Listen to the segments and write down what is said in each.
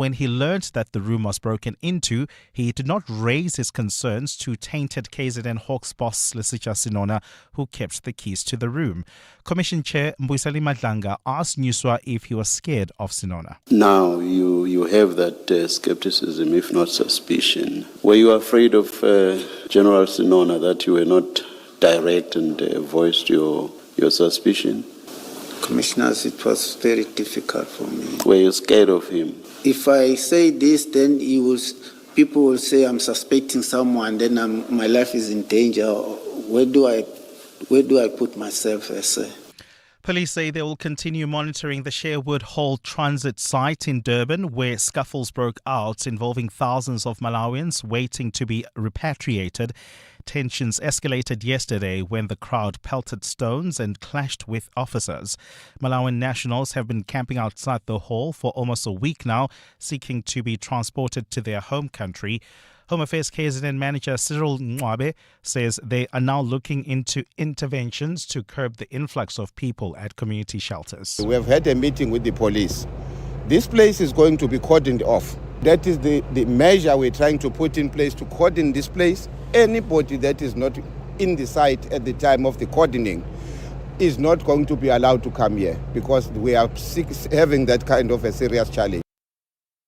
When he learned that the room was broken into, he did not raise his concerns to tainted KZN Hawks boss Lesitsha Sinona, who kept the keys to the room. Commission Chair Mbuyiseni Madlanga asked Newswa if he was scared of Sinona. Now you have that skepticism, if not suspicion. Were you afraid of General Sinona, that you were not direct and voiced your suspicion? Commissioners, it was very difficult for me. Were you scared of him? If I say this, then people will say I'm suspecting someone, then my life is in danger. Where do I put myself as a... Police say they will continue monitoring the Sherwood Hall transit site in Durban, where scuffles broke out involving thousands of Malawians waiting to be repatriated. Tensions escalated yesterday when the crowd pelted stones and clashed with officers. Malawian nationals have been camping outside the hall for almost a week now, seeking to be transported to their home country. Home Affairs KZN manager Cyril Mwabe says they are now looking into interventions to curb the influx of people at community shelters. We have had a meeting with the police. This place is going to be cordoned off. That is the measure we're trying to put in place to cordon this place. Anybody that is not in the site at the time of the cordoning is not going to be allowed to come here, because we are having that kind of a serious challenge.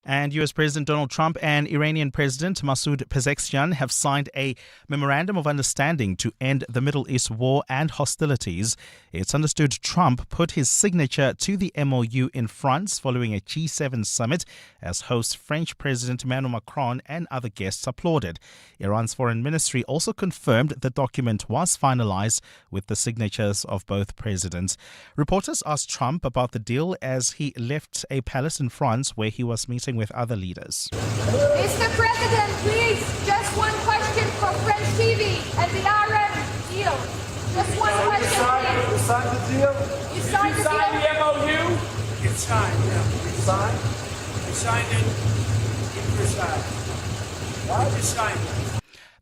And US President Donald Trump and Iranian President Masoud Pezeshkian have signed a memorandum of understanding to end the Middle East war and hostilities. It's understood Trump put his signature to the MOU in France following a G7 summit, as host French President Emmanuel Macron and other guests applauded. Iran's foreign ministry also confirmed the document was finalized with the signatures of both presidents. Reporters asked Trump about the deal as he left a palace in France where he was meeting with other leaders. Mr. President, please, just one question for French TV and the Arab deal. Just one question, please. You signed the deal? You signed the the MOU? It's signed, yeah. You signed? We signed it in Versailles. Why we signed it?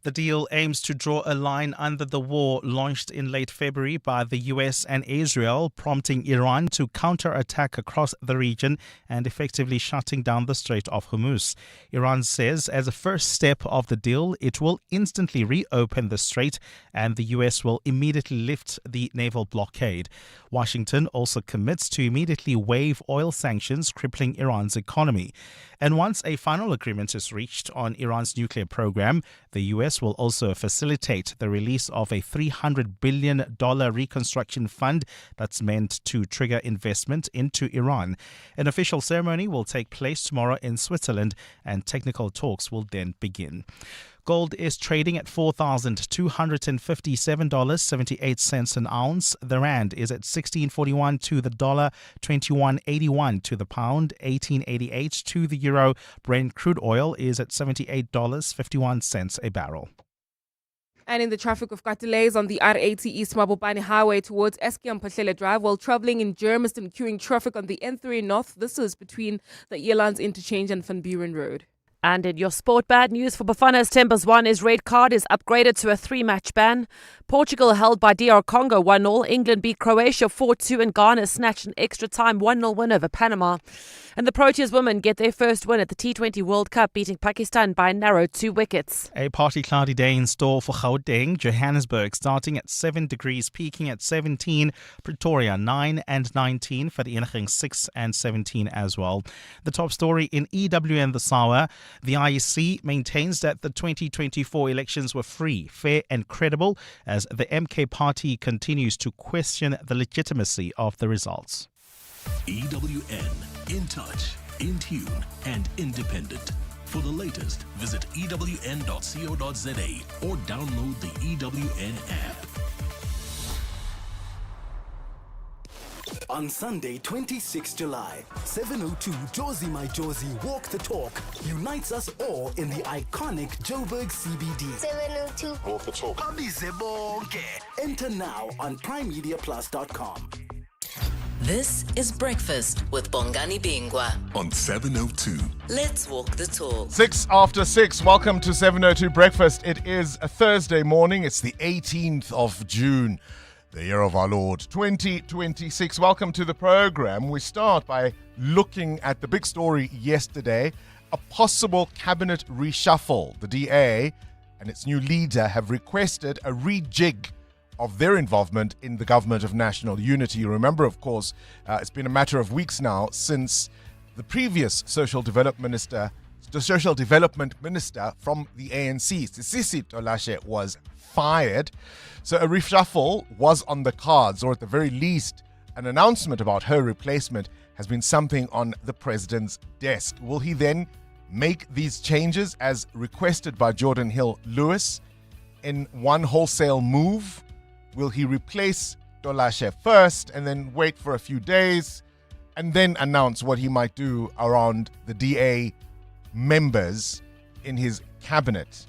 The deal aims to draw a line under the war launched in late February by the US and Israel, prompting Iran to counterattack across the region and effectively shutting down the Strait of Hormuz. Iran says as a first step of the deal, it will instantly reopen the strait and the US will immediately lift the naval blockade. Washington also commits to immediately waive oil sanctions crippling Iran's economy. And once a final agreement is reached on Iran's nuclear program, the US will also facilitate the release of a $300 billion reconstruction fund that's meant to trigger investment into Iran. An official ceremony will take place tomorrow in Switzerland, and technical talks will then begin. Gold is trading at $4,257.78 an ounce. The rand is at 16.41 to the dollar, 21.81 to the pound, 18.88 to the euro. Brent crude oil is at $78.51 a barrel. And in the traffic, we've got delays on the R80 East Mabopane Highway towards Eskiam Pahlele Drive while travelling in Germiston, queuing traffic on the N3 North. This is between the Elands Interchange and Van Buren Road. And in your sport, bad news for Bafana's Timbers 1 is red card is upgraded to a 3-match ban. Portugal held by DR Congo 1-0. England beat Croatia 4-2 and Ghana snatched an extra time 1-0 win over Panama. And the Proteas women get their first win at the T20 World Cup, beating Pakistan by a narrow 2 wickets. A partly cloudy day in store for Gauteng, Johannesburg, starting at 7 degrees, peaking at 17. Pretoria 9 and 19, Vereeniging 6 and 17 as well. The top story in EWN this hour. The IEC maintains that the 2024 elections were free, fair and credible as the MK party continues to question the legitimacy of the results. EWN, in touch, in tune and independent. For the latest, visit ewn.co.za or download the EWN app. On Sunday, 26 July, 7:02 Jozi My Jozi Walk the Talk unites us all in the iconic Joburg CBD. 7:02 Walk the Talk. Abize bonke. Enter now on primemediaplus.com. This is Breakfast with Bongani Bingwa on 702. Let's walk the talk. 6 after 6. Welcome to 702 Breakfast. It is a Thursday morning. It's the 18th of June. The year of our Lord, 2026. Welcome to the program. We start by looking at the big story yesterday, a possible cabinet reshuffle. The DA and its new leader have requested a rejig of their involvement in the government of national unity. You remember, of course, it's been a matter of weeks now since the previous social development minister from the ANC, Sisisi Tolashe, was fired. So a reshuffle was on the cards, or at the very least, an announcement about her replacement has been something on the president's desk. Will he then make these changes as requested by Jordan Hill-Lewis in one wholesale move? Will he replace Tolashe first and then wait for a few days and then announce what he might do around the DA members in his cabinet?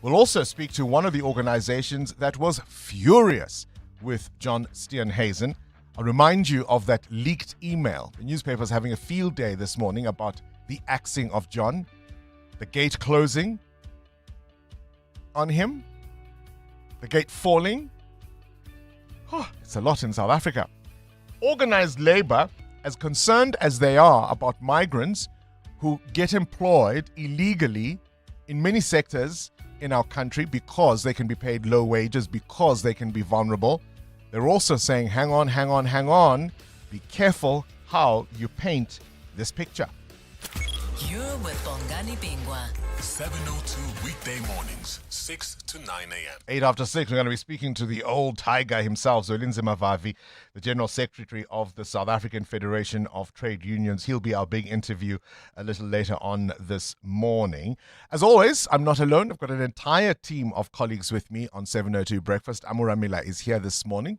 We'll also speak to one of the organizations that was furious with John Steenhuisen. I'll remind you of that leaked email. The newspaper's having a field day this morning about the axing of John, the gate closing on him, the gate falling. It's a lot in South Africa. Organized labor, as concerned as they are about migrants who get employed illegally in many sectors in our country because they can be paid low wages, because they can be vulnerable, they're also saying, hang on, be careful how you paint this picture. You're with Bongani Bingwa. 702 weekday mornings, 6 to 9 a.m. 8 after 6, we're going to be speaking to the old tiger himself, Zolinze Mavavi, the General Secretary of the South African Federation of Trade Unions. He'll be our big interview a little later on this morning. As always, I'm not alone. I've got an entire team of colleagues with me on 702 Breakfast. Amura Mila is here this morning.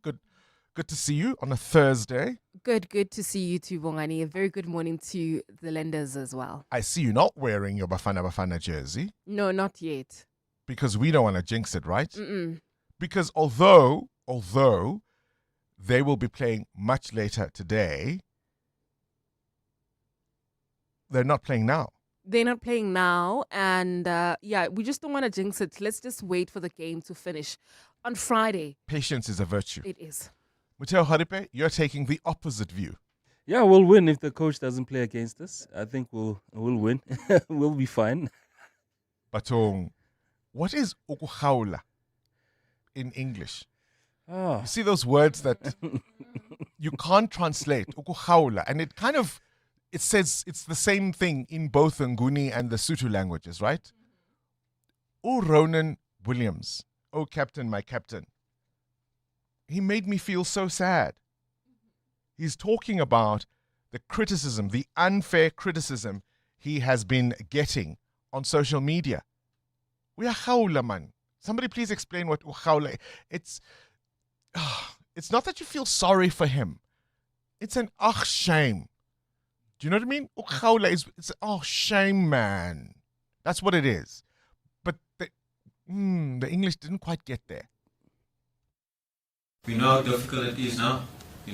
Good to see you on a Thursday. Good to see you too, Bongani. A very good morning to the lenders as well. I see you not wearing your Bafana jersey. No, not yet. Because we don't want to jinx it, right? Mm-mm. Because although they will be playing much later today, they're not playing now. They're not playing now. And we just don't want to jinx it. Let's just wait for the game to finish on Friday. Patience is a virtue. It is. Muteo Haripe, you're taking the opposite view. Yeah, we'll win if the coach doesn't play against us. I think we'll win. We'll be fine. But what is ukuhaula in English? Oh. You see those words that you can't translate, ukuhaula, and it says it's the same thing in both the Nguni and the Sotho languages, right? Ronan Williams, oh captain, my captain. He made me feel so sad. He's talking about the criticism, the unfair criticism he has been getting on social media. We are haula, man. Somebody please explain what haula is. It's not that you feel sorry for him. It's an shame. Do you know what I mean? Haula it's shame, man. That's what it is. But the English didn't quite get there. We know how difficult it is now,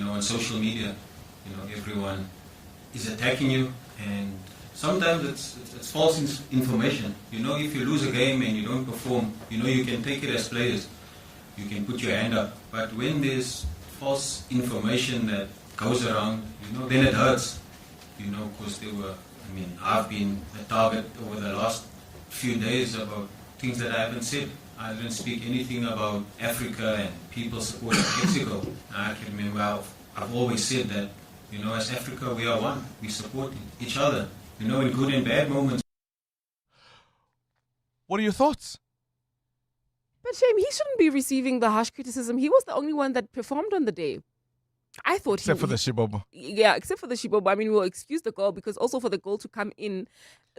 on social media. Everyone is attacking you, and sometimes it's false information. If you lose a game and you don't perform, you can take it as players. You can put your hand up. But when there's false information that goes around, then it hurts. Because I've been a target over the last few days about things that I haven't said. I didn't speak anything about Africa and people supporting Mexico. I can remember I've always said that, as Africa, we are one. We support each other, in good and bad moments. What are your thoughts? But shame, he shouldn't be receiving the harsh criticism. He was the only one that performed on the day. I thought except for the Shibobo. Yeah, except for the Shibobo. We'll excuse the goal because also for the goal to come in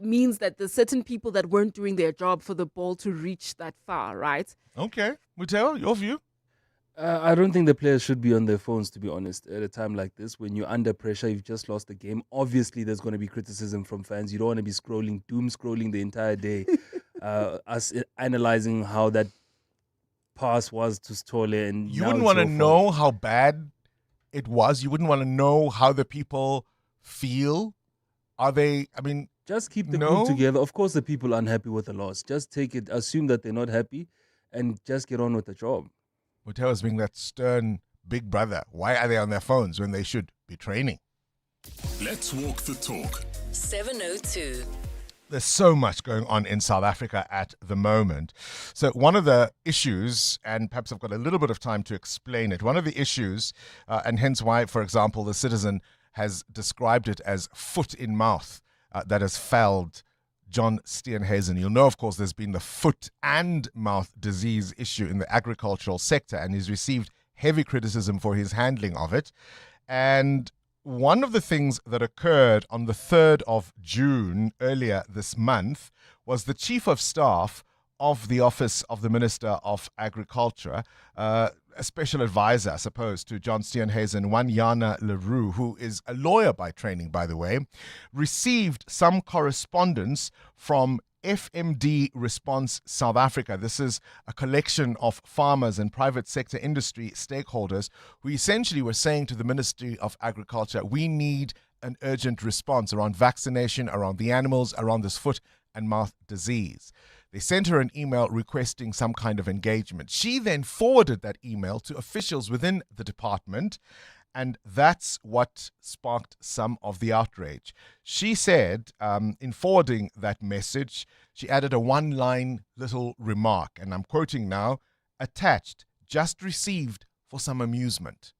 means that there's certain people that weren't doing their job for the ball to reach that far, right? Okay. Muteo, your view? I don't think the players should be on their phones, to be honest, at a time like this. When you're under pressure, you've just lost the game. Obviously, there's going to be criticism from fans. You don't want to be doom scrolling the entire day. Us analyzing how that pass was to Stole. And you wouldn't want to know how bad it was. You wouldn't want to know how the people feel. Are they, just keep the group together. Of course, the people are unhappy with the loss. Just take it, assume that they're not happy, and just get on with the job. Muteo is being that stern Big Brother? Why are they on their phones when they should be training? Let's walk the talk. 702. There's so much going on in South Africa at the moment. So one of the issues, and perhaps I've got a little bit of time to explain it, one of the issues, and hence why, for example, the Citizen has described it as foot in mouth, that has felled John Steenhuisen. You'll know, of course, there's been the foot and mouth disease issue in the agricultural sector, and he's received heavy criticism for his handling of it. And one of the things that occurred on the 3rd of June earlier this month was the Chief of Staff of the Office of the Minister of Agriculture, a special advisor, I suppose, to John Steenhuisen, one Yana Leroux, who is a lawyer by training, by the way, received some correspondence from FMD Response South Africa. This is a collection of farmers and private sector industry stakeholders who essentially were saying to the Ministry of Agriculture, we need an urgent response around vaccination, around the animals, around this foot and mouth disease. They sent her an email requesting some kind of engagement. She then forwarded that email to officials within the department, and that's what sparked some of the outrage. She said, in forwarding that message, she added a one-line little remark, and I'm quoting now, attached, just received for some amusement.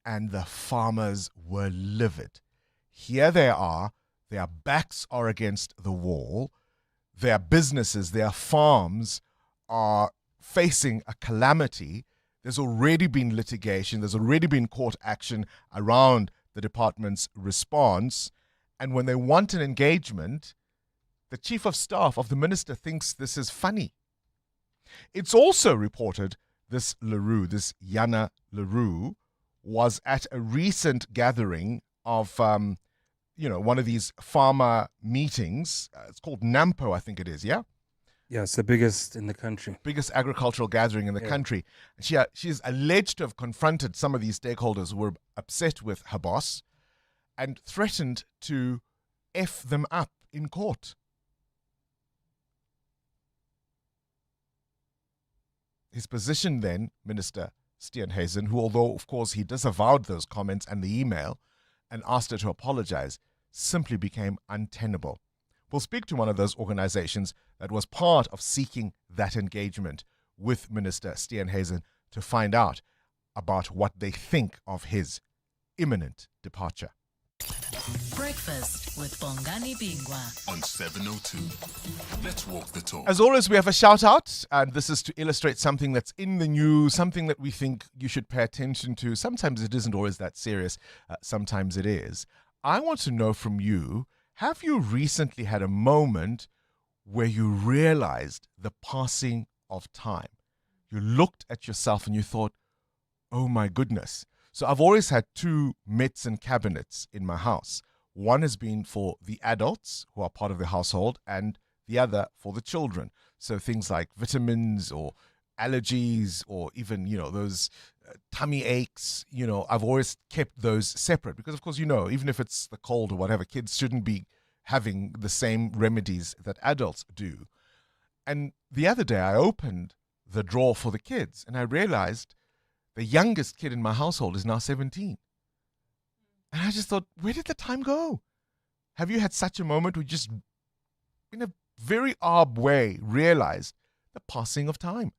And the farmers were livid. Here they are, their backs are against the wall, their businesses, their farms are facing a calamity. There's already been litigation. There's already been court action around the department's response. And when they want an engagement, the Chief of Staff of the Minister thinks this is funny. It's also reported this Leroux, this Yana Leroux, was at a recent gathering of one of these farmer meetings. It's called NAMPO, I think it is, yeah? Yeah, it's the biggest in the country. Biggest agricultural gathering in the country. And she is alleged to have confronted some of these stakeholders who were upset with her boss and threatened to F them up in court. His position then, Minister Steenhuisen, who although, of course, he disavowed those comments and the email and asked her to apologize, simply became untenable. We'll speak to one of those organizations that was part of seeking that engagement with Minister Steenhuisen to find out about what they think of his imminent departure. Breakfast with Bongani Bingwa on 702. Let's walk the talk. As always, we have a shout out, and this is to illustrate something that's in the news, something that we think you should pay attention to. Sometimes it isn't always that serious, sometimes it is. I want to know from you, have you recently had a moment where you realized the passing of time? You looked at yourself and you thought, oh my goodness. So I've always had two medicine cabinets in my house. One has been for the adults who are part of the household and the other for the children. So things like vitamins or allergies or even, those tummy aches, I've always kept those separate because, of course, even if it's the cold or whatever, kids shouldn't be having the same remedies that adults do. And the other day I opened the drawer for the kids and I realized the youngest kid in my household is now 17. And I just thought, where did the time go? Have you had such a moment where you just, in a very odd way, realized the passing of time?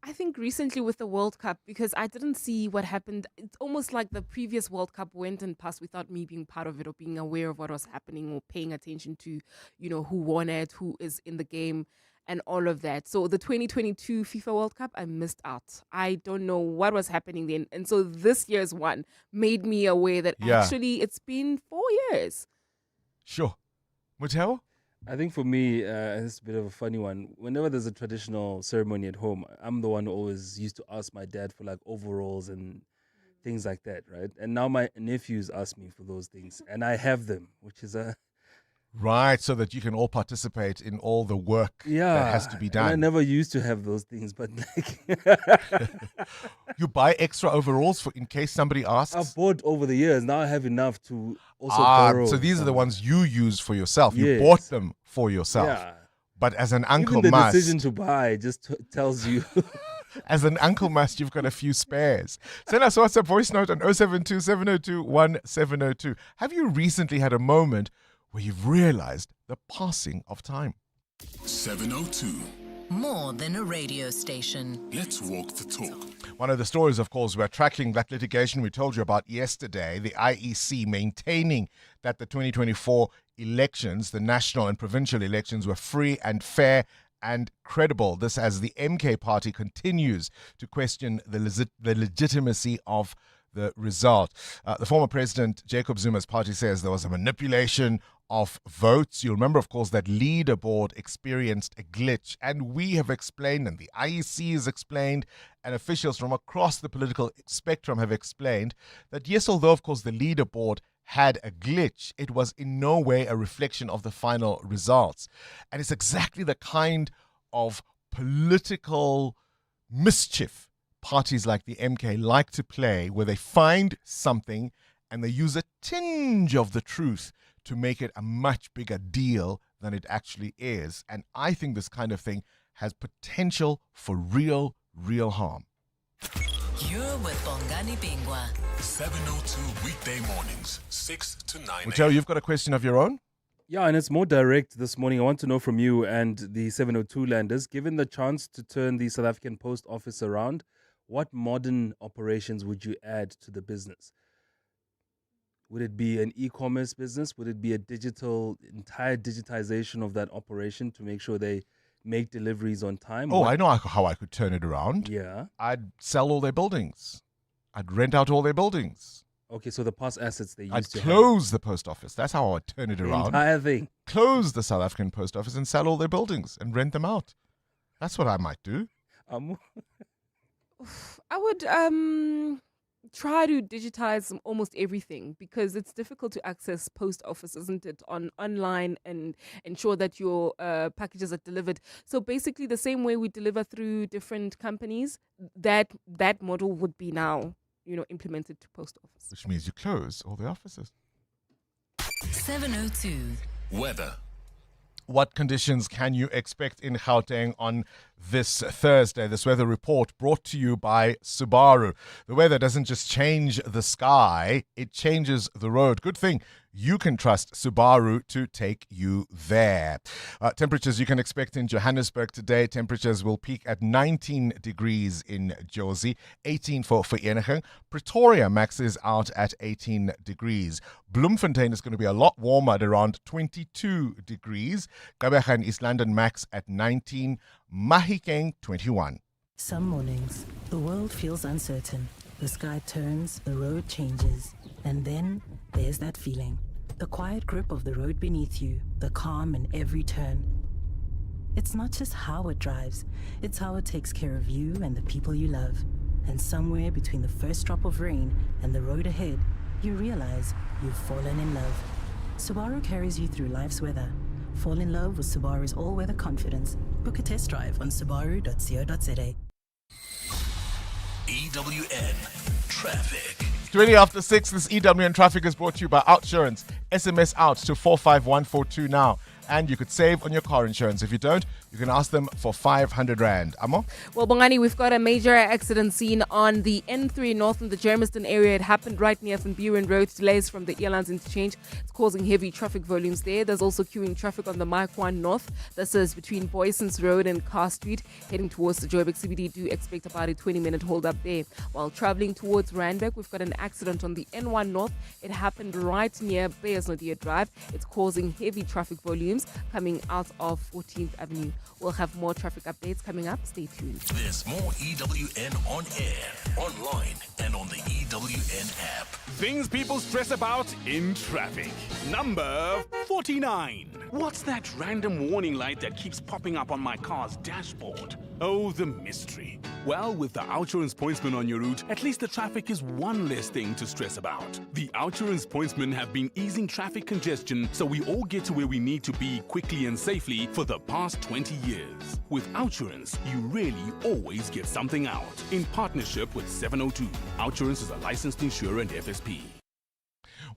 I think recently with the World Cup, because I didn't see what happened. It's almost like the previous World Cup went and passed without me being part of it or being aware of what was happening or paying attention to, who won it, who is in the game and all of that. So the 2022 FIFA World Cup, I missed out. I don't know what was happening then. And so this year's one made me aware that actually it's been 4 years. Sure. Muteo? I think for me, it's a bit of a funny one. Whenever there's a traditional ceremony at home, I'm the one who always used to ask my dad for like overalls and things like that, right? And now my nephews ask me for those things, and I have them, which is a... Right, so that you can all participate in all the work that has to be done. And I never used to have those things, but like... You buy extra overalls for in case somebody asks? I've bought over the years. Now I have enough to also borrow. So these are the ones you use for yourself. You Yes. bought them for yourself. Yeah. But as an uncle Even the must... decision to buy just tells you... As an uncle must, you've got a few spares. Send us a WhatsApp voice note on 072 702 1702. Have you recently had a moment where you've realized the passing of time? 702. More than a radio station. Let's walk the talk. One of the stories, of course, we're tracking that litigation we told you about yesterday, the IEC maintaining that the 2024 elections, the national and provincial elections, were free and fair and credible. This as the MK party continues to question the legitimacy of the result. The former president, Jacob Zuma's party, says there was a manipulation of votes. You'll remember, of course, that leaderboard experienced a glitch, and we have explained, and the IEC has explained, and officials from across the political spectrum have explained that yes, although, of course, the leaderboard had a glitch, it was in no way a reflection of the final results. And it's exactly the kind of political mischief parties like the MK like to play, where they find something and they use a tinge of the truth to make it a much bigger deal than it actually is. And I think this kind of thing has potential for real harm. You're with Bongani Bingwa. 702 weekday mornings, 6 to 9 Mucheo, you've got a question of your own? Yeah, and it's more direct this morning. I want to know from you and the 702 landers, given the chance to turn the South African Post Office around, what modern operations would you add to the business? Would it be an e-commerce business? Would it be a entire digitization of that operation to make sure they make deliveries on time? Oh, I know how I could turn it around. Yeah. I'd sell all their buildings. I'd rent out all their buildings. Okay, so the past assets they used I'd to close the post office. That's how I would turn it the around. entire thing. Close the South African post office and sell all their buildings and rent them out. That's what I might do. I would try to digitize almost everything, because it's difficult to access post office, isn't it, online, and ensure that your packages are delivered. So basically the same way we deliver through different companies, that model would be now, implemented to post office. Which means you close all the offices. 702. Weather. What conditions can you expect in Gauteng on this Thursday? This weather report brought to you by Subaru. The weather doesn't just change the sky, it changes the road. Good thing you can trust Subaru to take you there. Temperatures you can expect in Johannesburg today. Temperatures will peak at 19 degrees in Jozi, 18 for Vereeniging. Pretoria maxes out at 18 degrees. Bloemfontein is going to be a lot warmer at around 22 degrees. Gqeberha and East London max at 19. Mahikeng 21. Some mornings, the world feels uncertain. The sky turns, the road changes, and then there's that feeling. The quiet grip of the road beneath you, the calm in every turn. It's not just how it drives, it's how it takes care of you and the people you love. And somewhere between the first drop of rain and the road ahead, you realize you've fallen in love. Subaru carries you through life's weather. Fall in love with Subaru's all-weather confidence. Book a test drive on subaru.co.za. EWN Traffic. 20 after 6, this EWN Traffic is brought to you by Outsurance. SMS out to 45142 now. And you could save on your car insurance. If you don't, you can ask them for 500 Rand. Amo? Well, Bongani, we've got a major accident scene on the N3 North in the Germiston area. It happened right near Van Buren Road. Delays from the airlines interchange. It's causing heavy traffic volumes there. There's also queuing traffic on the Maikwan North. This is between Boysons Road and Carr Street. Heading towards the Joburg CBD, do expect about a 20-minute hold up there. While traveling towards Randburg, we've got an accident on the N1 North. It happened right near Beyersnodia Drive. It's causing heavy traffic volumes coming out of 14th Avenue. We'll have more traffic updates coming up. Stay tuned. There's more EWN on air, online, and on the EWN app. Things people stress about in traffic. Number 49. What's that random warning light that keeps popping up on my car's dashboard? Oh, the mystery. Well, with the Outsurance Pointsman on your route, at least the traffic is one less thing to stress about. The Outsurance Pointsmen have been easing traffic congestion so we all get to where we need to be quickly and safely for the past 20 years. With Outsurance, you really always get something out. In partnership with 702, Outsurance is a licensed insurer and FSP.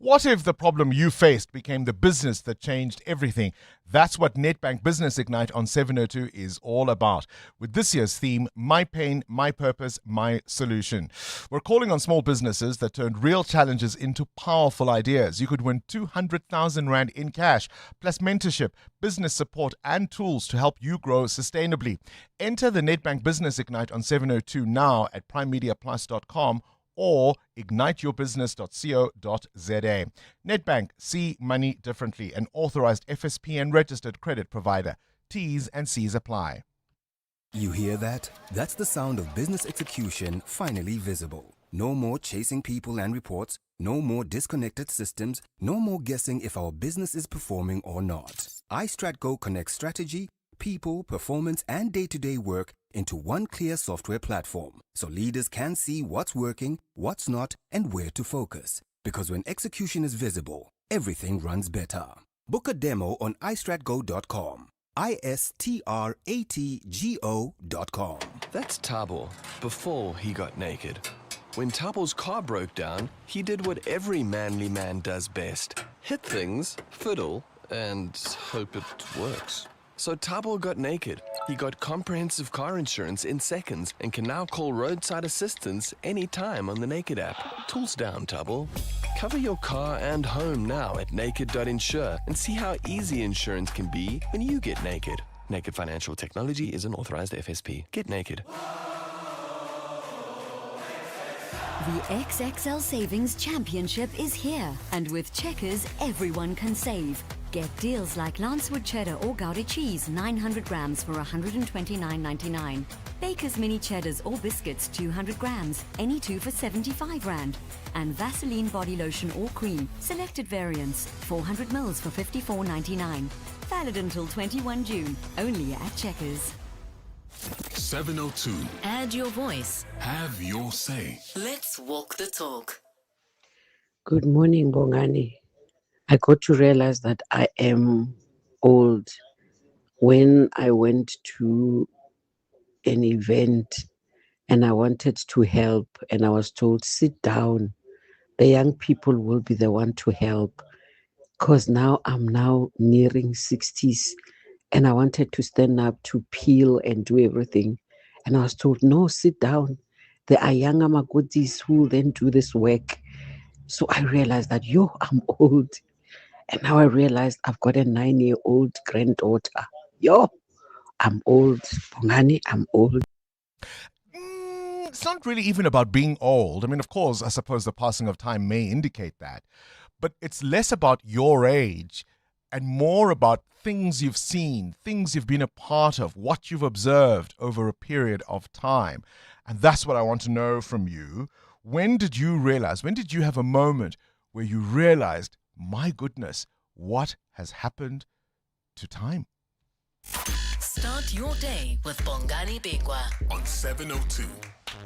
What if the problem you faced became the business that changed everything? That's what Nedbank Business Ignite on 702 is all about. With this year's theme, My Pain, My Purpose, My Solution. We're calling on small businesses that turned real challenges into powerful ideas. You could win 200,000 Rand in cash, plus mentorship, business support, and tools to help you grow sustainably. Enter the Nedbank Business Ignite on 702 now at primemediaplus.com or igniteyourbusiness.co.za. Nedbank, see money differently. An authorized FSP and registered credit provider. T's and C's apply. You hear that? That's the sound of business execution finally visible. No more chasing people and reports. No more disconnected systems. No more guessing if our business is performing or not. iStratGo connects strategy, people, performance, and day-to-day work into one clear software platform, so leaders can see what's working, what's not, and where to focus. Because when execution is visible, everything runs better. Book a demo on istratgo.com. istratgo.com. That's Tabo, before he got naked. When Tabo's car broke down, he did what every manly man does best. Hit things, fiddle, and hope it works. So Tabo got naked. He got comprehensive car insurance in seconds and can now call roadside assistance anytime on the Naked app. Tools down, Tabo. Cover your car and home now at naked.insure and see how easy insurance can be when you get naked. Naked Financial Technology is an authorized FSP. Get naked. The XXL Savings Championship is here, and with Checkers, everyone can save. Get deals like Lancewood Cheddar or Gouda cheese, 900 grams for $129.99. Baker's Mini Cheddars or biscuits, 200 grams, any two for 75 Rand. And Vaseline body lotion or cream, selected variants, 400 mils for $54.99. Valid until 21 June, only at Checkers. 702. Add your voice. Have your say. Let's walk the talk. Good morning, Bongani. I got to realize that I am old when I went to an event and I wanted to help, and I was told, sit down. The young people will be the one to help. Because now I'm nearing 60s and I wanted to stand up to peel and do everything. And I was told, no, sit down. There are young Amagodis who will then do this work. So I realized that, I'm old. And now I realized I've got a 9-year-old granddaughter. I'm old. Bongani, I'm old. It's not really even about being old. I mean, of course, I suppose the passing of time may indicate that. But it's less about your age and more about things you've seen, things you've been a part of, what you've observed over a period of time. And that's what I want to know from you. When did you have a moment where you realized, my goodness, what has happened to time? Start your day with Bongani Bingwa on 702.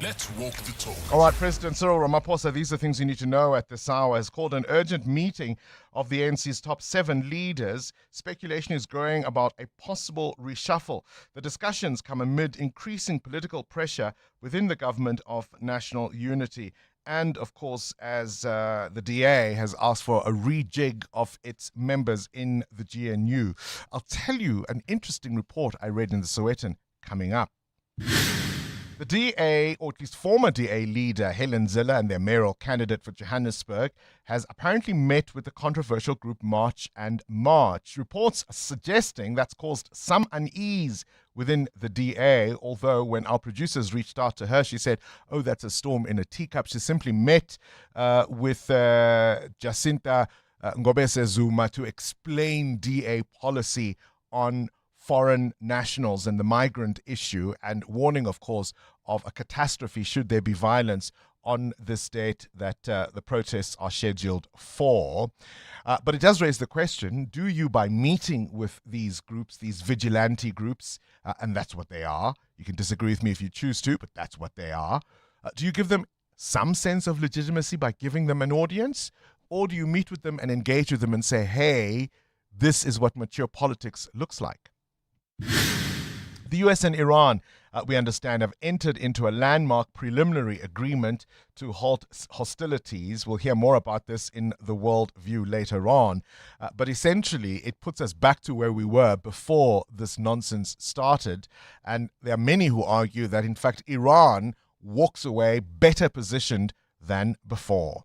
Let's walk the talk. All right, President Cyril Ramaphosa, these are things you need to know at this hour, has called an urgent meeting of the ANC's top 7 leaders. Speculation is growing about a possible reshuffle. The discussions come amid increasing political pressure within the government of national unity. And, of course, as the DA has asked for a rejig of its members in the GNU. I'll tell you an interesting report I read in the Sowetan coming up. The DA, or at least former DA leader Helen Zille and their mayoral candidate for Johannesburg, has apparently met with the controversial group March and March. Reports suggesting that's caused some unease within the DA, although when our producers reached out to her, she said, that's a storm in a teacup. She simply met with Jacinta Ngobese Zuma to explain DA policy on foreign nationals and the migrant issue, and warning, of course, of a catastrophe should there be violence on this date that the protests are scheduled for. But it does raise the question, do you, by meeting with these groups, these vigilante groups, and that's what they are, you can disagree with me if you choose to, but that's what they are, do you give them some sense of legitimacy by giving them an audience? Or do you meet with them and engage with them and say, hey, this is what mature politics looks like? The US and Iran, we understand, have entered into a landmark preliminary agreement to halt hostilities. We'll hear more about this in the World View later on. But essentially, it puts us back to where we were before this nonsense started. And there are many who argue that, in fact, Iran walks away better positioned than before.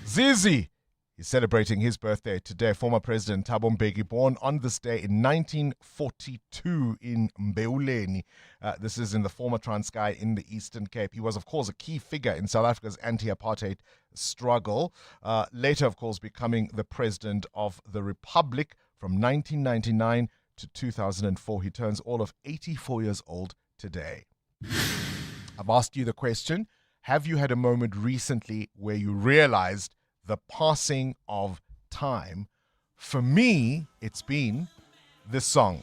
Zizi is celebrating his birthday today. Former President Thabo Mbeki, born on this day in 1942 in Mbeuleni. This is in the former Transkei in the Eastern Cape. He was, of course, a key figure in South Africa's anti-apartheid struggle. Later, of course, becoming the President of the Republic from 1999 to 2004. He turns all of 84 years old today. I've asked you the question, have you had a moment recently where you realized the passing of time? For me, it's been this song.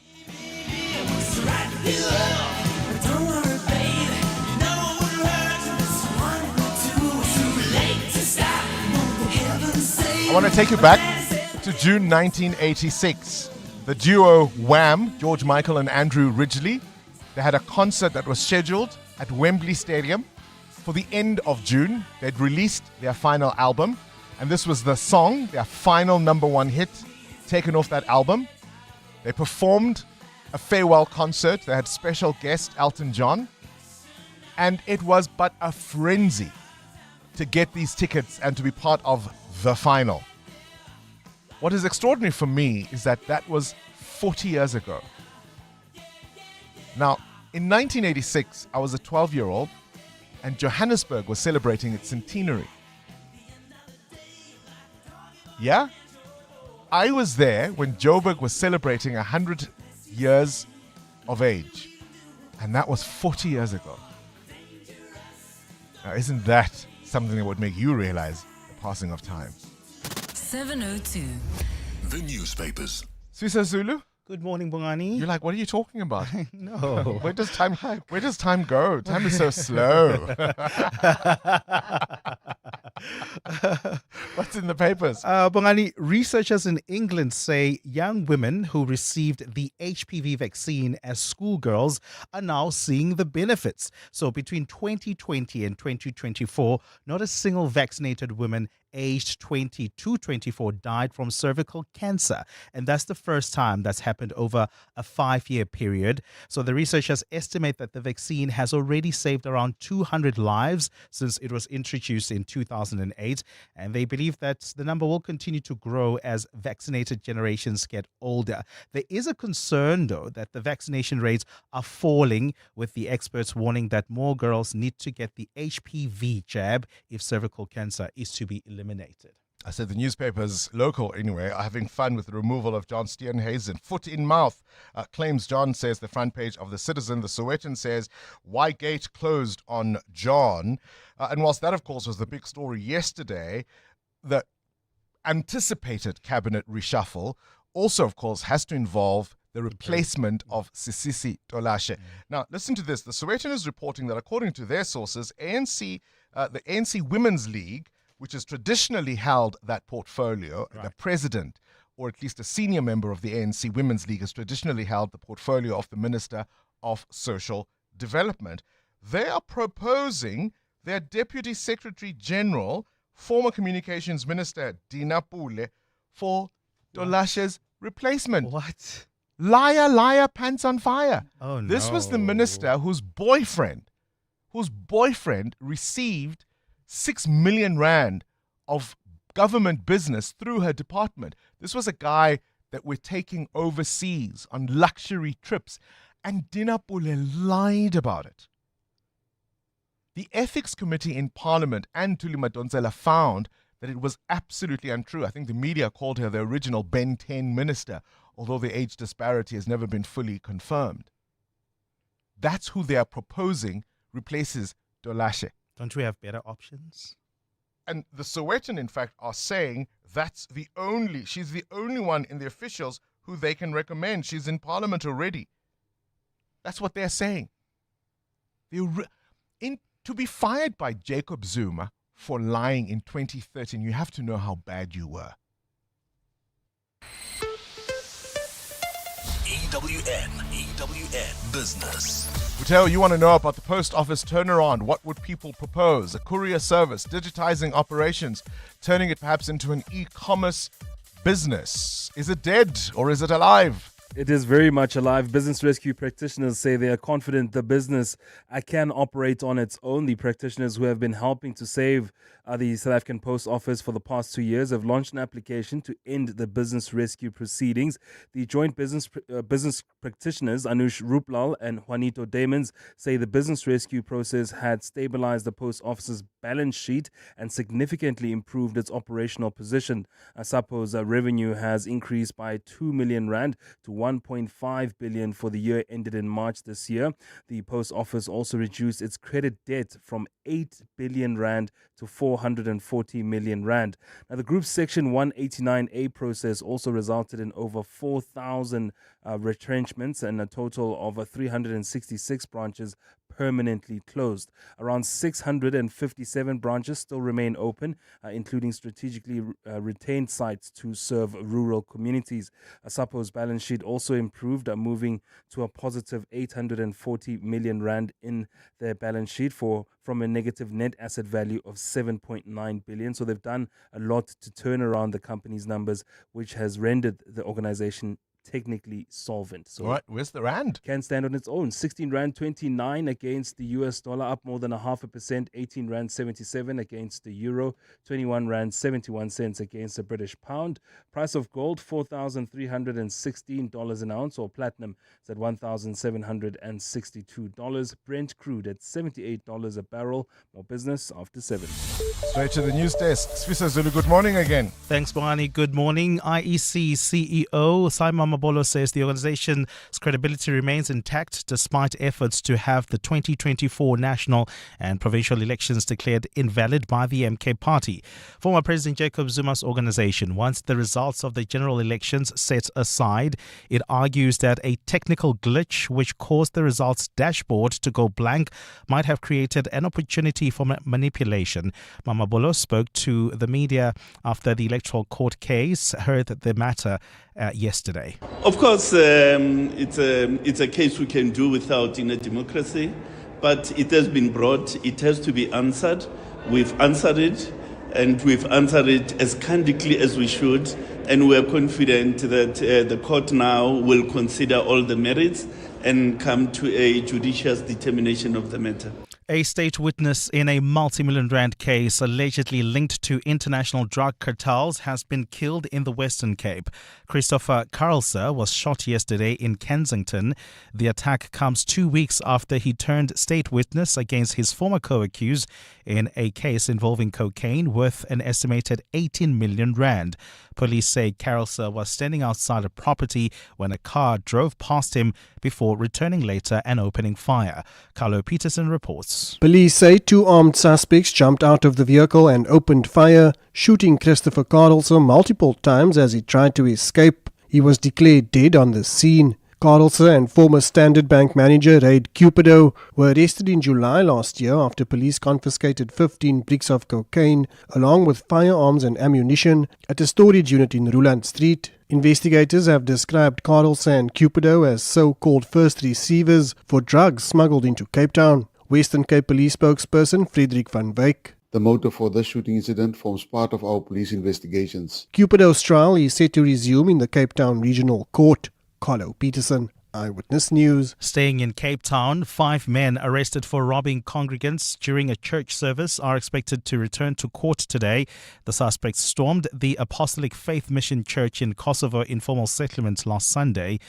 I want to take you back to June 1986. The duo Wham, George Michael and Andrew Ridgeley, they had a concert that was scheduled at Wembley Stadium for the end of June. They'd released their final album, and this was the song, their final #1 hit, taken off that album. They performed a farewell concert. They had special guest Elton John, and it was but a frenzy to get these tickets and to be part of the final. What is extraordinary for me is that that was 40 years ago. Now, in 1986, I was a 12-year-old, and Johannesburg was celebrating its centenary. Yeah? I was there when Joburg was celebrating 100 years of age. And that was 40 years ago. Now, isn't that something that would make you realize the passing of time? 702. The newspapers. Swisa Zulu? Good morning, Bongani. You're like, what are you talking about? No. Where does time go? Time is so slow. What's in the papers? Bongani, researchers in England say young women who received the HPV vaccine as schoolgirls are now seeing the benefits. So between 2020 and 2024, not a single vaccinated woman aged 20 to 24 died from cervical cancer. And that's the first time that's happened over a 5-year period. So the researchers estimate that the vaccine has already saved around 200 lives since it was introduced in 2008. And they believe that the number will continue to grow as vaccinated generations get older. There is a concern, though, that the vaccination rates are falling, with the experts warning that more girls need to get the HPV jab if cervical cancer is to be eliminated. I said the newspapers, local anyway, are having fun with the removal of John Steenhuisen. Foot in mouth, claims John, says the front page of The Citizen. The Sowetan says, why gate closed on John? And whilst that, of course, was the big story yesterday, the anticipated cabinet reshuffle also, of course, has to involve the replacement of Sisisi Tolashe. Now, listen to this. The Sowetan is reporting that, according to their sources, the ANC Women's League, which has traditionally held that portfolio, the president, or at least a senior member of the ANC Women's League, has traditionally held the portfolio of the Minister of Social Development. They are proposing their Deputy Secretary General, former Communications Minister Dina Pule, for Tolashe's replacement. What? Liar, liar, pants on fire. Oh, no. This was the minister whose boyfriend received 6 million rand of government business through her department. This was a guy that we're taking overseas on luxury trips, and Dina Pule lied about it. The Ethics Committee in Parliament and Thuli Madonsela found that it was absolutely untrue. I think the media called her the original Ben 10 minister, although the age disparity has never been fully confirmed. That's who they are proposing replaces Tolashe. Don't we have better options? And the Sowetan, in fact, are saying she's the only one in the officials who they can recommend. She's in Parliament already. That's what they're saying. To be fired by Jacob Zuma for lying in 2013, you have to know how bad you were. EWN Business. Mateo, you want to know about the post office turnaround. What would people propose? A courier service, digitizing operations, turning it perhaps into an e-commerce business. Is it dead or is it alive? It is very much alive. Business rescue practitioners say they are confident the business can operate on its own. The practitioners who have been helping to save the South African Post Office for the past 2 years have launched an application to end the business rescue proceedings. The joint business practitioners, Anush Ruplal and Juanito Damons, say the business rescue process had stabilized the Post Office's balance sheet and significantly improved its operational position. SAPO's revenue has increased by 2 million rand to 1.5 billion for the year ended in March this year. The Post Office also reduced its credit debt from 8 billion rand to 440 million rand. Now, the group's Section 189A process also resulted in over 4,000 retrenchments and a total of 366 branches permanently closed. Around 657 branches still remain open, including strategically retained sites to serve rural communities. SAPO's balance sheet also improved, moving to a positive 840 million rand in their balance sheet from a negative net asset value of 7.9 billion. So they've done a lot to turn around the company's numbers, which has rendered the organization technically solvent. So all right, where's the rand? Can stand on its own. 16 rand 29 against the US dollar, up more than 0.5%. 18 rand 77 against the euro. 21 rand 71 cents against the British pound. Price of gold $4,316 an ounce, or platinum is at $1,762. Brent crude at $78 a barrel. More business after 7. Straight to the news desk. Sfisa Zulu, good morning again. Thanks, Bongani. Good morning. IEC CEO Simon Mabolo says the organization's credibility remains intact despite efforts to have the 2024 national and provincial elections declared invalid by the MK party. Former President Jacob Zuma's organization wants the results of the general elections set aside. It argues that a technical glitch which caused the results dashboard to go blank might have created an opportunity for manipulation. Mamabolo spoke to the media after the electoral court case heard the matter yesterday. Of course, it's a case we can do without in a democracy, but it has been brought, it has to be answered. We've answered it, and we've answered it as candidly as we should, and we're confident that the court now will consider all the merits and come to a judicious determination of the matter. A state witness in a multi-million rand case allegedly linked to international drug cartels has been killed in the Western Cape. Christopher Carlser was shot yesterday in Kensington. The attack comes 2 weeks after he turned state witness against his former co-accused in a case involving cocaine worth an estimated 18 million rand. Police say Carlser was standing outside a property when a car drove past him before returning later and opening fire. Carlo Peterson reports. Police say 2 armed suspects jumped out of the vehicle and opened fire, shooting Christopher Carlser multiple times as he tried to escape. He was declared dead on the scene. Carlser and former Standard Bank manager Raid Cupido were arrested in July last year after police confiscated 15 bricks of cocaine along with firearms and ammunition at a storage unit in Ruland Street. Investigators have described Carlser and Cupido as so-called first receivers for drugs smuggled into Cape Town. Western Cape Police spokesperson Frederik van Wyk. The motive for this shooting incident forms part of our police investigations. Cupido's trial is set to resume in the Cape Town Regional Court. Carlo Peterson, Eyewitness News. Staying in Cape Town, 5 men arrested for robbing congregants during a church service are expected to return to court today. The suspects stormed the Apostolic Faith Mission Church in Kosovo informal settlement last Sunday.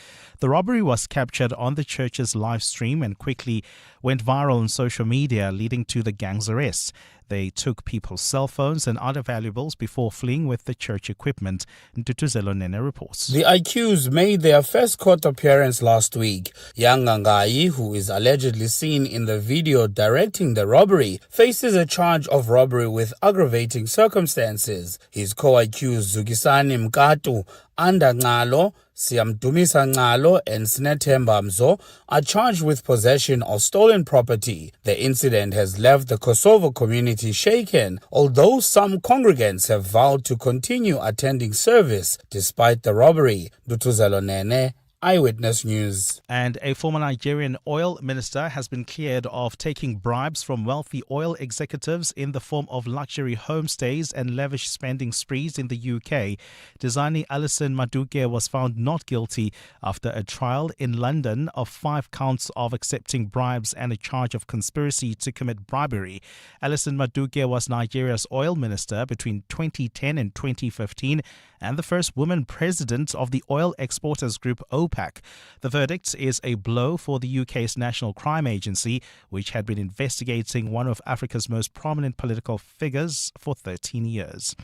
The robbery was captured on the church's live stream and quickly went viral on social media, leading to the gang's arrest. They took people's cell phones and other valuables before fleeing with the church equipment. Ntutuzelo Nene reports. The accused made their first court appearance last week. Young Ngangai, who is allegedly seen in the video directing the robbery, faces a charge of robbery with aggravating circumstances. His co-accused Zukisani Mkatu, Anda Ngalo, Siyamdumisa Ngalo and Snethemba Mzo are charged with possession of stolen property. The incident has left the Kosovo community shaken, although some congregants have vowed to continue attending service despite the robbery. Dutuzelo Nene, Eyewitness News. And a former Nigerian oil minister has been cleared of taking bribes from wealthy oil executives in the form of luxury homestays and lavish spending sprees in the UK. Designer Alison Madueke was found not guilty after a trial in London of 5 counts of accepting bribes and a charge of conspiracy to commit bribery. Alison Madueke was Nigeria's oil minister between 2010 and 2015 and the first woman president of the oil exporters group OPEC. The verdict is a blow for the UK's National Crime Agency, which had been investigating one of Africa's most prominent political figures for 13 years.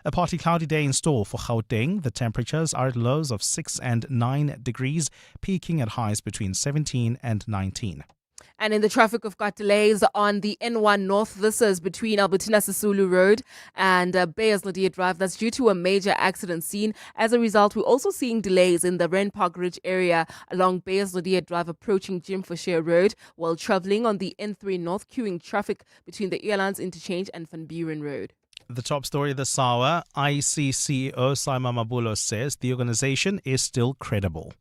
A partly cloudy day in store for Gauteng. The temperatures are at lows of 6 and 9 degrees, peaking at highs between 17 and 19. And in the traffic, we've got delays on the N1 North. This is between Albertina Sisulu Road and Bayers Nadia Drive. That's due to a major accident scene. As a result, we're also seeing delays in the Ren Park Ridge area along Bayers Nadia Drive approaching Jim Forshare Road while traveling on the N3 North, queuing traffic between the Airlines Interchange and Van Buren Road. The top story this hour, IEC CEO Simon Mabulo says the organization is still credible.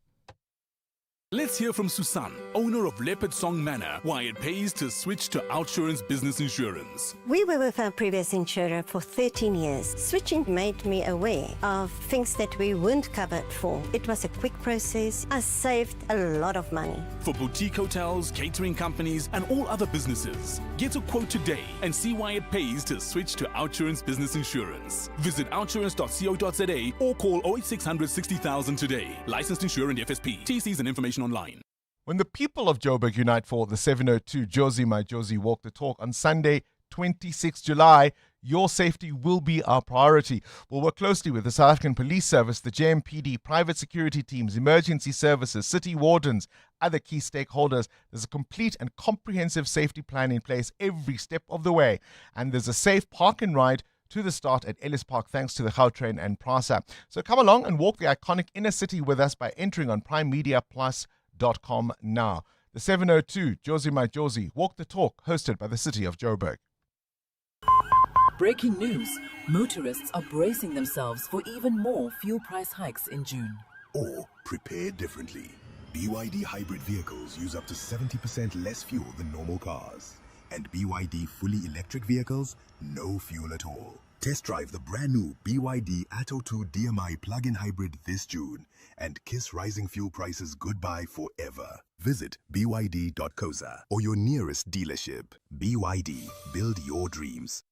Let's hear from Susan, owner of Leopard Song Manor, why it pays to switch to Outsurance Business Insurance. We were with our previous insurer for 13 years. Switching made me aware of things that we weren't covered for. It was a quick process. I saved a lot of money. For boutique hotels, catering companies, and all other businesses, get a quote today and see why it pays to switch to Outsurance Business Insurance. Visit outsurance.co.za or call 08600 60,000 today. Licensed insurer and FSP. TCs and information online. When the people of Joburg unite for the 702 Josie My Josie Walk the Talk on Sunday, 26 July, your safety will be our priority. We'll work closely with the South African Police Service, the JMPD, private security teams, emergency services, city wardens, other key stakeholders. There's a complete and comprehensive safety plan in place every step of the way. And there's a safe park and ride to the start at Ellis Park thanks to the Gautrain and PRASA. So come along and walk the iconic inner city with us by entering on primemediaplus.com now. The 702 Josie My Josie Walk the Talk, hosted by the City of Joburg. Breaking news. Motorists are bracing themselves for even more fuel price hikes in June. Or prepare differently. BYD hybrid vehicles use up to 70% less fuel than normal cars. And BYD fully electric vehicles, no fuel at all. Test drive the brand new BYD Atto 2 DMI plug-in hybrid this June and kiss rising fuel prices goodbye forever. Visit byd.coza or your nearest dealership. BYD, build your dreams.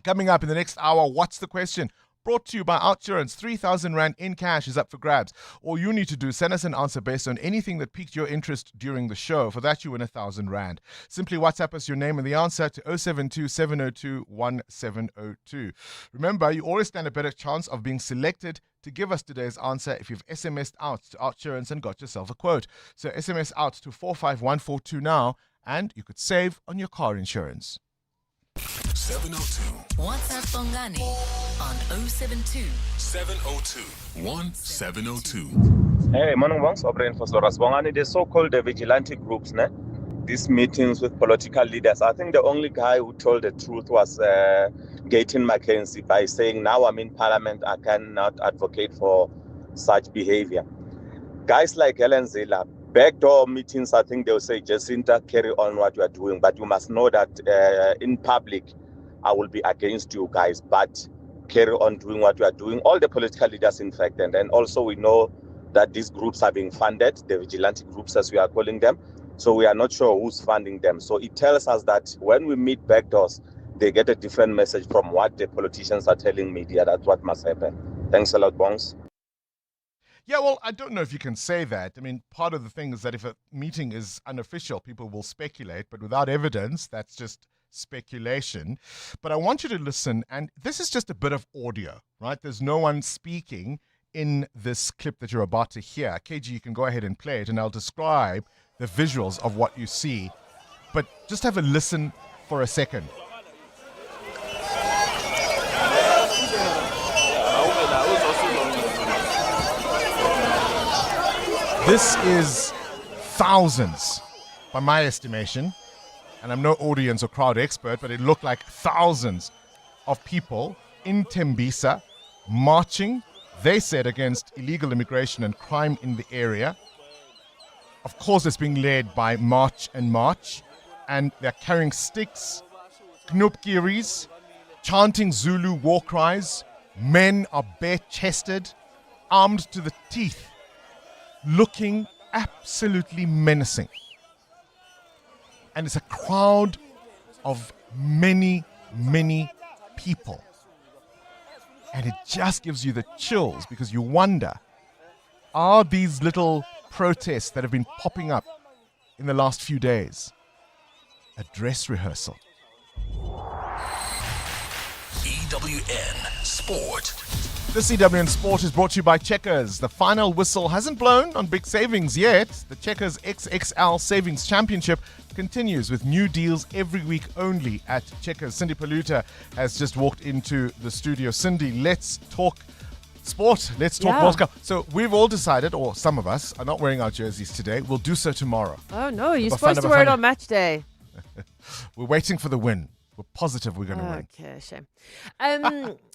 Coming up in the next hour, what's the question? Brought to you by Outsurance. 3,000 Rand in cash is up for grabs. All you need to do is send us an answer based on anything that piqued your interest during the show. For that, you win 1,000 Rand. Simply WhatsApp us your name and the answer to 072 702 1702. Remember, you always stand a better chance of being selected to give us today's answer if you've SMS'd out to Outsurance and got yourself a quote. So SMS out to 45142 now, and you could save on your car insurance. 702. WhatsApp Bongani on 072 702 1702. Hey, morning, Bongs. Operating for Soras Bongani, the so-called vigilante groups, ne? These meetings with political leaders. I think the only guy who told the truth was Gayton Mackenzie by saying, now I'm in parliament, I cannot advocate for such behavior. Guys like Helen Zila, backdoor meetings, I think they'll say, Jacinta, carry on what you are doing. But you must know that in public, I will be against you guys. But carry on doing what you are doing. All the political leaders, in fact. And then also we know that these groups are being funded, the vigilante groups, as we are calling them. So we are not sure who's funding them. So it tells us that when we meet backdoors, they get a different message from what the politicians are telling media. That's what must happen. Thanks a lot, Bongs. Yeah, well, I don't know if you can say that. I mean, part of the thing is that if a meeting is unofficial, people will speculate, but without evidence, that's just speculation. But I want you to listen, and this is just a bit of audio, right? There's no one speaking in this clip that you're about to hear. KG, you can go ahead and play it, and I'll describe the visuals of what you see. But just have a listen for a second. This is thousands, by my estimation, and I'm no audience or crowd expert, but it looked like thousands of people in Tembisa marching they said, against illegal immigration and crime in the area. Of course, it's being led by March and March, and they're carrying sticks, knupkiris, chanting Zulu war cries. Men are bare-chested, armed to the teeth, looking absolutely menacing. And it's a crowd of many, many people. And it just gives you the chills because you wonder, are these little protests that have been popping up in the last few days a dress rehearsal? EWN Sport. This EWN Sport is brought to you by Checkers. The final whistle hasn't blown on big savings yet. The Checkers XXL Savings Championship continues with new deals every week only at Checkers. Cindy Paluta has just walked into the studio. Cindy, let's talk sport. Let's talk World Cup. So we've all decided, or some of us are not wearing our jerseys today. We'll do so tomorrow. Oh, no. You're supposed to wear it on match day. We're waiting for the win. We're positive we're going to win. Okay, shame.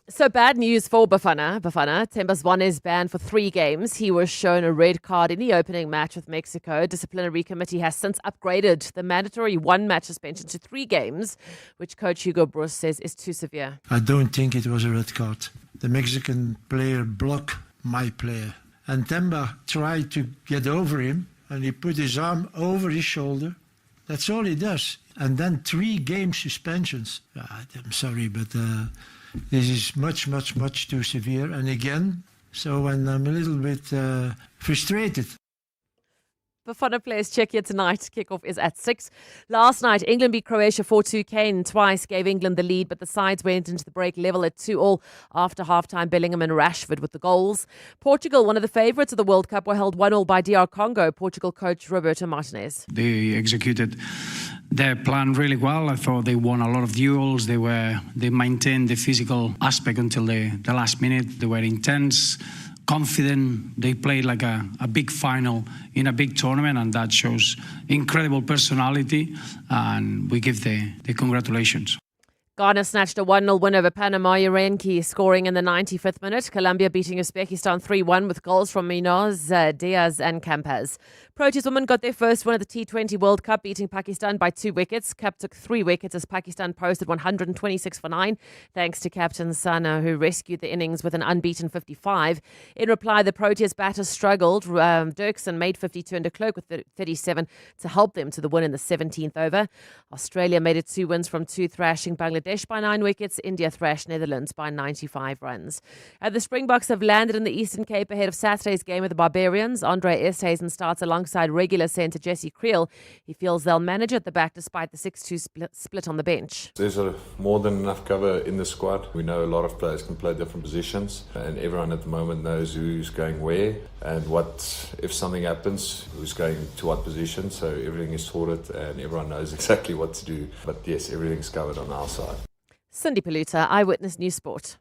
So bad news for Bafana. Thembaswane is banned for 3 games. He was shown a red card in the opening match with Mexico. Disciplinary committee has since upgraded the mandatory 1-match suspension to 3 games, which coach Hugo Broos says is too severe. I don't think it was a red card. The Mexican player blocked my player. And Themba tried to get over him, and he put his arm over his shoulder. That's all he does. And then 3 game suspensions. I'm sorry, but this is much, much, much too severe. And again, so when I'm a little bit frustrated. Bafana plays Czechia tonight. Kickoff is at 6. Last night, England beat Croatia 4-2. Kane twice gave England the lead, but the sides went into the break level at 2-2 after halftime. Bellingham and Rashford with the goals. Portugal, one of the favourites of the World Cup, were held 1-1 by DR Congo. Portugal coach Roberto Martinez. They executed their plan really well. I thought they won a lot of duels. They maintained the physical aspect until the last minute. They were intense, confident. They played like a big final in a big tournament, and that shows incredible personality, and we give the congratulations. Ghana snatched a 1-0 win over Panama. Urenki scoring in the 95th minute. Colombia beating Uzbekistan 3-1 with goals from Munoz, Diaz and Campaz. Proteas women got their first win of the T20 World Cup, beating Pakistan by 2 wickets. Cap took 3 wickets as Pakistan posted 126 for 9, thanks to captain Sana, who rescued the innings with an unbeaten 55. In reply, the Proteas batters struggled. Dirksen made 52 and de Klerk with 37 to help them to the win in the 17th over. Australia made it 2 wins from 2 thrashing Bangladesh by 9 wickets. India thrashed Netherlands by 95 runs. The Springboks have landed in the Eastern Cape ahead of Saturday's game with the Barbarians. Andre Esthuizen starts alongside regular centre Jesse Creel. He feels they'll manage at the back despite the 6-2 split on the bench. There's more than enough cover in the squad. We know a lot of players can play different positions, and everyone at the moment knows who's going where and what, if something happens, who's going to what position. So everything is sorted and everyone knows exactly what to do. But yes, everything's covered on our side. Cindy Paluta, Eyewitness News Sport.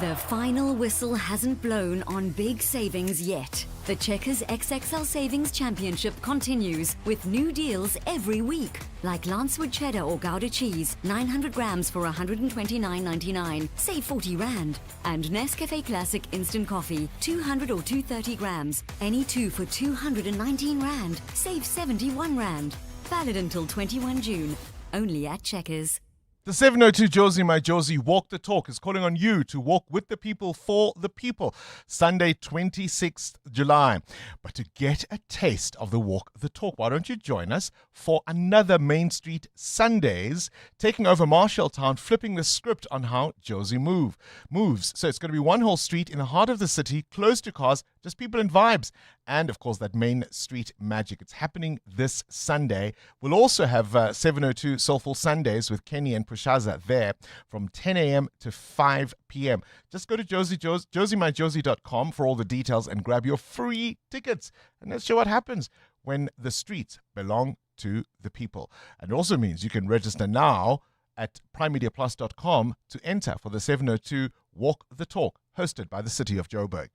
The final whistle hasn't blown on big savings yet. The Checkers XXL Savings Championship continues with new deals every week, like Lancewood cheddar or Gouda cheese, 900 grams for $129.99, save 40 Rand. And Nescafe Classic instant coffee, 200 or 230 grams, any 2 for 219 Rand, save 71 Rand. Valid until 21 June, only at Checkers. The 702 Josie My Josie Walk the Talk is calling on you to walk with the people for the people. Sunday, 26th July. But to get a taste of the Walk the Talk, why don't you join us for another Main Street Sundays, taking over Marshalltown, flipping the script on how Josie moves. So it's going to be one whole street in the heart of the city, close to cars, just people and vibes. And, of course, that Main Street magic. It's happening this Sunday. We'll also have 702 Soulful Sundays with Kenny and Prashaza there from 10 a.m. to 5 p.m. Just go to josiemyjosie.com for all the details and grab your free tickets. And let's show what happens when the streets belong to the people. And it also means you can register now at primemediaplus.com to enter for the 702 Walk the Talk, hosted by the City of Joburg.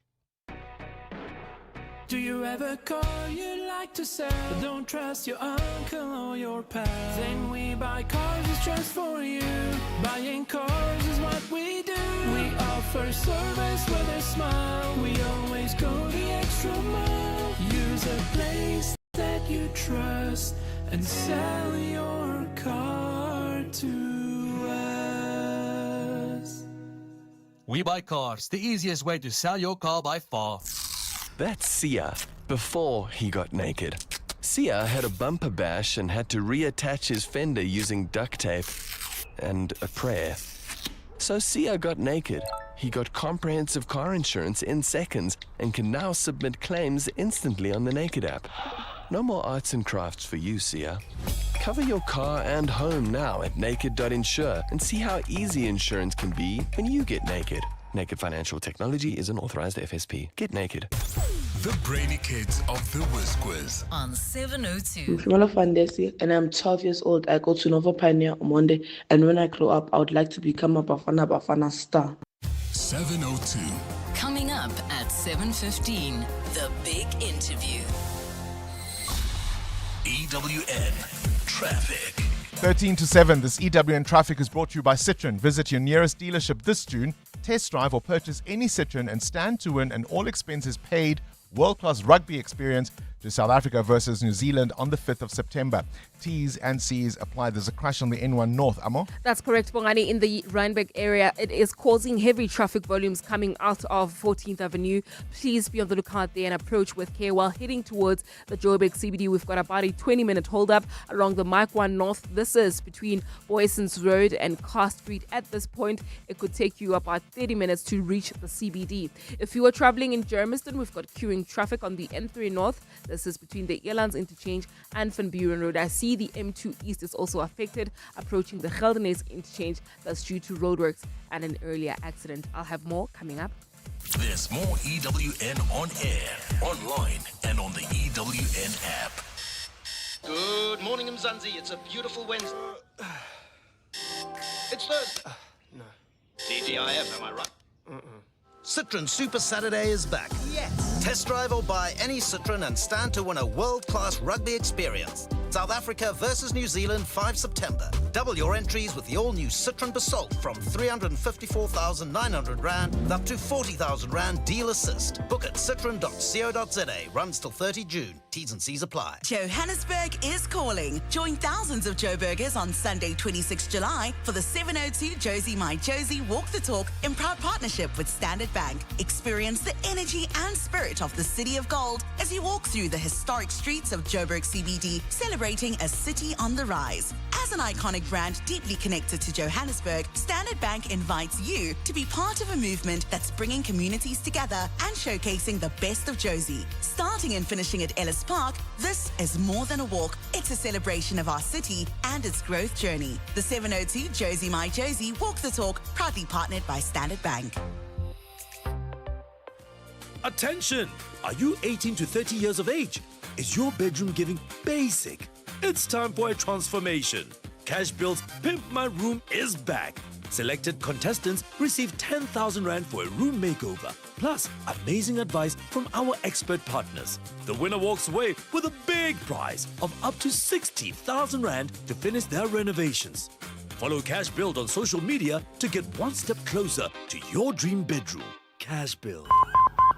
Do you ever call you like to sell, but don't trust your uncle or your pal? Then we buy cars, it's just for you. Buying cars is what we do. First service with a smile, we always go the extra mile. Use a place that you trust and sell your car to us. We Buy Cars, the easiest way to sell your car by far. That's Sia, before he got naked. Sia had a bumper bash and had to reattach his fender using duct tape and a prayer. So Sia got naked. He got comprehensive car insurance in seconds and can now submit claims instantly on the Naked app. No more arts and crafts for you, Sia. Cover your car and home now at naked.insure and see how easy insurance can be when you get naked. Naked Financial Technology is an authorized FSP. Get naked. The Brainy Kids of the Whiz Quiz. On 702. I'm Shimala Fandesi and I'm 12 years old. I go to Nova Pioneer on Monday, and when I grow up, I would like to become a Bafana star. 702. Coming up at 7:15, the big interview. EWN Traffic. 13 to 7, this EWN Traffic is brought to you by Citroen. Visit your nearest dealership this June, test drive or purchase any Citroen and stand to win an all expenses paid world-class rugby experience to South Africa versus New Zealand on the 5th of September. T's and C's apply. There's a crash on the N1 North, Amo. That's correct, Bongani. In the Randburg area, it is causing heavy traffic volumes coming out of 14th Avenue. Please be on the lookout there and approach with care while heading towards the Joburg CBD. We've got about a 20-minute hold-up along the Mike 1 North. This is between Boyson's Road and Carr Street. At this point, it could take you about 30 minutes to reach the CBD. If you are traveling in Germiston, we've got queuing traffic on the N3 North. This is between the Elands Interchange and Van Buren Road. I see the M2 East is also affected, approaching the Geldenhuys Interchange. That's due to roadworks and an earlier accident. I'll have more coming up. There's more EWN on air, online, and on the EWN app. Good morning, Mzansi. It's a beautiful Wednesday. It's Thursday. No. TGIF, am I right? Citroen Super Saturday is back. Yes. Test drive or buy any Citroen and stand to win a world-class rugby experience. South Africa versus New Zealand, 5 September. Double your entries with the all-new Citroen Basalt from 354,900 Rand up to 40,000 Rand deal assist. Book at citroen.co.za. Runs till 30 June. T's and C's apply. Johannesburg is calling. Join thousands of Joburgers on Sunday, 26 July for the 702 Josie My Josie Walk the Talk in proud partnership with Standard Bank. Experience the energy and spirit of the City of Gold as you walk through the historic streets of Joburg CBD, celebrating a city on the rise. As an iconic brand deeply connected to Johannesburg, Standard Bank invites you to be part of a movement that's bringing communities together and showcasing the best of Josie. Starting and finishing at Ellis Park, this is more than a walk. It's a celebration of our city and its growth journey. The 702 Josie My Josie Walk the Talk, proudly partnered by Standard Bank. Attention! Are you 18 to 30 years of age? Is your bedroom giving basic? It's time for a transformation. Cash Build's Pimp My Room is back. Selected contestants receive 10,000 Rand for a room makeover, plus amazing advice from our expert partners. The winner walks away with a big prize of up to 60,000 Rand to finish their renovations. Follow Cash Build on social media to get one step closer to your dream bedroom. Cash Build.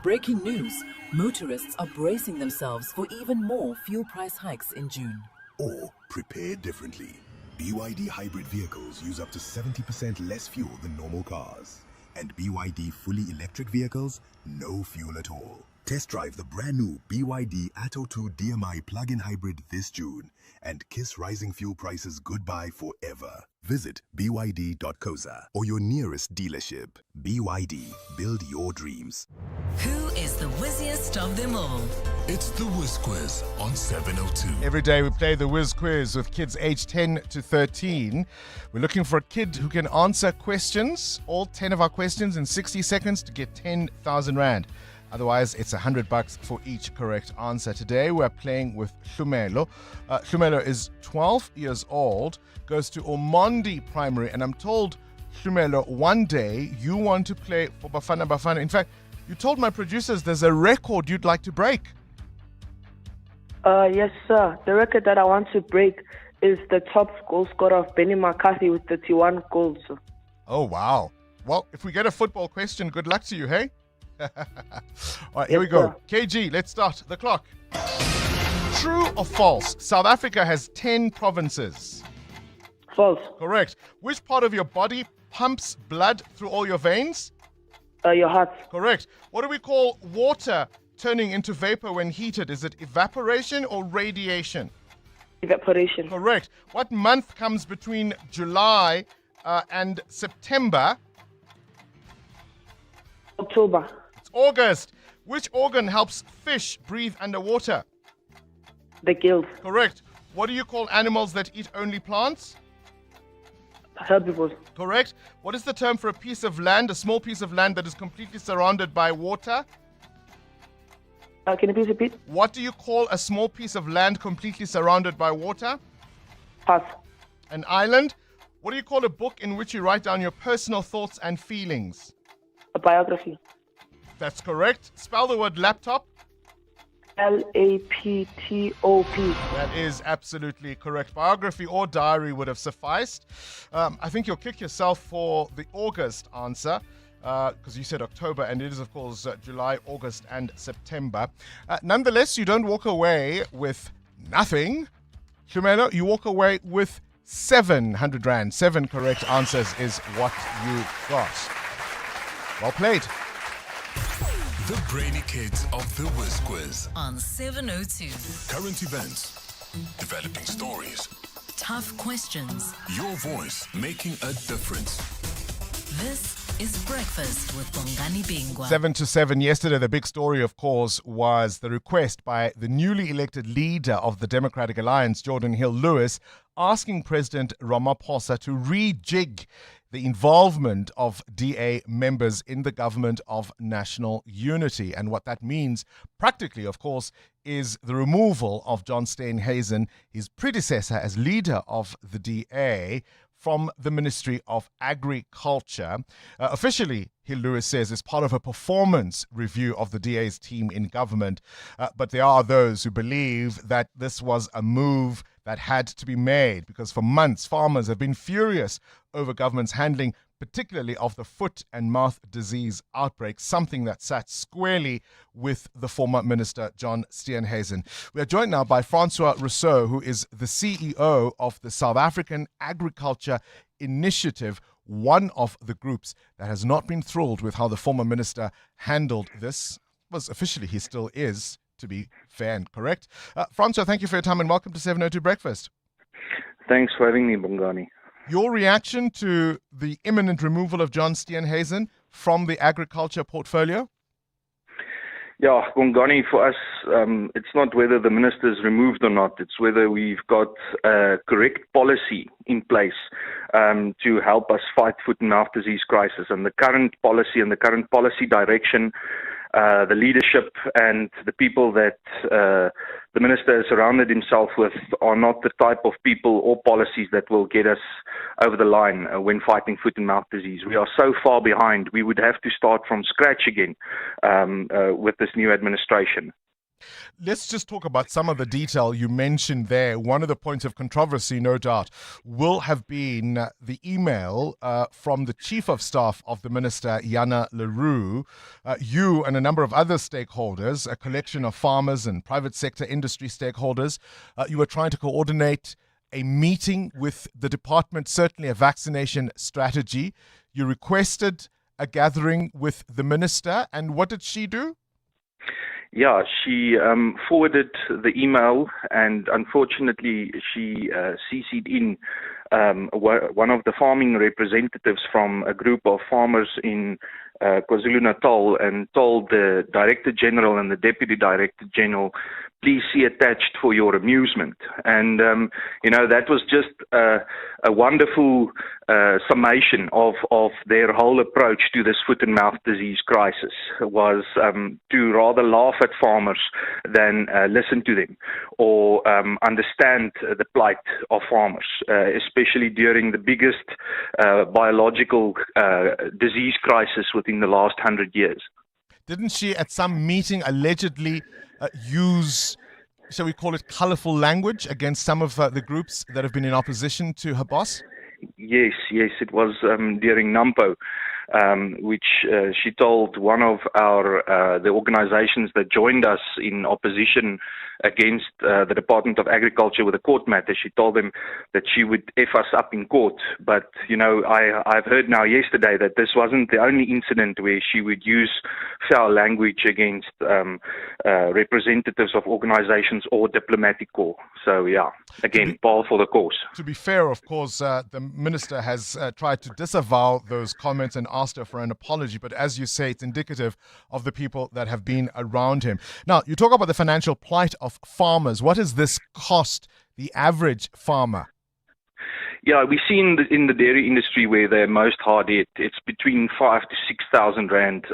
Breaking news. Motorists are bracing themselves for even more fuel price hikes in June. Or prepare differently. BYD hybrid vehicles use up to 70% less fuel than normal cars. And BYD fully electric vehicles, no fuel at all. Test drive the brand new BYD Atto 2 DMI plug-in hybrid this June and kiss rising fuel prices goodbye forever. Visit byd.coza or your nearest dealership. BYD, build your dreams. Who is the whizziest of them all? It's the Whiz Quiz on 702. Every day we play the Whiz Quiz with kids aged 10 to 13. We're looking for a kid who can answer questions, all 10 of our questions in 60 seconds to get 10,000 Rand. Otherwise, it's $100 for each correct answer. Today, we're playing with Hlumelo. Hlumelo is 12 years old, goes to Omondi Primary, and I'm told, Hlumelo, one day you want to play for Bafana Bafana. In fact, you told my producers there's a record you'd like to break. Yes, sir. The record that I want to break is the top goal scorer of Benny McCarthy with 31 goals. Oh, wow. Well, if we get a football question, good luck to you, hey? All right, here we go. KG, let's start the clock. True or false? South Africa has 10 provinces. False. Correct. Which part of your body pumps blood through all your veins? Your heart. Correct. What do we call water turning into vapor when heated? Is it evaporation or radiation? Evaporation. Correct. What month comes between July and September? October. It's August. Which organ helps fish breathe underwater? The gills. Correct. What do you call animals that eat only plants? Herbivores. Correct. What is the term for a piece of land, a small piece of land that is completely surrounded by water? Can you please repeat? What do you call a small piece of land completely surrounded by water? Pass. An island. What do you call a book in which you write down your personal thoughts and feelings? A biography. That's correct. Spell the word laptop. Laptop. That is absolutely correct. Biography or diary would have sufficed. I think you'll kick yourself for the August answer because you said October, and it is, of course, July, August, and September. Nonetheless, you don't walk away with nothing. Shumelo, you walk away with 700 Rand. 7 correct answers is what you got. Well played. The Brainy Kids of the Whiz Quiz. On 702. Current events, developing stories, Tough questions. your voice making a difference. This is Breakfast with Bongani Bingwa. 7 to 7 yesterday. The big story, of course, was the request by the newly elected leader of the Democratic Alliance, Jordan Hill-Lewis, asking President Ramaphosa to rejig the involvement of DA members in the government of national unity. And what that means practically, of course, is the removal of John Steenhuisen, his predecessor as leader of the DA, from the Ministry of Agriculture. Officially, Hill-Lewis says, is part of a performance review of the DA's team in government. But there are those who believe that this was a move that had to be made because for months, farmers have been furious over government's handling, particularly of the foot and mouth disease outbreak, something that sat squarely with the former minister, John Steenhuisen. We are joined now by Francois Rousseau, who is the CEO of the South African Agriculture Initiative, one of the groups that has not been thrilled with how the former minister handled this. Was officially, he still is, to be fair and correct. Francois, thank you for your time and welcome to 702 Breakfast. Thanks for having me, Bongani. Your reaction to the imminent removal of John Steenhuisen from the agriculture portfolio? Yeah, Bongani, for us, it's not whether the minister is removed or not. It's whether we've got a correct policy in place to help us fight foot and mouth disease crisis. And the current policy and the current policy direction, the leadership and the people that the minister has surrounded himself with are not the type of people or policies that will get us over the line when fighting foot and mouth disease. We are so far behind. We would have to start from scratch again with this new administration. Let's just talk about some of the detail you mentioned there. One of the points of controversy, no doubt, will have been the email from the Chief of Staff of the Minister, Yana Leroux. You and a number of other stakeholders, a collection of farmers and private sector industry stakeholders, you were trying to coordinate a meeting with the department, certainly a vaccination strategy. You requested a gathering with the minister, and what did she do? Yeah, she forwarded the email, and unfortunately she CC'd in one of the farming representatives from a group of farmers in KwaZulu-Natal and told the Director General and the Deputy Director General, please see attached for your amusement. And, that was just a wonderful summation of their whole approach to this foot and mouth disease crisis, was to rather laugh at farmers than listen to them or understand the plight of farmers, especially during the biggest biological disease crisis within the last 100 years. Didn't she at some meeting allegedly use, shall we call it, colorful language against some of the groups that have been in opposition to her boss? Yes, it was during NAMPO. which she told one of the organizations that joined us in opposition against the Department of Agriculture with a court matter. She told them that she would F us up in court. But, I've heard now yesterday that this wasn't the only incident where she would use foul language against representatives of organizations or diplomatic corps. So, again, par for the course. To be fair, of course, the minister has tried to disavow those comments and asked her for an apology. But as you say, it's indicative of the people that have been around him. Now, you talk about the financial plight of farmers. What does this cost the average farmer? Yeah, we see in the dairy industry where they're most hard hit, it's between 5,000 to 6,000 rand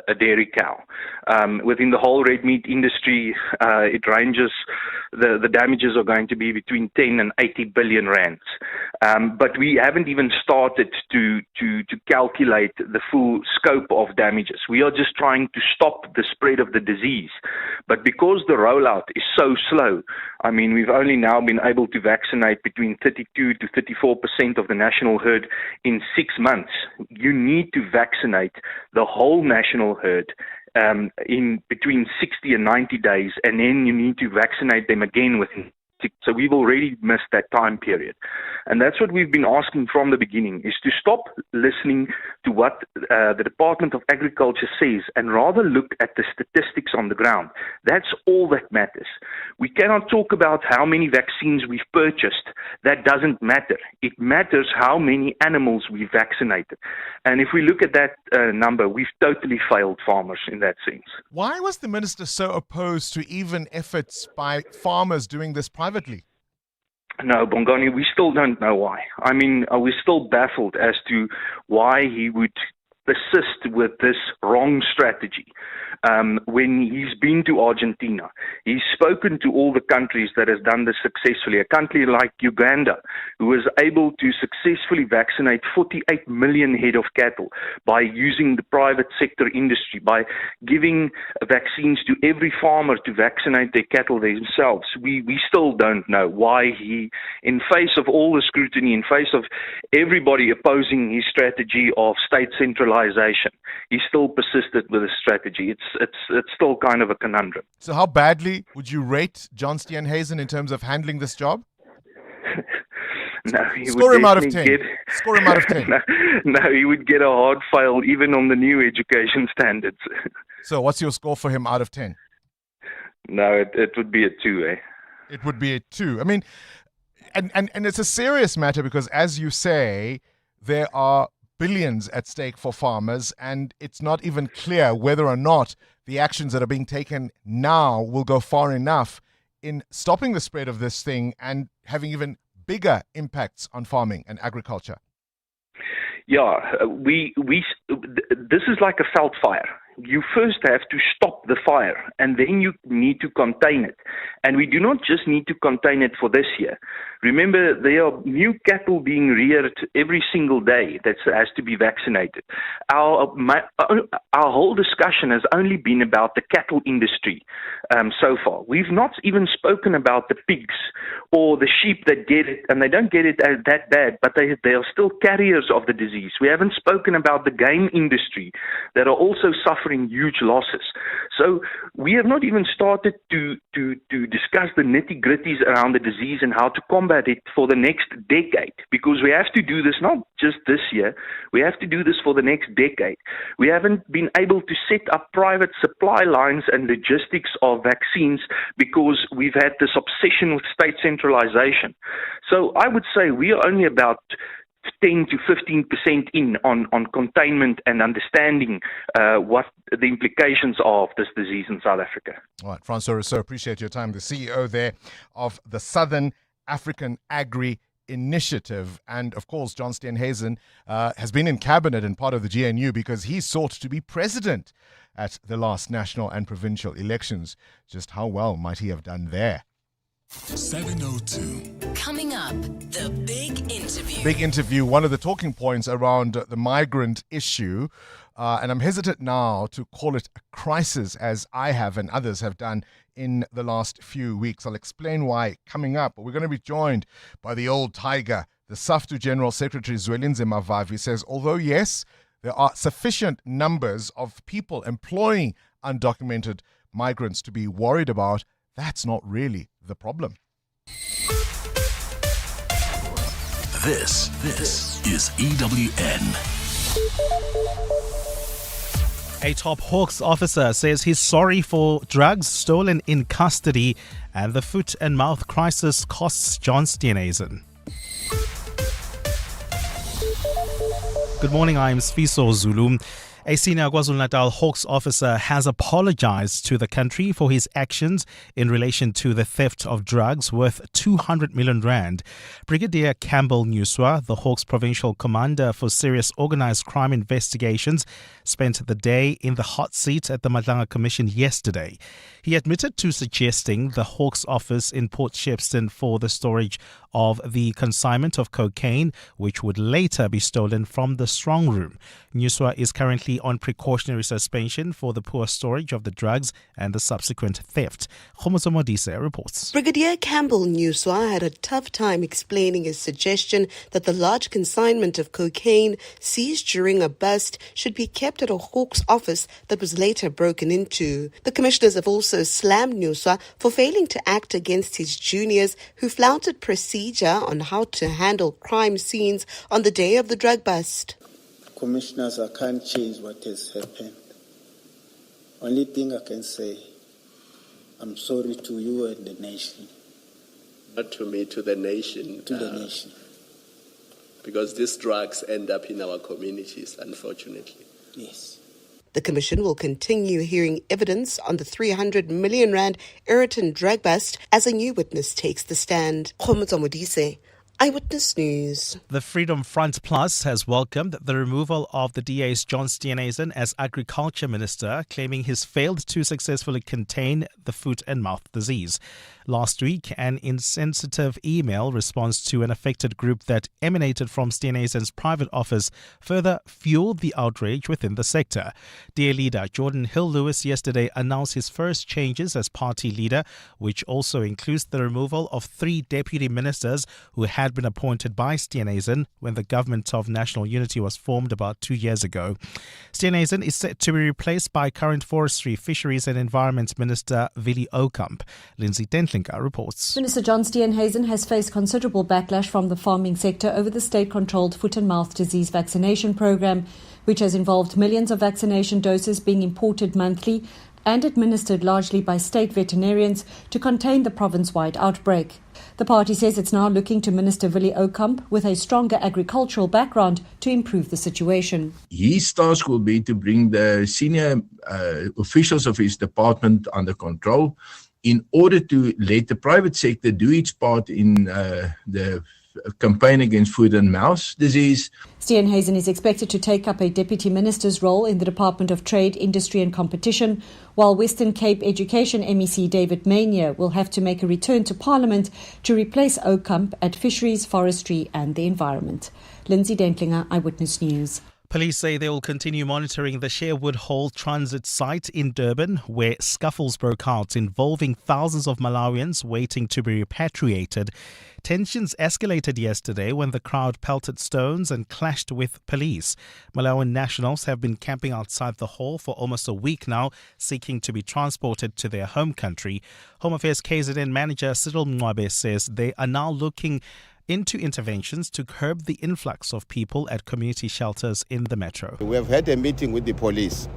a dairy cow. Within the whole red meat industry, it ranges. The damages are going to be between 10 and 80 billion rands. But we haven't even started to calculate the full scope of damages. We are just trying to stop the spread of the disease. But because the rollout is so slow, I mean, we've only now been able to vaccinate between 32 to 34% of the national herd in 6 months. You need to vaccinate the whole national herd in between 60 and 90 days, and then you need to vaccinate them again within 6. So we've already missed that time period. And that's what we've been asking from the beginning, is to stop listening to what the Department of Agriculture says and rather look at the statistics on the ground. That's all that matters. We cannot talk about how many vaccines we've purchased. That doesn't matter. It matters how many animals we've vaccinated. And if we look at that number, we've totally failed farmers in that sense. Why was the minister so opposed to even efforts by farmers doing this privately? No, Bongani, we still don't know why. I mean, we're still baffled as to why he would persist with this wrong strategy. When he's been to Argentina, he's spoken to all the countries that has done this successfully. A country like Uganda, who was able to successfully vaccinate 48 million head of cattle by using the private sector industry, by giving vaccines to every farmer to vaccinate their cattle themselves. We still don't know why he, in face of all the scrutiny, in face of everybody opposing his strategy of state centralization, he still persisted with his strategy. It's still kind of a conundrum. So how badly would you rate John Steenhuisen in terms of handling this job? No, he Score would him out of definitely 10. Score him out of 10. No, he would get a hard fail even on the new education standards. So what's your score for him out of 10? No, it would be a 2, eh? It would be a 2. I mean, and it's a serious matter because, as you say, there are billions at stake for farmers, and it's not even clear whether or not the actions that are being taken now will go far enough in stopping the spread of this thing and having even bigger impacts on farming and agriculture. Yeah, this is like a veld fire. You first have to stop the fire, and then you need to contain it. And we do not just need to contain it for this year. Remember, there are new cattle being reared every single day that has to be vaccinated. Our whole discussion has only been about the cattle industry so far. We've not even spoken about the pigs or the sheep that get it, and they don't get it that bad, but they are still carriers of the disease. We haven't spoken about the game industry that are also suffering huge losses. So we have not even started to discuss the nitty-gritties around the disease and how to combat it for the next decade, because we have to do this not just this year, we have to do this for the next decade. We haven't been able to set up private supply lines and logistics of vaccines because we've had this obsession with state centralization. So I would say we are only about 10 to 15% in on containment and understanding what the implications are of this disease in South Africa. All right, Francois Rousseau, appreciate your time. The CEO there of the Southern African Agri Initiative. And of course, John Steenhuisen has been in cabinet and part of the GNU because he sought to be president at the last national and provincial elections. Just how well might he have done there? 702. Coming up, the big interview. Big interview, one of the talking points around the migrant issue. And I'm hesitant now to call it a crisis as I have and others have done in the last few weeks. I'll explain why coming up. But we're going to be joined by the old tiger, the SAFTU General Secretary Zwelinzima Vavi says, although yes, there are sufficient numbers of people employing undocumented migrants to be worried about, that's not really the problem. This is EWN. A top Hawks officer says he's sorry for drugs stolen in custody, and the foot and mouth crisis costs John Steenhuisen. Good morning, I'm Sfiso Zulu. A senior KwaZulu-Natal Hawks officer has apologized to the country for his actions in relation to the theft of drugs worth 200 million rand. Brigadier Campbell Nuswa, the Hawks provincial commander for serious organized crime investigations, spent the day in the hot seat at the Madlanga Commission yesterday. He admitted to suggesting the Hawks office in Port Shepstone for the storage of the consignment of cocaine, which would later be stolen from the strong room. Nuswa is currently on precautionary suspension for the poor storage of the drugs and the subsequent theft. Khomoso Modise reports. Brigadier Campbell Nuswa had a tough time explaining his suggestion that the large consignment of cocaine seized during a bust should be kept at a Hawks office that was later broken into. The commissioners have also slammed Nuswa for failing to act against his juniors who flouted procedure on how to handle crime scenes on the day of the drug bust. Commissioners, I can't change what has happened. Only thing I can say, I'm sorry to you and the nation. Not to me, to the nation. To the nation. Because these drugs end up in our communities, unfortunately. Yes. The Commission will continue hearing evidence on the 300 million rand Ayrton drug bust as a new witness takes the stand. Khomoso Modise, Eyewitness News. The Freedom Front Plus has welcomed the removal of the DA's John Steenhuisen as Agriculture Minister, claiming he's failed to successfully contain the foot and mouth disease. Last week, an insensitive email response to an affected group that emanated from Steenhuisen's private office further fueled the outrage within the sector. DA leader Jordan Hill-Lewis yesterday announced his first changes as party leader, which also includes the removal of 3 deputy ministers who had been appointed by Steenhuisen when the Government of National Unity was formed about 2 years ago. Steenhuisen is set to be replaced by current Forestry, Fisheries and Environment Minister Willie Okamp. Lindsay Dentlinga reports. Minister John Steenhuisen has faced considerable backlash from the farming sector over the state-controlled foot and mouth disease vaccination program, which has involved millions of vaccination doses being imported monthly and administered largely by state veterinarians to contain the province-wide outbreak. The party says it's now looking to Minister Willie Okamp with a stronger agricultural background to improve the situation. His task will be to bring the senior officials of his department under control in order to let the private sector do its part in the campaign against foot and mouth disease. Steenhuisen is expected to take up a deputy minister's role in the Department of Trade, Industry and Competition, while Western Cape Education MEC David Mania will have to make a return to Parliament to replace Okamp at Fisheries, Forestry and the Environment. Lindsay Dentlinger, Eyewitness News. Police say they will continue monitoring the Sherwood Hall transit site in Durban, where scuffles broke out involving thousands of Malawians waiting to be repatriated. Tensions escalated yesterday when the crowd pelted stones and clashed with police. Malawian nationals have been camping outside the hall for almost a week now, seeking to be transported to their home country. Home Affairs KZN manager Cyril Mncwabe says they are now looking into interventions to curb the influx of people at community shelters in the metro. We have had a meeting with the police.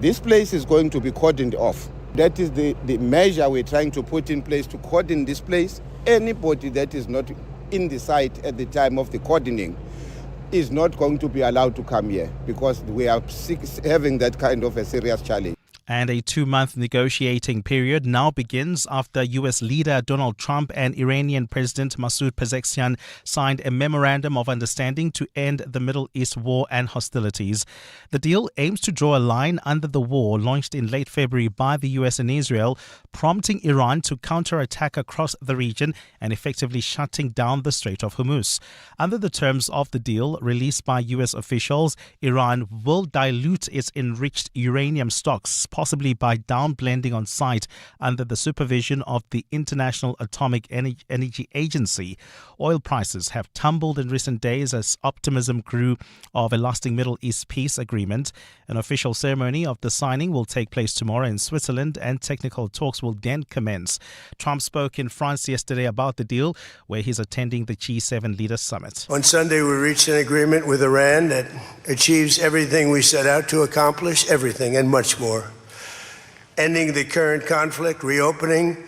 This place is going to be cordoned off. That is the measure we're trying to put in place to cordon this place. Anybody that is not in the site at the time of the cordoning is not going to be allowed to come here because we are having that kind of a serious challenge. And a 2-month negotiating period now begins after U.S. leader Donald Trump and Iranian President Masoud Pezeshkian signed a memorandum of understanding to end the Middle East war and hostilities. The deal aims to draw a line under the war launched in late February by the U.S. and Israel, prompting Iran to counterattack across the region and effectively shutting down the Strait of Hormuz. Under the terms of the deal released by U.S. officials, Iran will dilute its enriched uranium stocks, possibly by downblending on site under the supervision of the International Atomic Energy Agency. Oil prices have tumbled in recent days as optimism grew of a lasting Middle East peace agreement. An official ceremony of the signing will take place tomorrow in Switzerland, and technical talks will then commence. Trump spoke in France yesterday about the deal, where he's attending the G7 Leaders Summit. On Sunday, we reached an agreement with Iran that achieves everything we set out to accomplish, everything and much more. Ending the current conflict, reopening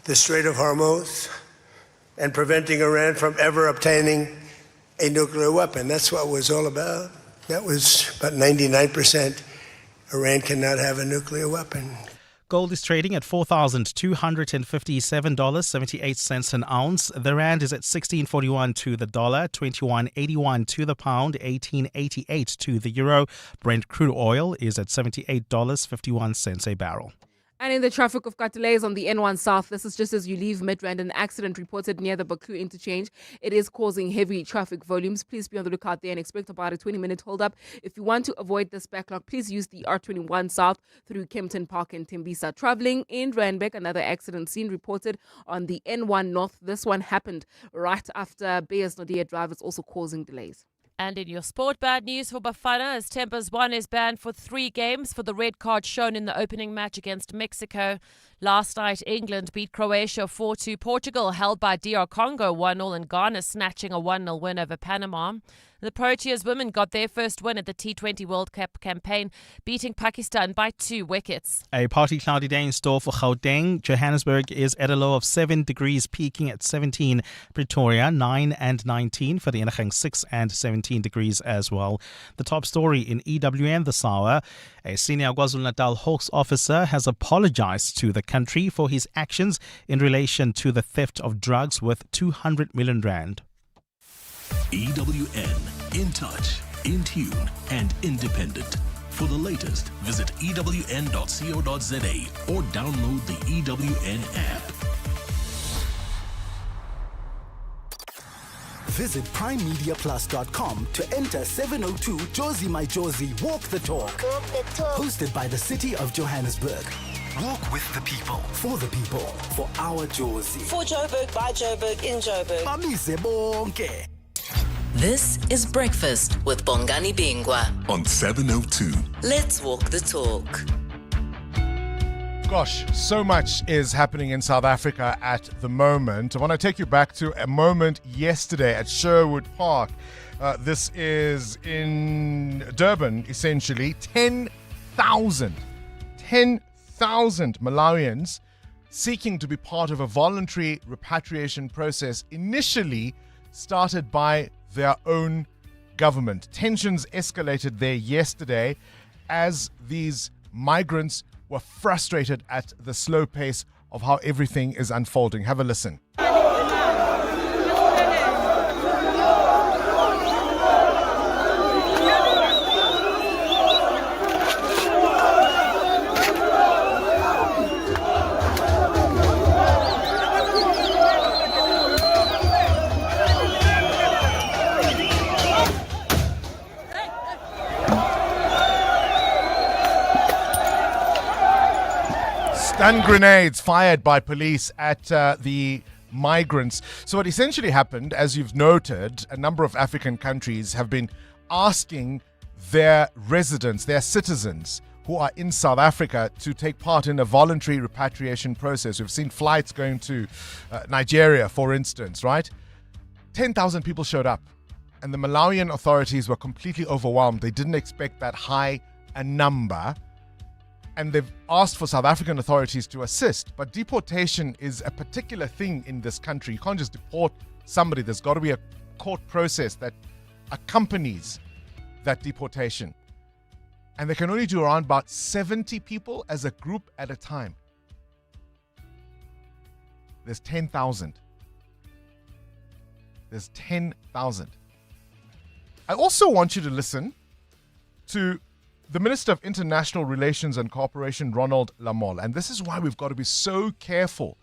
the Strait of Hormuz, and preventing Iran from ever obtaining a nuclear weapon. That's what it was all about. That was about 99%. Iran cannot have a nuclear weapon. Gold is trading at $4,257.78 an ounce. The rand is at 16.41 to the dollar, 21.81 to the pound, 18.88 to the euro. Brent crude oil is at $78.51 a barrel. And in the traffic of Katalays on the N1 South, this is just as you leave Midrand, an accident reported near the Baku interchange. It is causing heavy traffic volumes. Please be on the lookout there and expect about a 20-minute hold-up. If you want to avoid this backlog, please use the R21 South through Kempton Park and Tembisa. Traveling in Randbeck, another accident scene reported on the N1 North. This one happened right after Beyers Naudé Drive, is also causing delays. And in your sport, bad news for Bafana as Tempers 1 is banned for 3 games for the red card shown in the opening match against Mexico. Last night, England beat Croatia 4-2. Portugal held by DR Congo 1-0, and Ghana snatching a 1-0 win over Panama. The Proteas women got their first win at the T20 World Cup campaign, beating Pakistan by 2 wickets. A partly cloudy day in store for Gauteng. Johannesburg is at a low of 7 degrees, peaking at 17. Pretoria, 9 and 19. For the Vereeniging, 6 and 17 degrees as well. The top story in EWN this hour. A senior KwaZulu-Natal Hawks officer has apologized to the country for his actions in relation to the theft of drugs worth 200 million rand. EWN, in touch, in tune, and independent. For the latest, visit ewn.co.za or download the EWN app. Visit primemediaplus.com to enter 702 Josie My Josie Walk the Talk. Hosted by the City of Johannesburg. Walk with the people, for the people, for our Josie. For Joburg, by Joburg, in Joburg. Bamise bonke. This is Breakfast with Bongani Bingwa on 702. Let's walk the talk. Gosh, so much is happening in South Africa at the moment. I want to take you back to a moment yesterday at Sherwood Park. This is in Durban, essentially. 10,000 Malawians seeking to be part of a voluntary repatriation process initially started by their own government. Tensions escalated there yesterday as these migrants were frustrated at the slow pace of how everything is unfolding. Have a listen. Stun grenades fired by police at the migrants. So what essentially happened, as you've noted, a number of African countries have been asking their residents, their citizens who are in South Africa to take part in a voluntary repatriation process. We've seen flights going to Nigeria, for instance, right? 10,000 people showed up, and the Malawian authorities were completely overwhelmed. They didn't expect that high a number. And they've asked for South African authorities to assist. But deportation is a particular thing in this country. You can't just deport somebody. There's got to be a court process that accompanies that deportation. And they can only do around about 70 people as a group at a time. There's 10,000. There's 10,000. I also want you to listen to the Minister of International Relations and Cooperation, Ronald Lamola. And this is why we've got to be so careful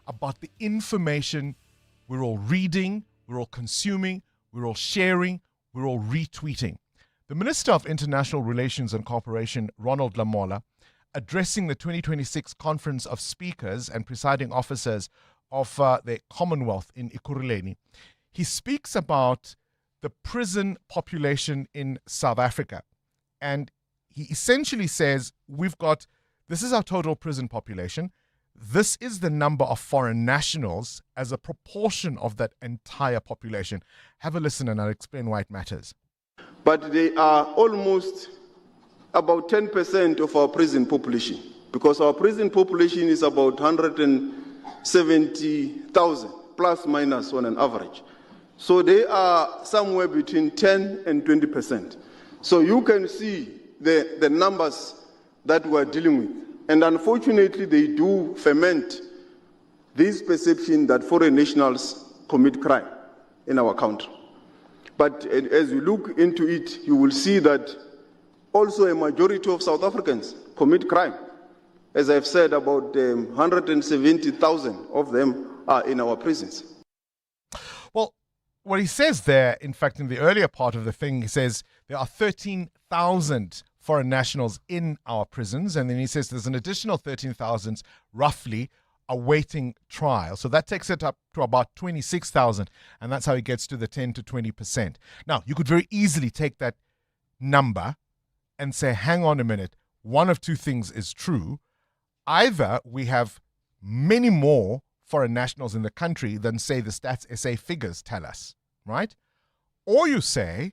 about the information we're all reading, we're all consuming, we're all sharing, we're all retweeting. The Minister of International Relations and Cooperation, Ronald Lamola, addressing the 2026 Conference of Speakers and Presiding Officers of the Commonwealth in Ekurhuleni, he speaks about the prison population in South Africa. And he essentially says, this is our total prison population. This is the number of foreign nationals as a proportion of that entire population. Have a listen and I'll explain why it matters. But they are almost about 10% of our prison population, because our prison population is about 170,000, plus minus on an average. So they are somewhere between 10 and 20%. So you can see the numbers that we're dealing with. And unfortunately, they do ferment this perception that foreign nationals commit crime in our country. But as you look into it, you will see that also a majority of South Africans commit crime. As I've said, about 170,000 of them are in our prisons. Well, what he says there, in fact, in the earlier part of the thing, he says there are 13,000 foreign nationals in our prisons. And then he says there's an additional 13,000 roughly awaiting trial. So that takes it up to about 26,000. And that's how he gets to the 10 to 20%. Now, you could very easily take that number and say, hang on a minute, one of two things is true. Either we have many more foreign nationals in the country than, say, the Stats SA figures tell us, right? Or you say,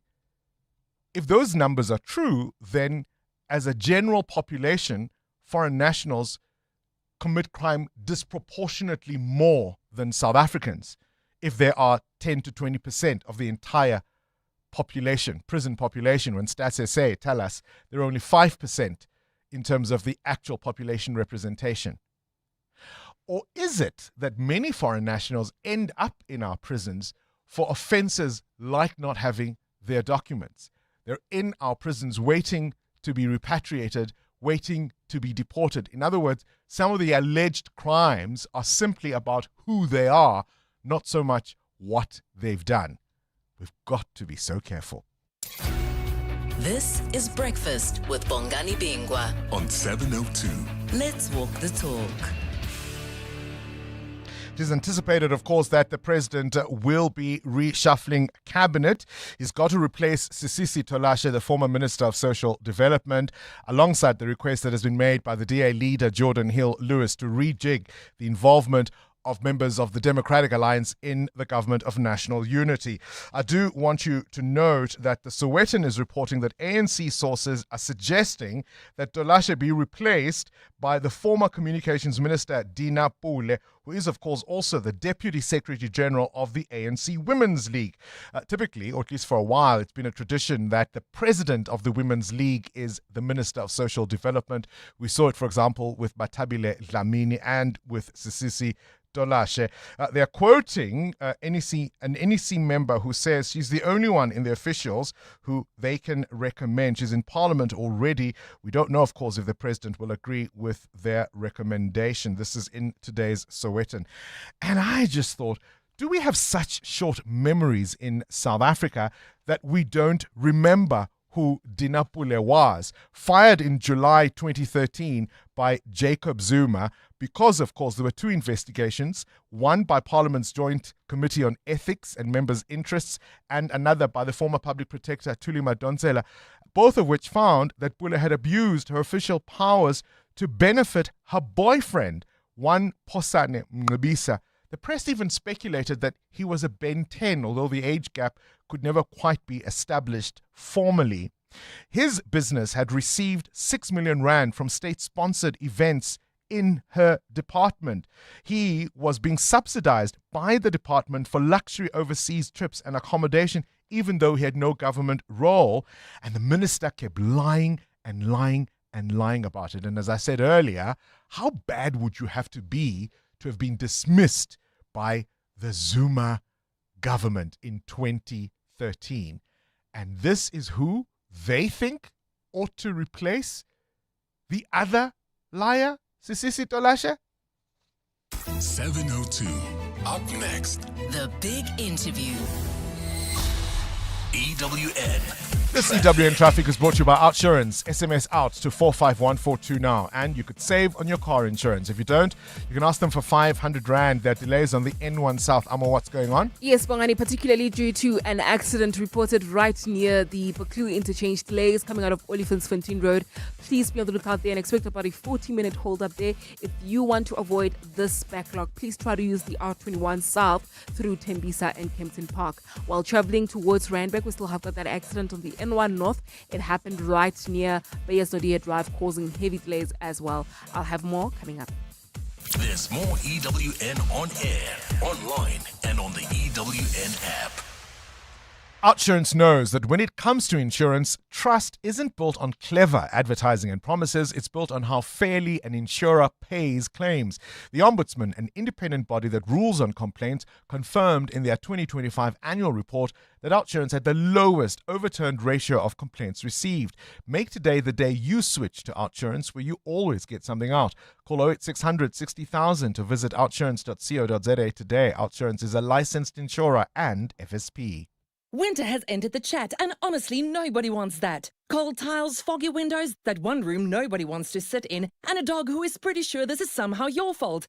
if those numbers are true, then as a general population, foreign nationals commit crime disproportionately more than South Africans, if there are 10 to 20% of the entire population, prison population, when Stats SA tell us they're only 5% in terms of the actual population representation? Or is it that many foreign nationals end up in our prisons for offenses like not having their documents? They're in our prisons waiting to be repatriated, waiting to be deported. In other words, some of the alleged crimes are simply about who they are, not so much what they've done. We've got to be so careful. This is Breakfast with Bongani Bingwa on 702. Let's walk the talk. It is anticipated, of course, that the president will be reshuffling cabinet. He's got to replace Sisisi Tolashe, the former Minister of Social Development, alongside the request that has been made by the DA leader, Jordan Hill-Lewis, to rejig the involvement of members of the Democratic Alliance in the government of national unity. I do want you to note that the Sowetan is reporting that ANC sources are suggesting that Tolashe be replaced by the former Communications Minister, Dina Pule, who is, of course, also the Deputy Secretary General of the ANC Women's League. Typically, or at least for a while, it's been a tradition that the president of the Women's League is the Minister of Social Development. We saw it, for example, with Mathabile Dlamini and with Sisisi Tolashe. They're quoting an NEC member who says she's the only one in the officials who they can recommend. She's in Parliament already. We don't know, of course, if the president will agree with their recommendation. This is in today's Sowetan. And I just thought, do we have such short memories in South Africa that we don't remember who Dina Pule was, fired in July 2013 by Jacob Zuma because, of course, there were two investigations, one by Parliament's Joint Committee on Ethics and Members' Interests and another by the former Public Protector Thuli Madonsela, both of which found that Pule had abused her official powers to benefit her boyfriend, one Phosane Mngcibisa. The press even speculated that he was a Ben 10, although the age gap could never quite be established formally. His business had received 6 million rand from state-sponsored events in her department. He was being subsidized by the department for luxury overseas trips and accommodation, even though he had no government role. And the minister kept lying and lying and lying about it. And as I said earlier, how bad would you have to be to have been dismissed by the Zuma government in 2013? And this is who they think ought to replace the other liar, Sisisi Tolashe? 702. Up next. The Big Interview. EWN. This EWN Traffic is brought to you by Outsurance. SMS out to 45142 now, and you could save on your car insurance. If you don't, you can ask them for 500 Rand. There are delays on the N1 South. Amo, what's going on? Yes, Bongani, particularly due to an accident reported right near the Baklu interchange. Delays coming out of Olifantsfontein Road. Please be on the lookout there and expect about a 40-minute hold up there. If you want to avoid this backlog, please try to use the R21 South through Tembisa and Kempton Park. While traveling towards Randburg, we still have got that accident on the N1 North. It happened right near Bayes Nodia Drive, causing heavy delays as well. I'll have more coming up. There's more EWN on air, online, and on the EWN app. Outsurance knows that when it comes to insurance, trust isn't built on clever advertising and promises. It's built on how fairly an insurer pays claims. The Ombudsman, an independent body that rules on complaints, confirmed in their 2025 annual report that Outsurance had the lowest overturned ratio of complaints received. Make today the day you switch to Outsurance, where you always get something out. Call 08600 60,000 to visit outsurance.co.za today. Outsurance is a licensed insurer and FSP. Winter has entered the chat, and honestly, nobody wants that. Cold tiles, foggy windows, that one room nobody wants to sit in, and a dog who is pretty sure this is somehow your fault.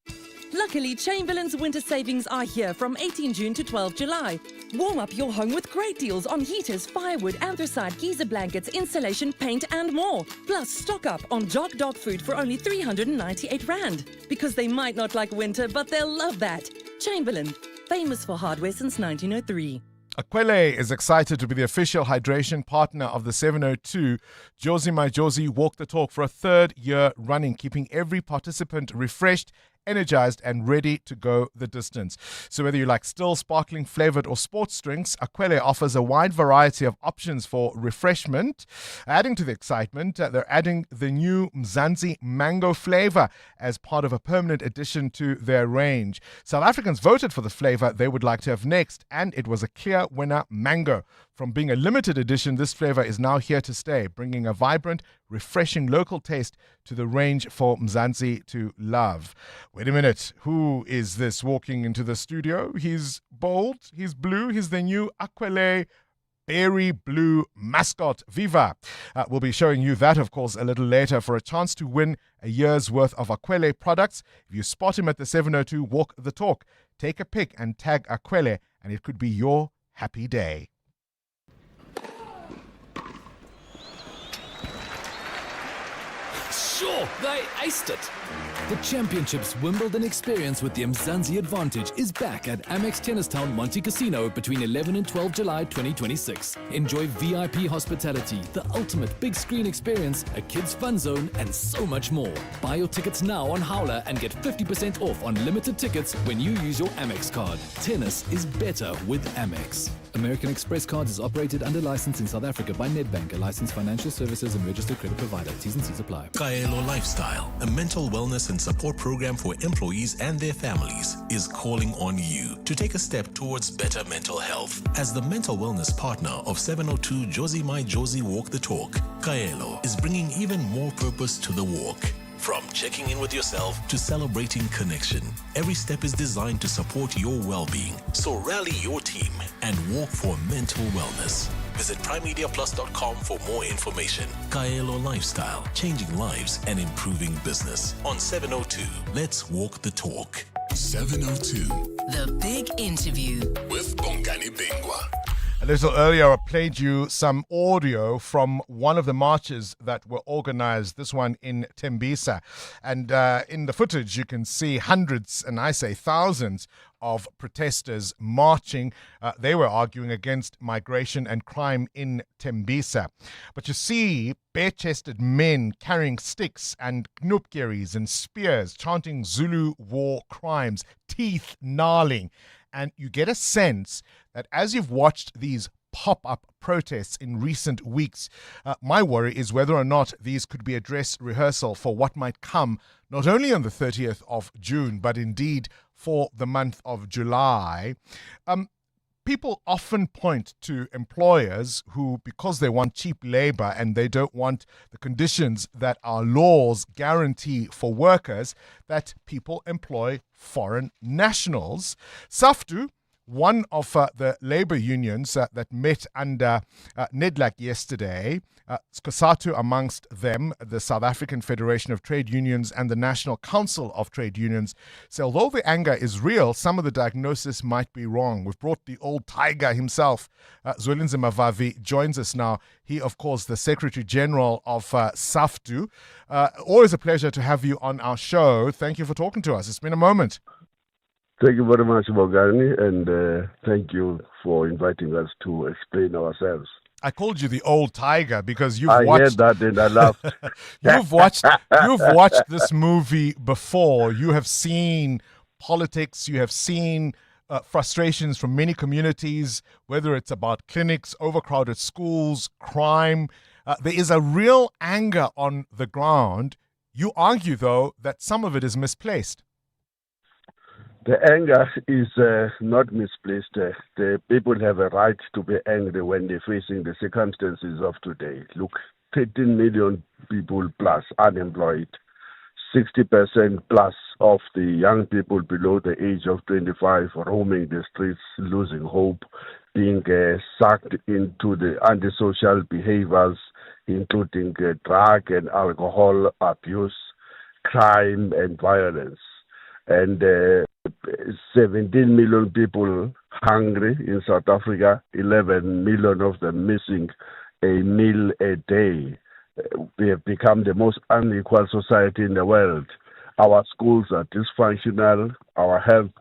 Luckily, Chamberlain's winter savings are here from 18 June to 12 July. Warm up your home with great deals on heaters, firewood, anthracite, geyser blankets, insulation, paint, and more. Plus, stock up on Jog Dog food for only 398 Rand. Because they might not like winter, but they'll love that. Chamberlain, famous for hardware since 1903. Akwele is excited to be the official hydration partner of the 702 Josie My Josie Walk the Talk for a third year running, keeping every participant refreshed, energized and ready to go the distance. So whether you like still, sparkling, flavored or sports drinks, Akwele offers a wide variety of options for refreshment. Adding to the excitement, they're adding the new Mzansi mango flavor as part of a permanent addition to their range. South Africans voted for the flavor they would like to have next, and it was a clear winner, mango. From being a limited edition, this flavor is now here to stay, bringing a vibrant, refreshing local taste to the range for Mzansi to love. Wait a minute, who is this walking into the studio? He's bold, he's blue, he's the new Akwele Berry Blue mascot. Viva! We'll be showing you that, of course, a little later. For a chance to win a year's worth of Akwele products, if you spot him at the 702 Walk the Talk, take a pic and tag Akwele, and it could be your happy day. Sure, they aced it. The Championships Wimbledon experience with the Mzansi Advantage is back at Amex Tennis Town Monte Casino between 11 and 12 July 2026. Enjoy VIP hospitality, the ultimate big screen experience, a kids fun zone, and so much more. Buy your tickets now on Howler and get 50% off on limited tickets when you use your Amex card. Tennis is better with Amex. American Express Cards is operated under license in South Africa by Nedbank, a licensed financial services and registered credit provider. T's and C's apply. Kaelo Lifestyle, a mental wellness and support program for employees and their families, is calling on you to take a step towards better mental health. As the mental wellness partner of 702 Josie My Josie Walk the Talk, Kaelo is bringing even more purpose to the walk. From checking in with yourself to celebrating connection, every step is designed to support your well-being. So rally your team and walk for mental wellness. Visit primemediaplus.com for more information. Kaelo Lifestyle, changing lives and improving business. On 702, let's walk the talk. 702. The Big Interview with Bongani Bingwa. A little earlier, I played you some audio from one of the marches that were organized, this one in Tembisa. And in the footage, you can see hundreds, and I say thousands, of protesters marching. They were arguing against migration and crime in Tembisa. But you see bare-chested men carrying sticks and knupkeries and spears, chanting Zulu war crimes, teeth gnarling. And you get a sense that as you've watched these pop-up protests in recent weeks, my worry is whether or not these could be a dress rehearsal for what might come, not only on the 30th of June, but indeed for the month of July. People often point to employers who, because they want cheap labor and they don't want the conditions that our laws guarantee for workers, that people employ foreign nationals. Saftu, one of the labor unions that met under NEDLAC yesterday, SCOSATU amongst them, the South African Federation of Trade Unions and the National Council of Trade Unions, say although the anger is real, some of the diagnosis might be wrong. We've brought the old tiger himself, Zwelinze Mavavi, joins us now. He, of course, the Secretary General of SAFTU. Always a pleasure to have you on our show. Thank you for talking to us. It's been a moment. Thank you very much, Bongani, and thank you for inviting us to explain ourselves. I called you the old tiger because you've I watched. heard that and I laughed. You've watched this movie before. You have seen politics. You have seen frustrations from many communities, whether it's about clinics, overcrowded schools, crime. There is a real anger on the ground. You argue, though, that some of it is misplaced. The anger is not misplaced. The people have a right to be angry when they're facing the circumstances of today. Look, 13 million people plus unemployed, 60% plus of the young people below the age of 25 roaming the streets, losing hope, being sucked into the antisocial behaviors, including drug and alcohol abuse, crime and violence. And 17 million people hungry in South Africa, 11 million of them missing a meal a day. We have become the most unequal society in the world. Our schools are dysfunctional. Our health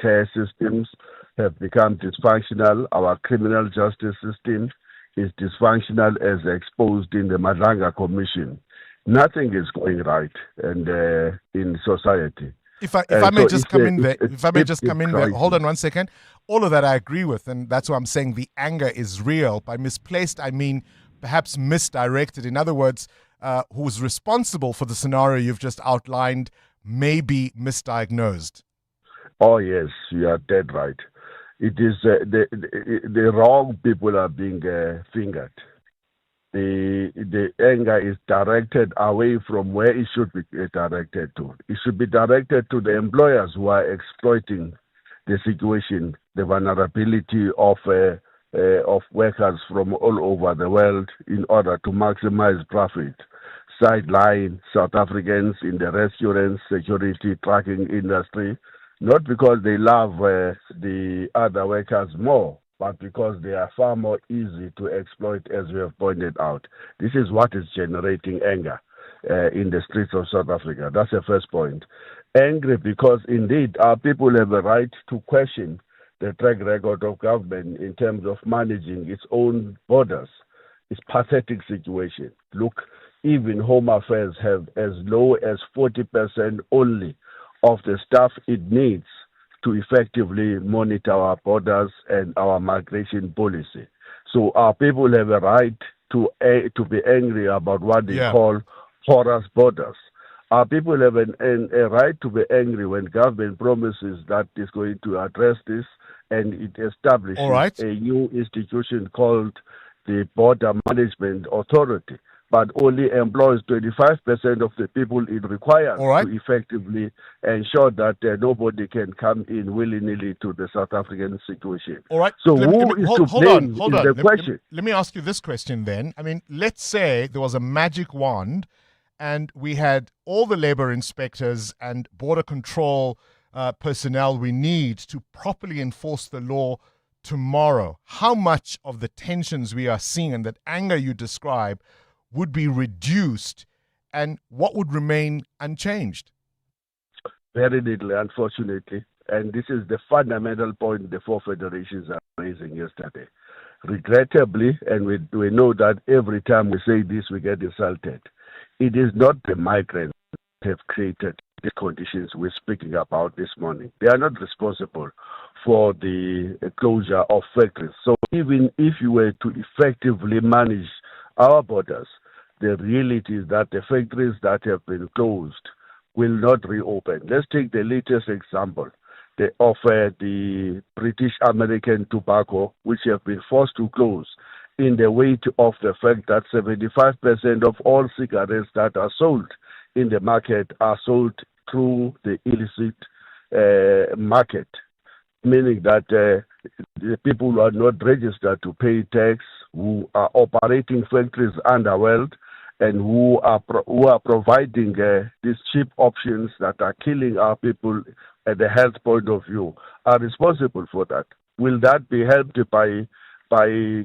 care systems have become dysfunctional. Our criminal justice system is dysfunctional as exposed in the Madlanga Commission. Nothing is going right in society. If I may just come in there, hold on one second. All of that I agree with, and that's why I'm saying the anger is real. By misplaced, I mean perhaps misdirected. In other words, who's responsible for the scenario you've just outlined may be misdiagnosed. Oh yes, you are dead right. It is the wrong people are being fingered. The anger is directed away from where it should be directed to. It should be directed to the employers who are exploiting the situation, the vulnerability of workers from all over the world in order to maximize profit. Sideline South Africans in the restaurants, security, trucking industry, not because they love the other workers more, but because they are far more easy to exploit, as we have pointed out. This is what is generating anger in the streets of South Africa. That's the first point. Angry because, indeed, our people have a right to question the track record of government in terms of managing its own borders. It's a pathetic situation. Look, even Home Affairs have as low as 40% only of the staff it needs to effectively monitor our borders and our migration policy. So our people have a right to be angry about what they call porous borders. Our people have a right to be angry when government promises that it's going to address this and it establishes a new institution called the Border Management Authority, but only employs 25% of the people it requires to effectively ensure that nobody can come in willy-nilly to the South African situation. All right. So who is to blame is the question. Let me ask you this question then. I mean, let's say there was a magic wand and we had all the labor inspectors and border control personnel we need to properly enforce the law tomorrow. How much of the tensions we are seeing and that anger you describe would be reduced, and what would remain unchanged? Very little, unfortunately. And this is the fundamental point the four federations are raising yesterday. Regrettably, and we know that every time we say this, we get insulted. It is not the migrants that have created the conditions we're speaking about this morning. They are not responsible for the closure of factories. So even if you were to effectively manage our borders, the reality is that the factories that have been closed will not reopen. Let's take the latest example of the British American tobacco, which have been forced to close in the wake of the fact that 75% of all cigarettes that are sold in the market are sold through the illicit market. meaning that the people who are not registered to pay tax, who are operating factories underworld, and who are providing these cheap options that are killing our people at the health point of view, are responsible for that. Will that be helped by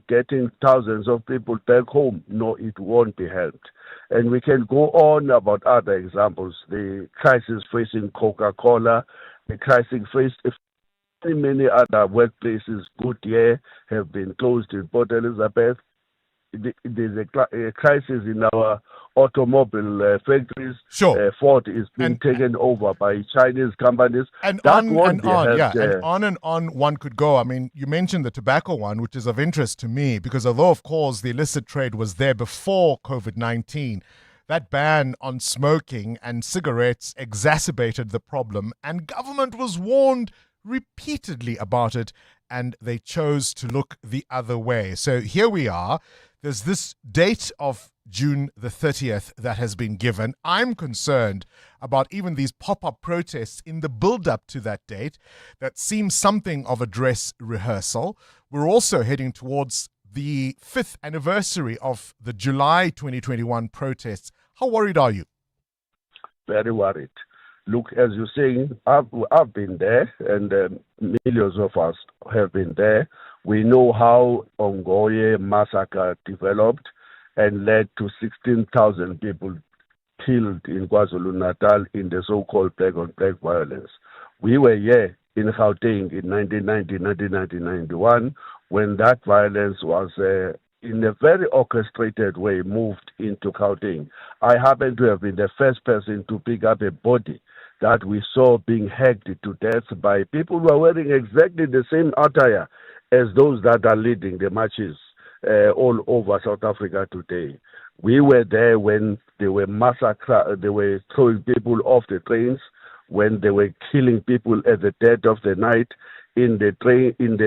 getting thousands of people back home? No, it won't be helped. And we can go on about other examples. The crisis facing Coca-Cola, the crisis faced many other workplaces. Goodyear have been closed in Port Elizabeth. There's a crisis in our automobile factories. Sure. Ford is being taken over by Chinese companies. And that on won't and be on, helped, and on one could go. I mean, you mentioned the tobacco one, which is of interest to me, because although, of course, the illicit trade was there before COVID-19, that ban on smoking and cigarettes exacerbated the problem, and government was warned repeatedly about it, and they chose to look the other way. So here we are. There's this date of June the 30th that has been given. I'm concerned about even these pop-up protests in the build-up to that date that seems something of a dress rehearsal. We're also heading towards the 5th anniversary of the July 2021 protests. How worried are you? Very worried. Look, as you're saying, I've been there, and millions of us have been there. We know how Ongoye massacre developed and led to 16,000 people killed in KwaZulu-Natal in the so-called black-on-black violence. We were here in Gauteng in 1990, 1991, when that violence was in a very orchestrated way moved into Gauteng. I happen to have been the first person to pick up a body that we saw being hacked to death by people who are wearing exactly the same attire as those that are leading the marches all over South Africa today. We were there when they were they were throwing people off the trains, when they were killing people at the dead of the night in the train, in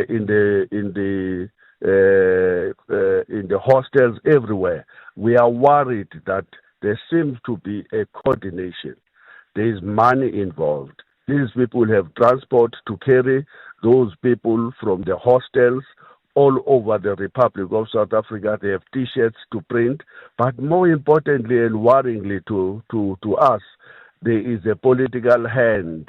the hostels everywhere. We are worried that there seems to be a coordination. There is money involved. These people have transport to carry those people from the hostels all over the Republic of South Africa. They have T-shirts to print. But more importantly and worryingly to us, there is a political hand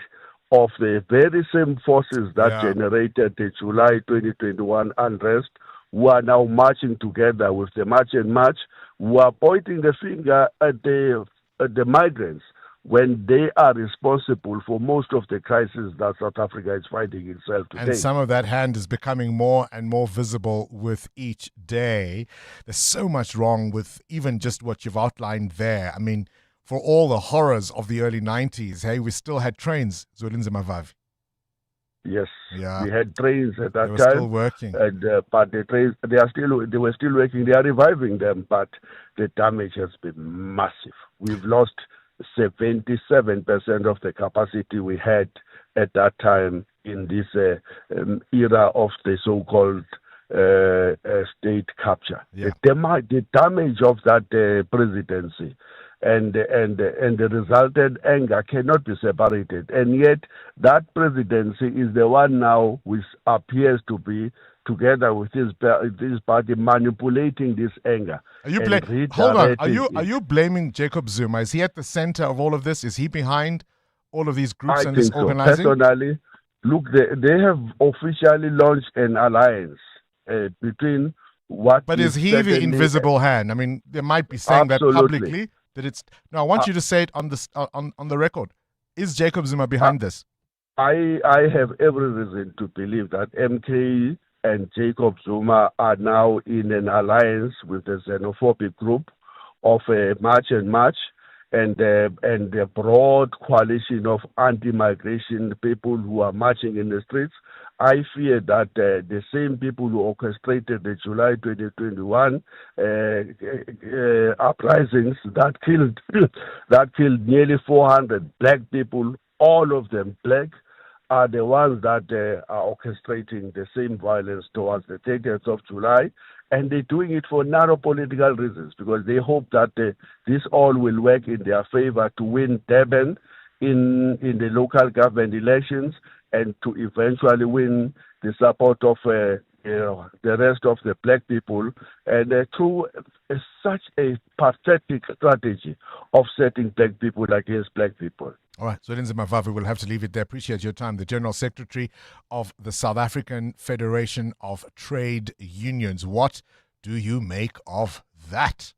of the very same forces that generated the July 2021 unrest, who are now marching together with the March and March, who are pointing the finger at the migrants, when they are responsible for most of the crisis that South Africa is fighting itself today. And some of that hand is becoming more and more visible with each day. There's so much wrong with even just what you've outlined there. I mean, for all the horrors of the early 90s, hey, we still had trains, Zolinze Mavavi. Yes, yeah. We had trains at that they were time. Still working, and but the trains they were still working. They are reviving them, but the damage has been massive. We've lost 77% of the capacity we had at that time in this era of the so-called state capture. The damage of that presidency and the resultant anger cannot be separated. And yet that presidency is the one now which appears to be, together with this party, manipulating this anger. Are you hold on? Are you blaming Jacob Zuma? Is he at the center of all of this? Is he behind all of these groups and this organizing? Personally, look, they have officially launched an alliance between what. But is he the invisible hand? I mean, they might be saying that publicly. That it's no. I want you to say it on this on the record. Is Jacob Zuma behind this? I have every reason to believe that MK and Jacob Zuma are now in an alliance with the xenophobic group of March and March, and the broad coalition of anti-migration people who are marching in the streets. I fear that the same people who orchestrated the July 2021 uprisings that killed nearly 400 black people, all of them black, are the ones that are orchestrating the same violence towards the 30th of July. And they're doing it for narrow political reasons, because they hope that this all will work in their favor to win Durban in the local government elections, and to eventually win the support of the rest of the black people, and through such a pathetic strategy of setting black people against black people. All right, so Lindsay Mavavi, we'll have to leave it there. Appreciate your time. The General Secretary of the South African Federation of Trade Unions. What do you make of that?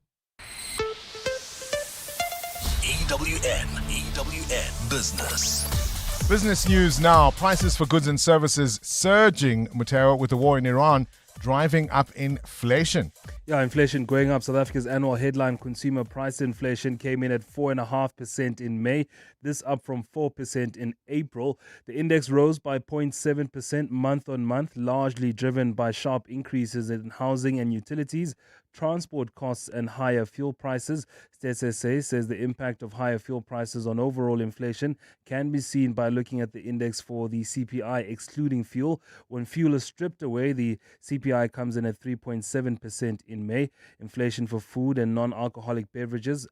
EWN Business. Business news now. Prices for goods and services surging, Mateo, with the war in Iran driving up inflation. Yeah, inflation going up. South Africa's annual headline consumer price inflation came in at 4.5% in May. This up from 4% in April. The index rose by 0.7% month on month, largely driven by sharp increases in housing and utilities, transport costs and higher fuel prices. SSA says the impact of higher fuel prices on overall inflation can be seen by looking at the index for the CPI excluding fuel. When fuel is stripped away, the CPI comes in at 3.7% in May. Inflation for food and non-alcoholic beverages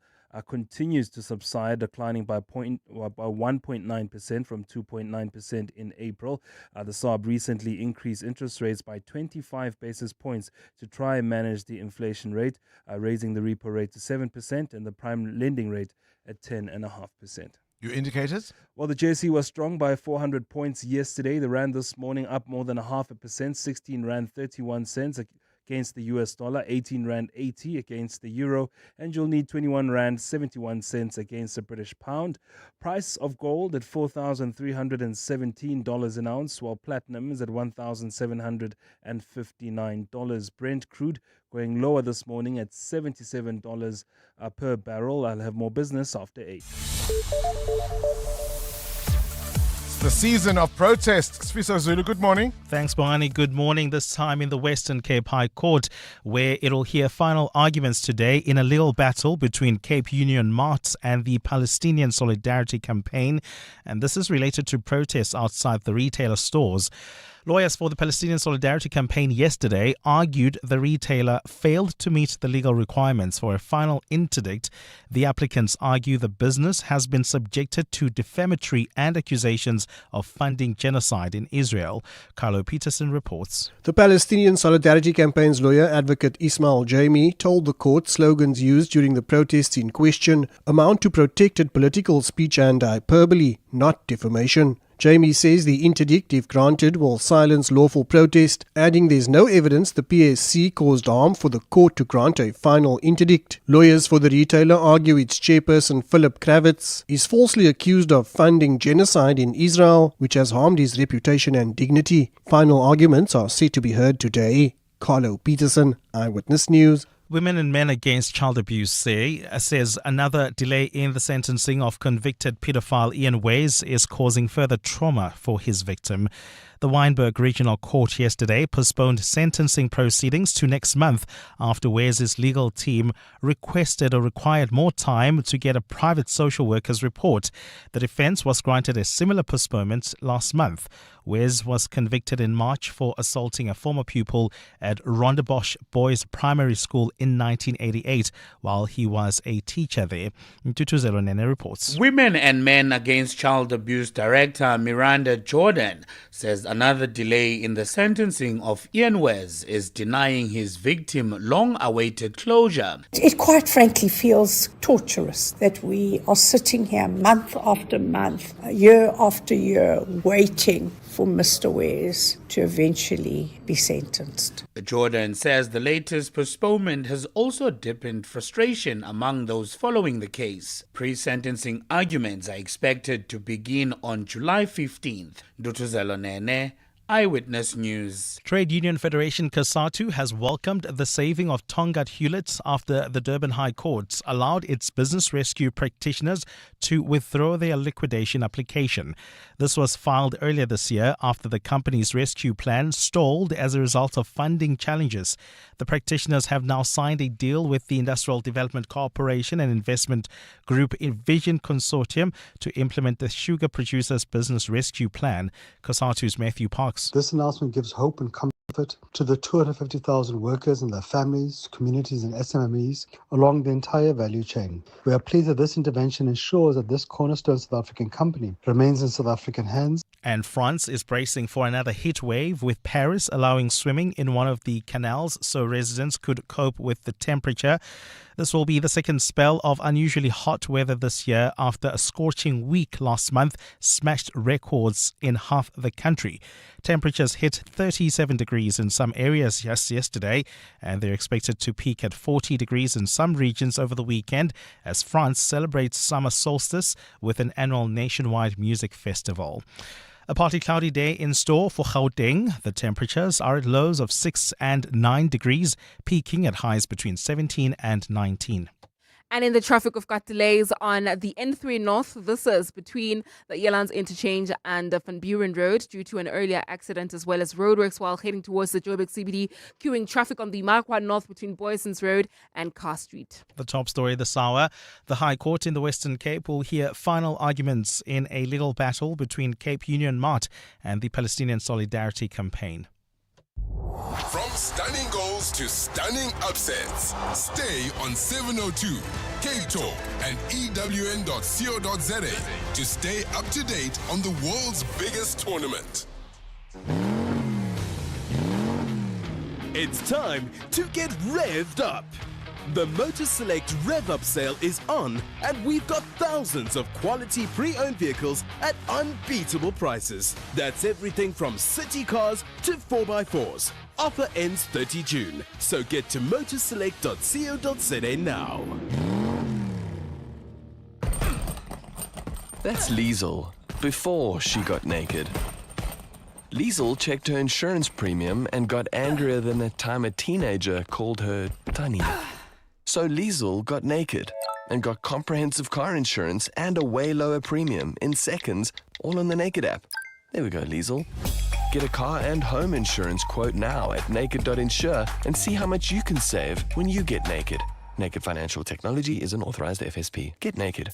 continues to subside, declining by 1.9% from 2.9% in April. The SARB recently increased interest rates by 25 basis points to try and manage the inflation rate, raising the repo rate to 7% and the prime lending rate at 10.5%. Your indicators? Well, the JSE was strong by 400 points yesterday. The rand this morning up more than 0.5%, 16 rand 31 cents against the US dollar, 18 rand 80 against the euro, and you'll need 21 rand 71 cents against the British pound. Price of gold at $4,317 an ounce, while platinum is at $1,759. Brent crude going lower this morning at $77 per barrel. I'll have more business after 8. The season of protests. Sfiso Zulu, good morning. Thanks, Bongani. Good morning. This time in the Western Cape High Court, where it'll hear final arguments today in a legal battle between Cape Union Mart and the Palestinian Solidarity Campaign. And this is related to protests outside the retailer stores. Lawyers for the Palestinian Solidarity Campaign yesterday argued the retailer failed to meet the legal requirements for a final interdict. The applicants argue the business has been subjected to defamatory and accusations of funding genocide in Israel. Carlo Peterson reports. The Palestinian Solidarity Campaign's lawyer, advocate Ismail Jamie, told the court slogans used during the protests in question amount to protected political speech and hyperbole, not defamation. Jamie says the interdict, if granted, will silence lawful protest, adding there's no evidence the PSC caused harm for the court to grant a final interdict. Lawyers for the retailer argue its chairperson, Philip Kravitz, is falsely accused of funding genocide in Israel, which has harmed his reputation and dignity. Final arguments are set to be heard today. Carlo Peterson, Eyewitness News. Women and Men Against Child Abuse says another delay in the sentencing of convicted paedophile Ian Wes is causing further trauma for his victim. The Wynberg Regional Court yesterday postponed sentencing proceedings to next month after Wes' legal team required more time to get a private social worker's report. The defense was granted a similar postponement last month. Wes was convicted in March for assaulting a former pupil at Rondebosch Boys Primary School in 1988 while he was a teacher there. Tutuzelo Nene reports. Women and Men Against Child Abuse Director Miranda Jordan says another delay in the sentencing of Ian Wes is denying his victim long-awaited closure. It quite frankly feels torturous that we are sitting here month after month, year after year, waiting for Mr. Wes to eventually be sentenced. Jordan says the latest postponement has also deepened frustration among those following the case. Pre-sentencing arguments are expected to begin on July 15th. Dutuzelo Nene, Eyewitness News. Trade Union Federation COSATU has welcomed the saving of Tongat Hewlett after the Durban High Court allowed its business rescue practitioners to withdraw their liquidation application. This was filed earlier this year after the company's rescue plan stalled as a result of funding challenges. The practitioners have now signed a deal with the Industrial Development Corporation and investment group Vision Consortium to implement the sugar producers' business rescue plan. COSATU's Matthew Parks. This announcement gives hope and comfort to the 250,000 workers and their families, communities and SMMEs along the entire value chain. We are pleased that this intervention ensures that this cornerstone South African company remains in South African hands. And France is bracing for another heat wave, with Paris allowing swimming in one of the canals so residents could cope with the temperature. This will be the second spell of unusually hot weather this year after a scorching week last month smashed records in half the country. Temperatures hit 37 degrees in some areas yesterday, and they're expected to peak at 40 degrees in some regions over the weekend as France celebrates summer solstice with an annual nationwide music festival. A partly cloudy day in store for Gauteng. The temperatures are at lows of 6 and 9 degrees, peaking at highs between 17 and 19. And in the traffic, we've got delays on the N3 North. This is between the Elands Interchange and the Van Buren Road due to an earlier accident, as well as roadworks while heading towards the Joburg CBD, queuing traffic on the Marquard North between Boysons Road and Carr Street. The top story this hour: the High Court in the Western Cape will hear final arguments in a legal battle between Cape Union Mart and the Palestinian Solidarity Campaign. From stunning goals to stunning upsets, stay on 702, K-Talk and EWN.co.za to stay up to date on the world's biggest tournament. It's time to get revved up. The Motor Select Rev Up sale is on, and we've got thousands of quality pre-owned vehicles at unbeatable prices. That's everything from city cars to 4x4s. Offer ends 30 June, so get to motorselect.co.za now. That's Liesel, before she got naked. Liesel checked her insurance premium and got angrier than the time a teenager called her Tani. So Liesel got naked and got comprehensive car insurance and a way lower premium in seconds, all on the Naked app. There we go, Liesel. Get a car and home insurance quote now at naked.insure and see how much you can save when you get naked. Naked Financial Technology is an authorized FSP. Get naked.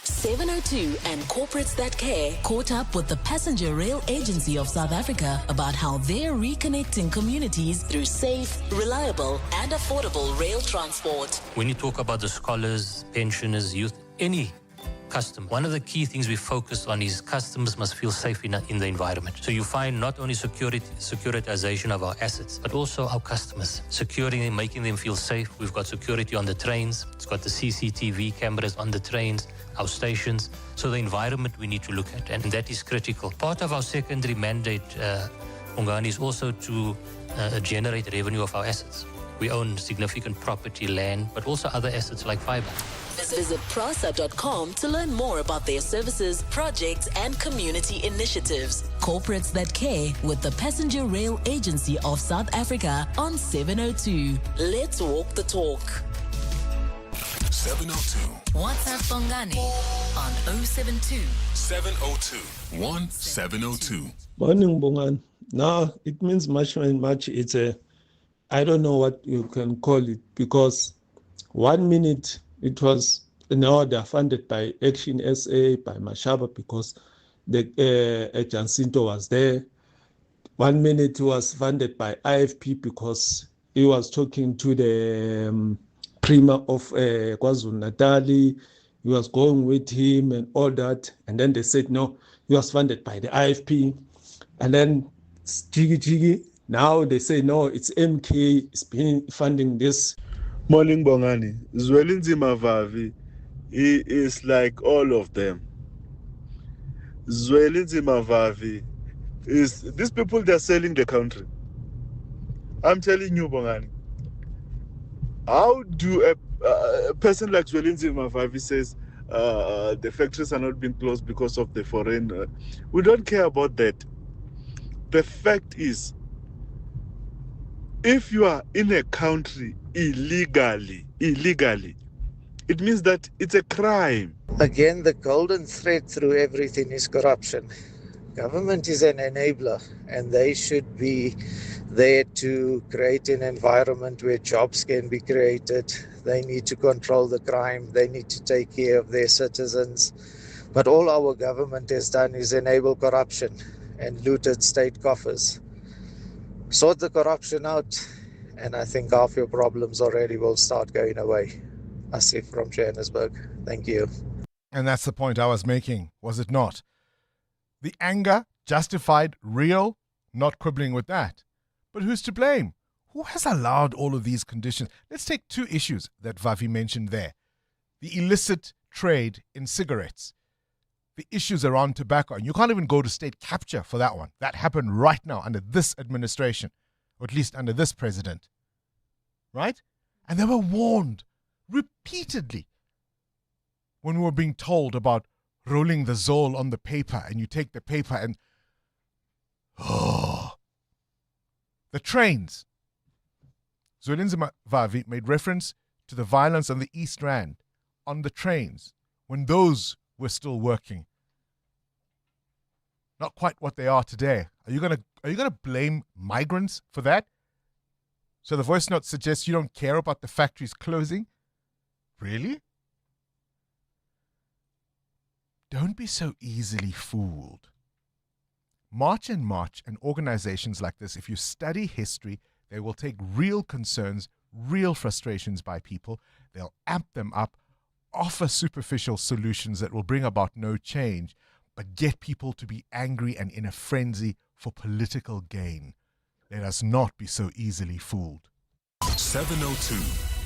702 and Corporates That Care caught up with the Passenger Rail Agency of South Africa about how they're reconnecting communities through safe, reliable and affordable rail transport. When you talk about the scholars, pensioners, youth, any customer, one of the key things we focus on is customers must feel safe in the environment. So you find not only securitization of our assets, but also our customers, securing them, making them feel safe. We've got security on the trains. It's got the CCTV cameras on the trains, our stations. So the environment we need to look at, and that is critical. Part of our secondary mandate, Bongani, is also to generate revenue of our assets. We own significant property, land, but also other assets like fiber. Visit prasa.com to learn more about their services, projects, and community initiatives. Corporates That Care with the Passenger Rail Agency of South Africa on 702. Let's walk the talk. 702. WhatsApp Bongani on 072 702 1702. Morning, Bongani. Now it means much. It's I don't know what you can call it, because 1 minute it was an order funded by Action SA, by Mashaba, because the Jacinto was there. 1 minute was funded by IFP because he was talking to the Premier of KwaZulu-Natal. He was going with him and all that. And then they said, no, he was funded by the IFP. And then Jiggy, now they say, no, it's MK, it's been funding this. Morning, Bongani. Zwelinzima Vavi, he is like all of them. Zwelinzima Vavi is, these people, they're selling the country. I'm telling you, Bongani. How do a person like Zwelinzima Vavi says the factories are not being closed because of the foreign? We don't care about that. The fact is, if you are in a country illegally, it means that it's a crime. Again, the golden thread through everything is corruption. Government is an enabler, and they should be there to create an environment where jobs can be created. They need to control the crime. They need to take care of their citizens. But all our government has done is enable corruption and looted state coffers. Sort the corruption out, and I think half your problems already will start going away. Asif from Johannesburg. Thank you. And that's the point I was making, was it not? The anger Justified, real, not quibbling with that. But who's to blame? Who has allowed all of these conditions? Let's take two issues that Vavi mentioned there. The illicit trade in cigarettes. The issues around tobacco. And you can't even go to state capture for that one. That happened right now under this administration, or at least under this president. Right? And they were warned repeatedly when we were being told about rolling the Zol on the paper, and you take the paper and the trains. Zwelinzima Vavi made reference to the violence on the East Rand on the trains when those were still working. Not quite what they are today. Are you gonna blame migrants for that? So the voice note suggests you don't care about the factories closing? Really? Don't be so easily fooled. March and organizations like this, if you study history, they will take real concerns, real frustrations by people, they'll amp them up, offer superficial solutions that will bring about no change, but get people to be angry and in a frenzy for political gain. Let us not be so easily fooled. 702.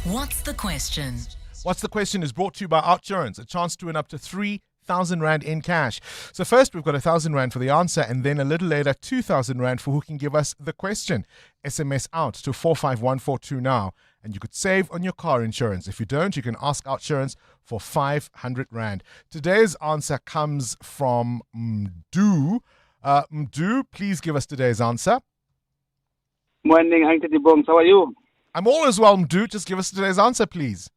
What's the question? What's the question is brought to you by Outsurance, a chance to win up to 3,000 Rand in cash. So first we've got 1,000 Rand for the answer, and then a little later 2,000 Rand for who can give us the question. SMS out to 45142 now, and you could save on your car insurance. If you don't, you can ask Outsurance for 500 Rand. Today's answer comes from Mdu. Mdu, please give us today's answer. Morning, Uncle Bongs. How are you? I'm all as well, Mdu. Just give us today's answer, please.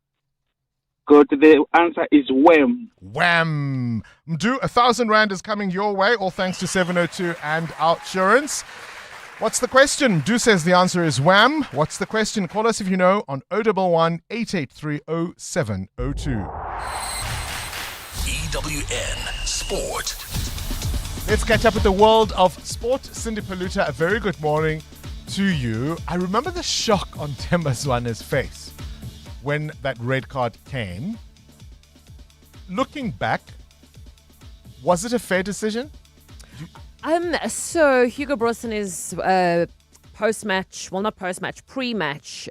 Good. The answer is wham. Wham. Mdu, 1,000 Rand is coming your way, all thanks to 702 and Outsurance. What's the question? Mdu says the answer is wham. What's the question? Call us if you know on 011 883 0702. EWN Sport. Let's catch up with the world of sport. Cindy Paluta, a very good morning to you. I remember the shock on Tembazwane's face when that red card came. Looking back, was it a fair decision? So Hugo Brossen is pre-match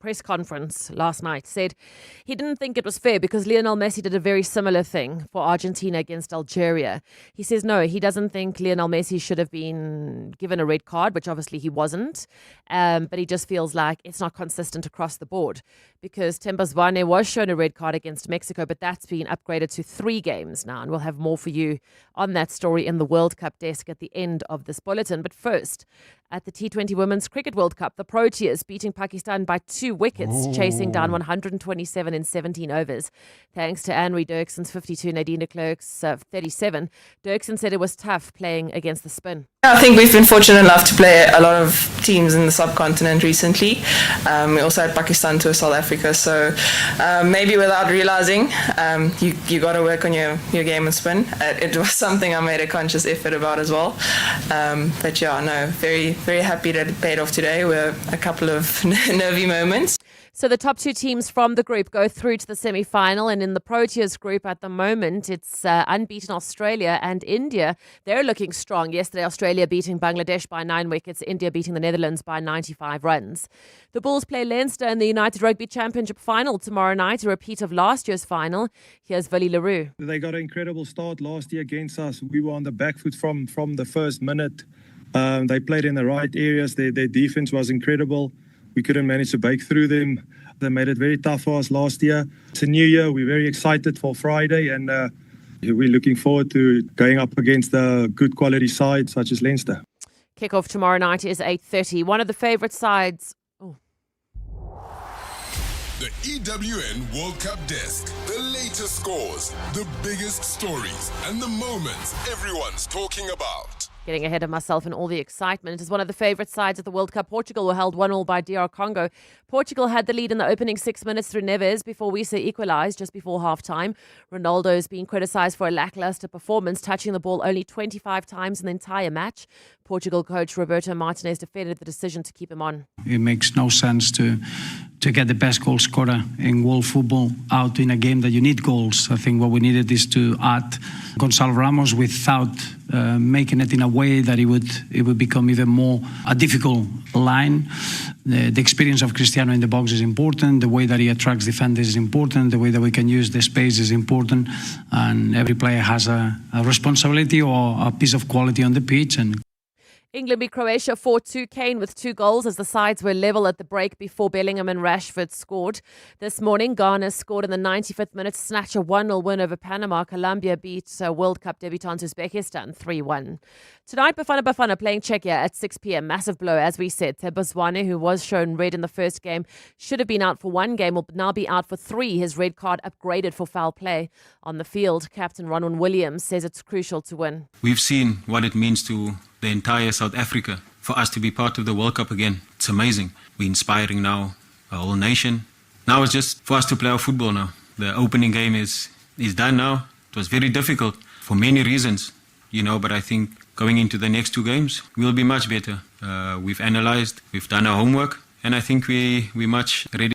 press conference last night said he didn't think it was fair because Lionel Messi did a very similar thing for Argentina against Algeria. He says no, he doesn't think Lionel Messi should have been given a red card, which obviously he wasn't, but he just feels like it's not consistent across the board because Tembazwane was shown a red card against Mexico, but that's been upgraded to 3 games now, and we'll have more for you on that story in the World Cup desk at the end of this bulletin. But first, at the T20 Women's Cricket World Cup, the Proteas beating Pakistan by 2 wickets, chasing down 127 in 17 overs. Thanks to Anne-Marie Dirkson's 52, Nadine de Klerk's 37. Dirkson said it was tough playing against the spin. I think we've been fortunate enough to play a lot of teams in the subcontinent recently. We also had Pakistan to South Africa, so maybe without realizing, you got to work on your game and spin. It was something I made a conscious effort about as well. But yeah, no, very, very happy that it paid off today. We're a couple of nervy moments. So the top 2 teams from the group go through to the semi-final, and in the Proteas group at the moment, it's unbeaten Australia and India. They're looking strong. Yesterday, Australia beating Bangladesh by 9 wickets, India beating the Netherlands by 95 runs. The Bulls play Leinster in the United Rugby Championship final tomorrow night, a repeat of last year's final. Here's Willie Leroux. They got an incredible start last year against us. We were on the back foot from the first minute. They played in the right areas. Their defense was incredible. We couldn't manage to break through them. They made it very tough for us last year. It's a new year. We're very excited for Friday, and we're looking forward to going up against a good quality side such as Leinster. Kickoff tomorrow night is 8:30. One of the favourite sides. The EWN World Cup Desk. The latest scores, the biggest stories, and the moments everyone's talking about. Getting ahead of myself in all the excitement. It is one of the favourite sides of the World Cup. Portugal were held 1-1 by DR Congo. Portugal had the lead in the opening 6 minutes through Neves before Wisa equalised just before half-time. Ronaldo's been criticised for a lacklustre performance, touching the ball only 25 times in the entire match. Portugal coach Roberto Martinez defended the decision to keep him on. It makes no sense to get the best goal scorer in world football out in a game that you need goals. I think what we needed is to add Gonçalo Ramos without making it in a way that it would become even more a difficult line. The experience of Cristiano in the box is important. The way that he attracts defenders is important. The way that we can use the space is important. And every player has a responsibility or a piece of quality on the pitch. And England beat Croatia 4-2. Kane with 2 goals as the sides were level at the break before Bellingham and Rashford scored. This morning, Ghana scored in the 95th minute to snatch a 1-0 win over Panama. Colombia beat World Cup debutant Uzbekistan 3-1. Tonight, Bafana playing Czechia at 6 p.m. Massive blow, as we said. Tebuzwane, who was shown red in the first game, should have been out for 1 game, will now be out for 3. His red card upgraded for foul play on the field. Captain Ronwen Williams says it's crucial to win. We've seen what it means to the entire South Africa for us to be part of the World Cup again. It's amazing. We're inspiring now a whole nation. Now it's just for us to play our football now. The opening game is done now. It was very difficult for many reasons, but I think going into the next 2 games, we'll be much better. We've analysed, we've done our homework, and I think we're much ready.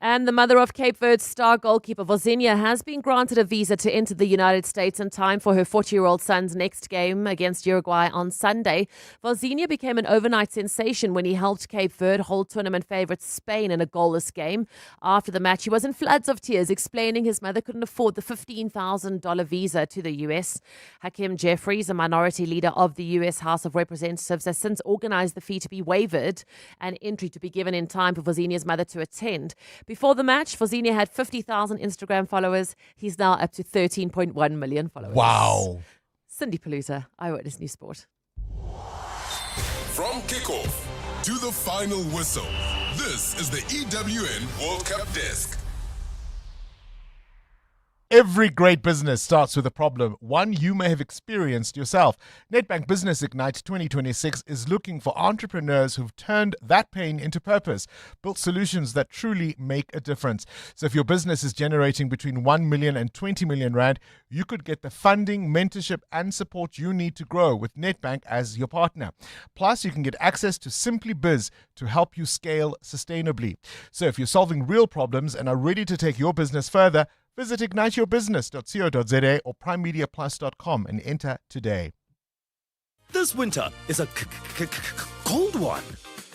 And the mother of Cape Verde's star goalkeeper Vozinha has been granted a visa to enter the United States in time for her 40-year-old son's next game against Uruguay on Sunday. Vozinha became an overnight sensation when he helped Cape Verde hold tournament favourites Spain in a goalless game. After the match, he was in floods of tears, explaining his mother couldn't afford the $15,000 visa to the US. Hakeem Jeffries, a minority leader of the US House of Representatives, has since organised the fee to be waived and entry to be given in time for Vozinha's mother to attend. Before the match, Vozinha had 50,000 Instagram followers. He's now up to 13.1 million followers. Wow. Cindy Palooza, Eyewitness News Sport. From kickoff to the final whistle, this is the EWN World Cup Desk. Every great business starts with a problem, one you may have experienced yourself. Nedbank Business Ignite 2026 is looking for entrepreneurs who've turned that pain into purpose, built solutions that truly make a difference. So if your business is generating between 1 million and 20 million rand, you could get the funding, mentorship and support you need to grow with Nedbank as your partner. Plus, you can get access to Simply Biz to help you scale sustainably. So if you're solving real problems and are ready to take your business further, visit igniteyourbusiness.co.za or primemediaplus.com and enter today. This winter is a cold one.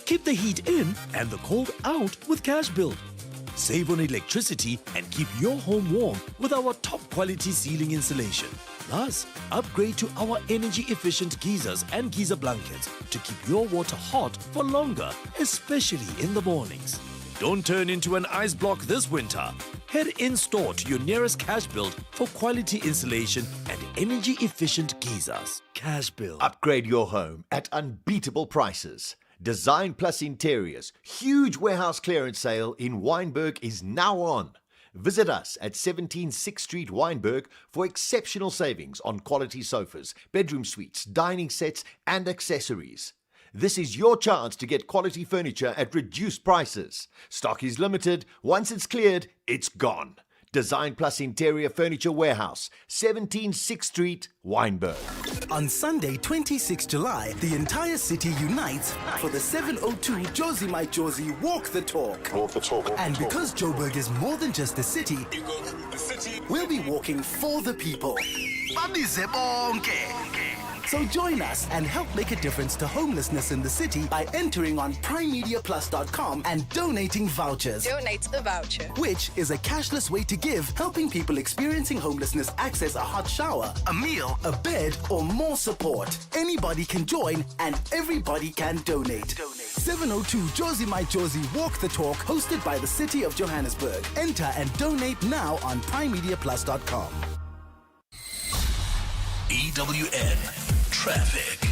Keep the heat in and the cold out with Cash Build. Save on electricity and keep your home warm with our top quality ceiling insulation. Plus, upgrade to our energy efficient geysers and geyser blankets to keep your water hot for longer, especially in the mornings. Don't turn into an ice block this winter. Head in-store to your nearest Cash Build for quality insulation and energy-efficient geysers. Cash Build. Upgrade your home at unbeatable prices. Design Plus Interiors huge warehouse clearance sale in Wynberg is now on. Visit us at 17 6th Street, Wynberg for exceptional savings on quality sofas, bedroom suites, dining sets and accessories. This is your chance to get quality furniture at reduced prices. Stock is limited. Once it's cleared, it's gone. Design Plus Interior Furniture Warehouse, 17 6th Street, Wynberg. On Sunday, 26 July, the entire city unites for the 702 Josie My Josie Walk the Talk. Walk the talk. And because Joburg is more than just a city, we'll be walking for the people. So join us and help make a difference to homelessness in the city by entering on primemediaplus.com and donating vouchers. Donate a voucher. Which is a cashless way to give, helping people experiencing homelessness access a hot shower, a meal, a bed, or more support. Anybody can join and everybody can donate. 702 Josie My Josie Walk the Talk, hosted by the City of Johannesburg. Enter and donate now on primemediaplus.com. EWN Traffic.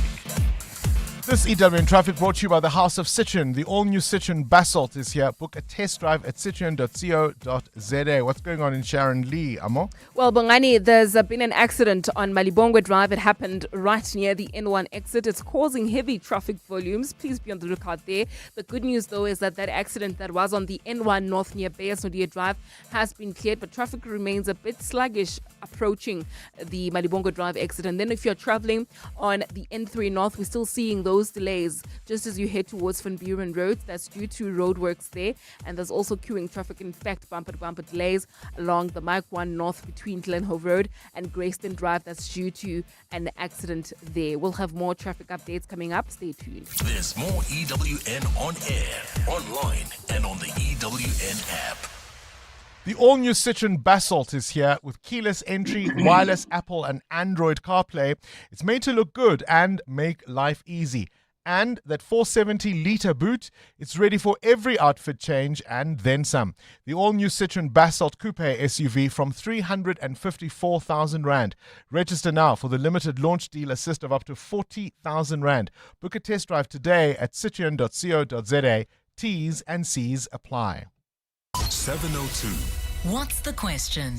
This EWN Traffic brought to you by the House of Citroen. The all-new Citroen Basalt is here. Book a test drive at citroen.co.za. What's going on in Sharon Lee, Amo? Well, Bongani, there's been an accident on Malibongwe Drive. It happened right near the N1 exit. It's causing heavy traffic volumes. Please be on the lookout there. The good news, though, is that accident that was on the N1 North near Bayasnodia Drive has been cleared, but traffic remains a bit sluggish approaching the Malibongwe Drive exit. And then if you're traveling on the N3 North, we're still seeing those those delays just as you head towards Van Buren Road. That's due to roadworks there. And there's also queuing traffic. In fact, bumper-to-bumper delays along the Mike 1 North between Glenhove Road and Grayston Drive. That's due to an accident there. We'll have more traffic updates coming up. Stay tuned. There's more EWN on air, online, and on the EWN app. The all-new Citroen Basalt is here with keyless entry, wireless Apple and Android CarPlay. It's made to look good and make life easy. And that 470-litre boot, it's ready for every outfit change and then some. The all-new Citroen Basalt Coupe SUV from 354,000 Rand. Register now for the limited launch deal assist of up to 40,000 Rand. Book a test drive today at citroen.co.za. T's and C's apply. 702. What's the question?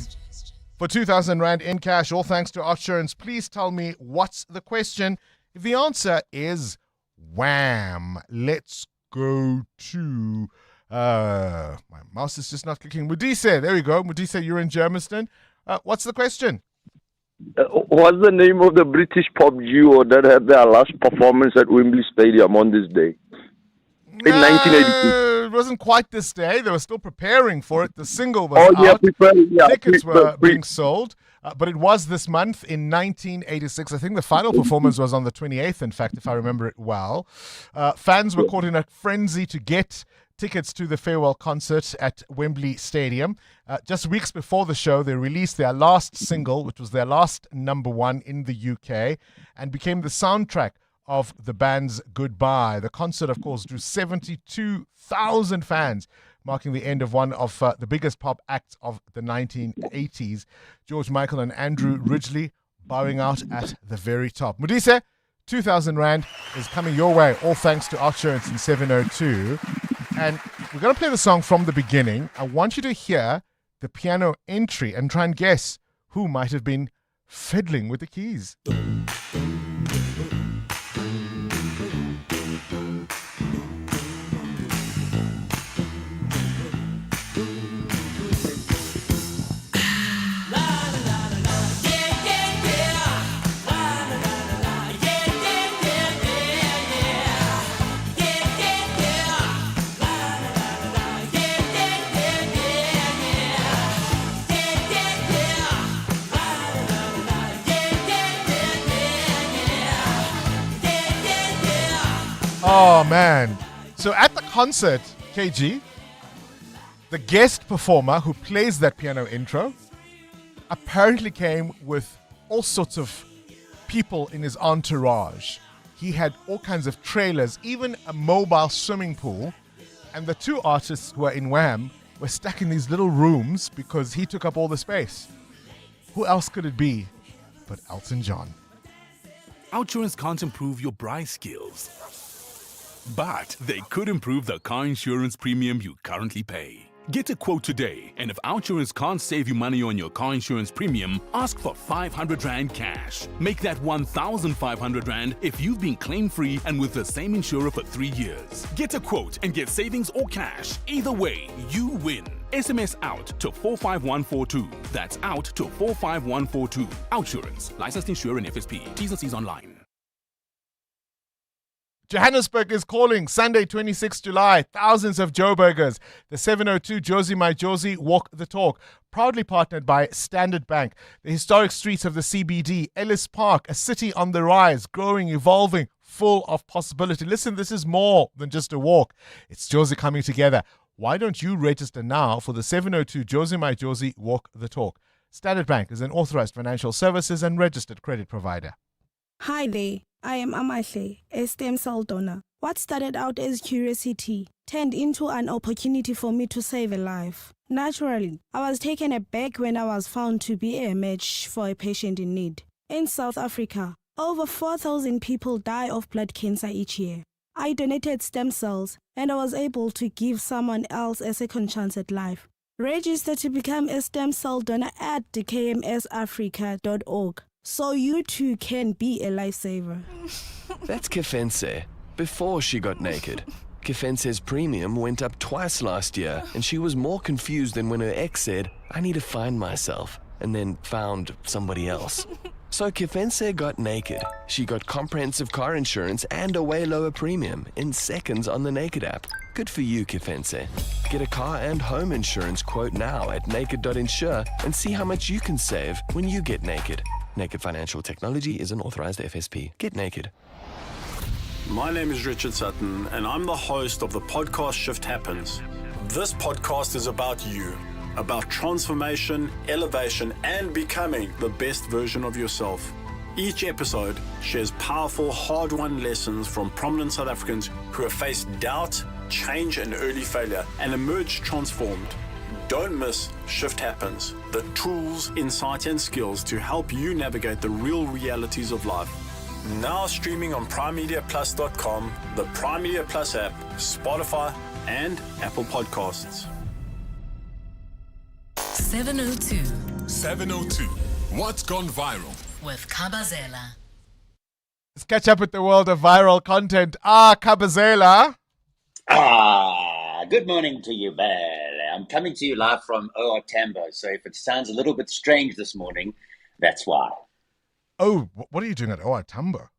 For 2,000 Rand in cash, all thanks to Outsurance, please tell me what's the question. If the answer is wham, let's go to my mouse is just not clicking. Mudise, there we go. Mudise, you're in Germiston. What's the question? What's the name of the British pop duo that had their last performance at Wembley Stadium on this day? In 1982. It wasn't quite this day. They were still preparing for it. The single was out. Tickets were being sold. But it was this month in 1986. I think the final performance was on the 28th, in fact, if I remember it well. Fans were caught in a frenzy to get tickets to the farewell concert at Wembley Stadium. Just weeks before the show, they released their last single, which was their last number one in the UK, and became the soundtrack of the band's goodbye. The concert, of course, drew 72,000 fans, marking the end of one of the biggest pop acts of the 1980s. George Michael and Andrew Ridgeley bowing out at the very top. Mudise, 2,000 Rand is coming your way, all thanks to Outsurance in 702. And we're going to play the song from the beginning. I want you to hear the piano entry and try and guess who might have been fiddling with the keys. Oh, man. So at the concert, KG, the guest performer who plays that piano intro apparently came with all sorts of people in his entourage. He had all kinds of trailers, even a mobile swimming pool. And the two artists who were in Wham were stuck in these little rooms because he took up all the space. Who else could it be but Elton John? Outsurance can't improve your braai skills, but they could improve the car insurance premium you currently pay. Get a quote today, and if Outsurance can't save you money on your car insurance premium, ask for 500 Rand cash. Make that 1,500 Rand if you've been claim-free and with the same insurer for 3 years. Get a quote and get savings or cash. Either way, you win. SMS out to 45142. That's out to 45142. Outsurance. Licensed insurer and FSP. T's and C's online. Johannesburg is calling. Sunday, 26 July. Thousands of Joburgers. The 702 Josie My Josie Walk the Talk. Proudly partnered by Standard Bank. The historic streets of the CBD. Ellis Park, a city on the rise, growing, evolving, full of possibility. Listen, this is more than just a walk. It's Josie coming together. Why don't you register now for the 702 Josie My Josie Walk the Talk? Standard Bank is an authorized financial services and registered credit provider. Hi there. I am Amahle, a stem cell donor. What started out as curiosity turned into an opportunity for me to save a life. Naturally, I was taken aback when I was found to be a match for a patient in need. In South Africa, over 4,000 people die of blood cancer each year. I donated stem cells and I was able to give someone else a second chance at life. Register to become a stem cell donor at kmsafrica.org. So you too can be a lifesaver. That's Kefense, before she got naked. Kefense's premium went up twice last year, and she was more confused than when her ex said, I need to find myself, and then found somebody else. So Kifense got naked. She got comprehensive car insurance and a way lower premium in seconds on the Naked app. Good for you, Kifense. Get a car and home insurance quote now at naked.insure and see how much you can save when you get naked. Naked Financial Technology is an authorized FSP. Get naked. My name is Richard Sutton, and I'm the host of the podcast Shift Happens. This podcast is about you, about transformation, elevation, and becoming the best version of yourself. Each episode shares powerful, hard-won lessons from prominent South Africans who have faced doubt, change, and early failure, and emerged transformed. Don't miss Shift Happens, the tools, insights, and skills to help you navigate the real realities of life. Now streaming on primemediaplus.com, the Prime Media Plus app, Spotify, and Apple Podcasts. 702 702. What's gone viral? with Kabazela. Let's catch up with the world of viral content. Kabazela. Good morning to you, Belle. I'm coming to you live from OR Tambo, so if it sounds a little bit strange this morning, that's why. Oh, what are you doing at OR Tambo?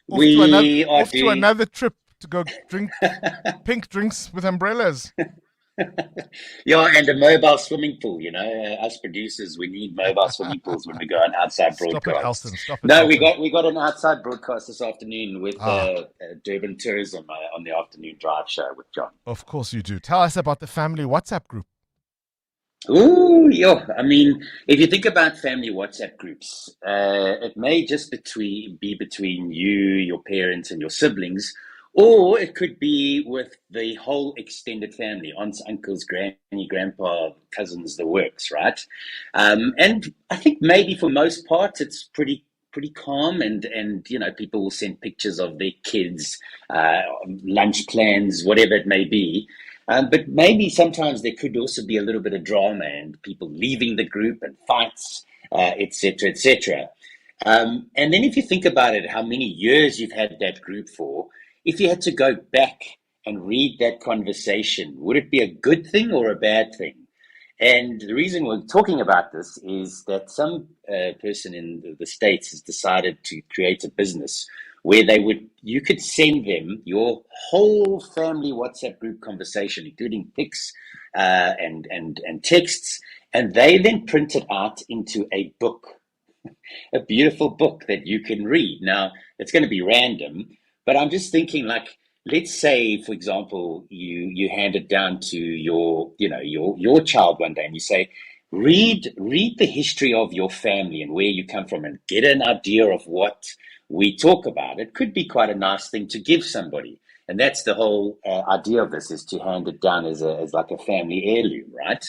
Off to another trip to go drink pink drinks with umbrellas. Yeah, and a mobile swimming pool. You know, us producers, we need mobile swimming pools when we go on outside broadcast. Stop it, Alston. Stop it. No, Alston. we got an outside broadcast this afternoon with Durban Tourism on the afternoon drive show with John. Of course you do. Tell us about the family WhatsApp group. Ooh, yeah. I mean, if you think about family WhatsApp groups, it may just be between you, your parents, and your siblings, or it could be with the whole extended family, aunts, uncles, granny, grandpa, cousins, the works, right? And I think maybe for most parts it's pretty calm, and you know, people will send pictures of their kids, lunch plans, whatever it may be. But maybe sometimes there could also be a little bit of drama and people leaving the group and fights, et cetera, et cetera. And then if you think about it, how many years you've had that group for, if you had to go back and read that conversation, would it be a good thing or a bad thing? And the reason we're talking about this is that some person in the States has decided to create a business where you could send them your whole family WhatsApp group conversation, including pics and texts, and they then print it out into a book, a beautiful book that you can read. Now, it's going to be random, but I'm just thinking, like, let's say, for example, you hand it down to your child one day, and you say, read the history of your family and where you come from, and get an idea of what we talk about. It could be quite a nice thing to give somebody, and that's the whole idea of this, is to hand it down as like a family heirloom, right?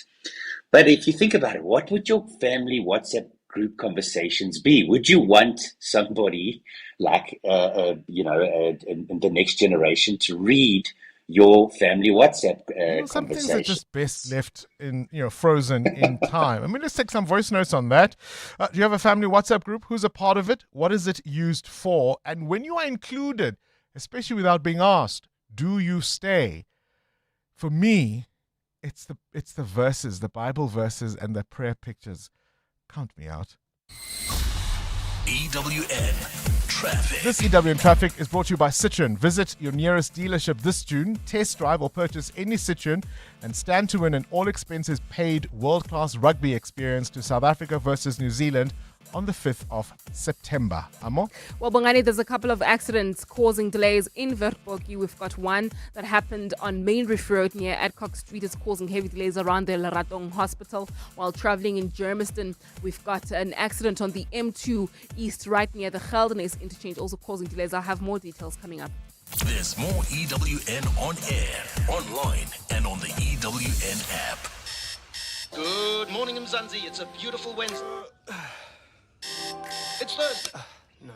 But if you think about it, what would your family WhatsApp group conversations be? Would you want somebody like in the next generation to read your family WhatsApp Some things conversation? are just best left frozen in time. I mean, let's take some voice notes on that. Do you have a family WhatsApp group? Who's a part of it? What is it used for? And when you are included, especially without being asked, do you stay? For me, it's the verses, the Bible verses, and the prayer pictures. Count me out. EWN Traffic. This EWN Traffic is brought to you by Citroen. Visit your nearest dealership this June, test drive or purchase any Citroen, and stand to win an all-expenses paid world-class rugby experience to South Africa versus New Zealand on the 5th of September. Amo? Well, Bongani, there's a couple of accidents causing delays in Vertbokkie. We've got one that happened on Main Reef Road near Adcock Street. It's causing heavy delays around the Leratong Hospital. While traveling in Germiston, we've got an accident on the M2 East right near the Geldenes interchange, also causing delays. I'll have more details coming up. There's more EWN on air, online, and on the EWN app. Good morning, Mzansi. It's a beautiful Wednesday. It's Thursday. No.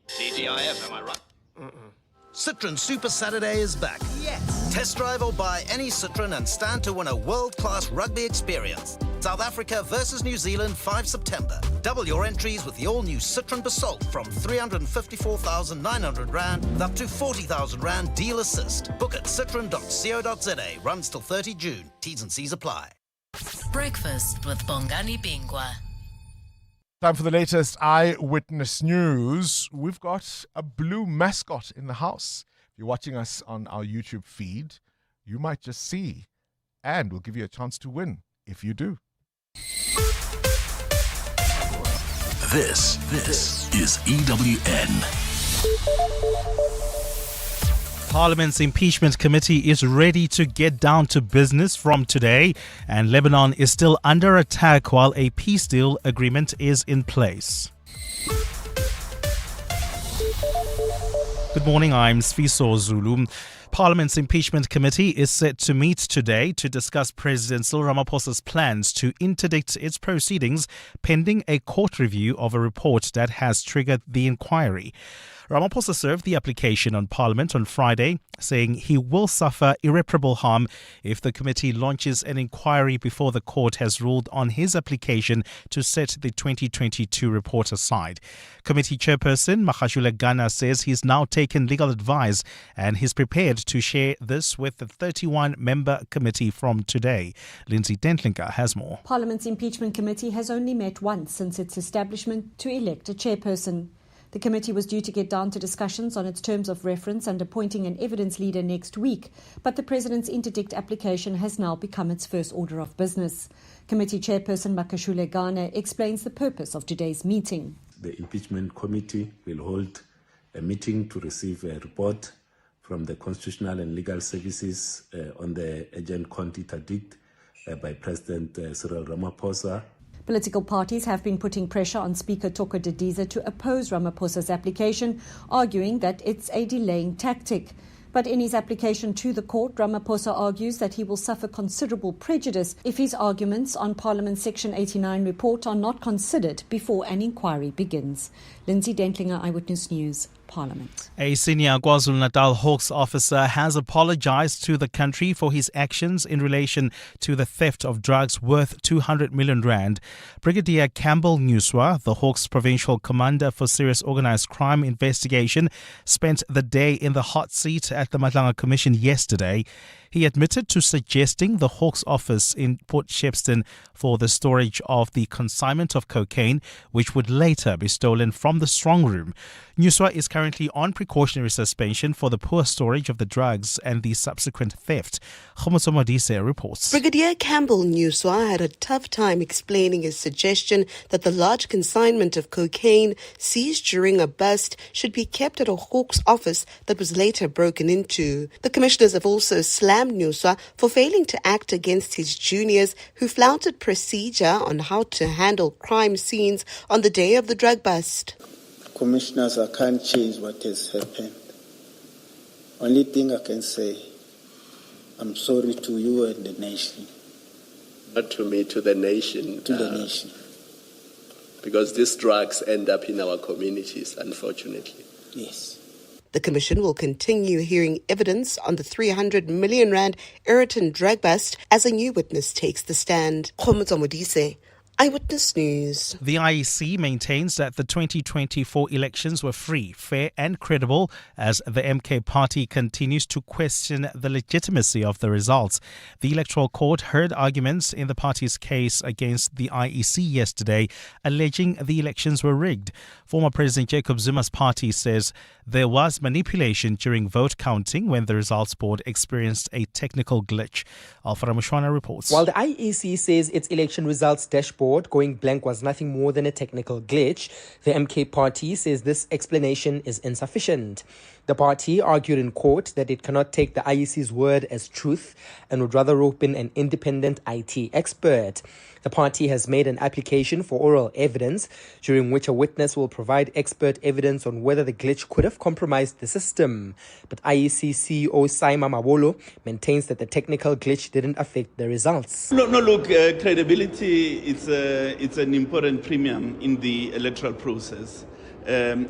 TGIF, am I right? Citroen Super Saturday is back. Yes. Test drive or buy any Citroen and stand to win a world-class rugby experience. South Africa versus New Zealand, 5 September. Double your entries with the all-new Citroen Basalt from 354,900 Rand up to 40,000 Rand deal assist. Book at citroen.co.za. Runs till 30 June. T's and C's apply. Breakfast with Bongani Bingwa. Time for the latest eyewitness news. We've got a blue mascot in the house. If you're watching us on our YouTube feed, you might just see, and we'll give you a chance to win if you do. This is EWN. Parliament's impeachment committee is ready to get down to business from today, and Lebanon is still under attack while a peace deal agreement is in place. Good morning, I'm Sfiso Zulu. Parliament's impeachment committee is set to meet today to discuss President Cyril Ramaphosa's plans to interdict its proceedings pending a court review of a report that has triggered the inquiry. Ramaphosa served the application on Parliament on Friday, saying he will suffer irreparable harm if the committee launches an inquiry before the court has ruled on his application to set the 2022 report aside. Committee chairperson Makashule Gana says he's now taken legal advice and he's prepared to share this with the 31-member committee from today. Lindsay Dentlinker has more. Parliament's impeachment committee has only met once since its establishment to elect a chairperson. The committee was due to get down to discussions on its terms of reference and appointing an evidence leader next week, but the President's interdict application has now become its first order of business. Committee chairperson Makashule Gana explains the purpose of today's meeting. The impeachment committee will hold a meeting to receive a report from the Constitutional and Legal Services on the urgent court interdict by President Cyril Ramaphosa. Political parties have been putting pressure on Speaker Toko Didiza to oppose Ramaphosa's application, arguing that it's a delaying tactic. But in his application to the court, Ramaphosa argues that he will suffer considerable prejudice if his arguments on Parliament's Section 89 report are not considered before an inquiry begins. Lindsay Dentlinger, Eyewitness News, Parliament. A senior KwaZulu-Natal Hawks officer has apologized to the country for his actions in relation to the theft of drugs worth 200 million rand. Brigadier Campbell Newswa, the Hawks provincial commander for serious organized crime investigation, spent the day in the hot seat at the Matlanga Commission yesterday. He admitted to suggesting the Hawks office in Port Shepstone for the storage of the consignment of cocaine, which would later be stolen from the strong room. Newswa is currently on precautionary suspension for the poor storage of the drugs and the subsequent theft. Khomotso Modise reports. Brigadier Campbell Newswa had a tough time explaining his suggestion that the large consignment of cocaine seized during a bust should be kept at a Hawks office that was later broken into. The commissioners have also slammed Newswa for failing to act against his juniors who flouted procedure on how to handle crime scenes on the day of the drug bust. Commissioners, I can't change what has happened. Only thing I can say, I'm sorry to you and the nation. Not to me, to the nation. To the nation. Because these drugs end up in our communities, unfortunately. Yes. The Commission will continue hearing evidence on the 300 million rand Ayrton drug bust as a new witness takes the stand. Khomotso Modise, Eyewitness News. The IEC maintains that the 2024 elections were free, fair and credible as the MK party continues to question the legitimacy of the results. The Electoral Court heard arguments in the party's case against the IEC yesterday, alleging the elections were rigged. Former President Jacob Zuma's party says there was manipulation during vote counting when the results board experienced a technical glitch. Alfred Mushwana reports. While the IEC says its election results dashboard going blank was nothing more than a technical glitch, the MK party says this explanation is insufficient. The party argued in court that it cannot take the IEC's word as truth and would rather rope in an independent IT expert. The party has made an application for oral evidence, during which a witness will provide expert evidence on whether the glitch could have compromised the system. But IEC CEO Saima Mabolo maintains that the technical glitch didn't affect the results. No, look, credibility it's an important premium in the electoral process,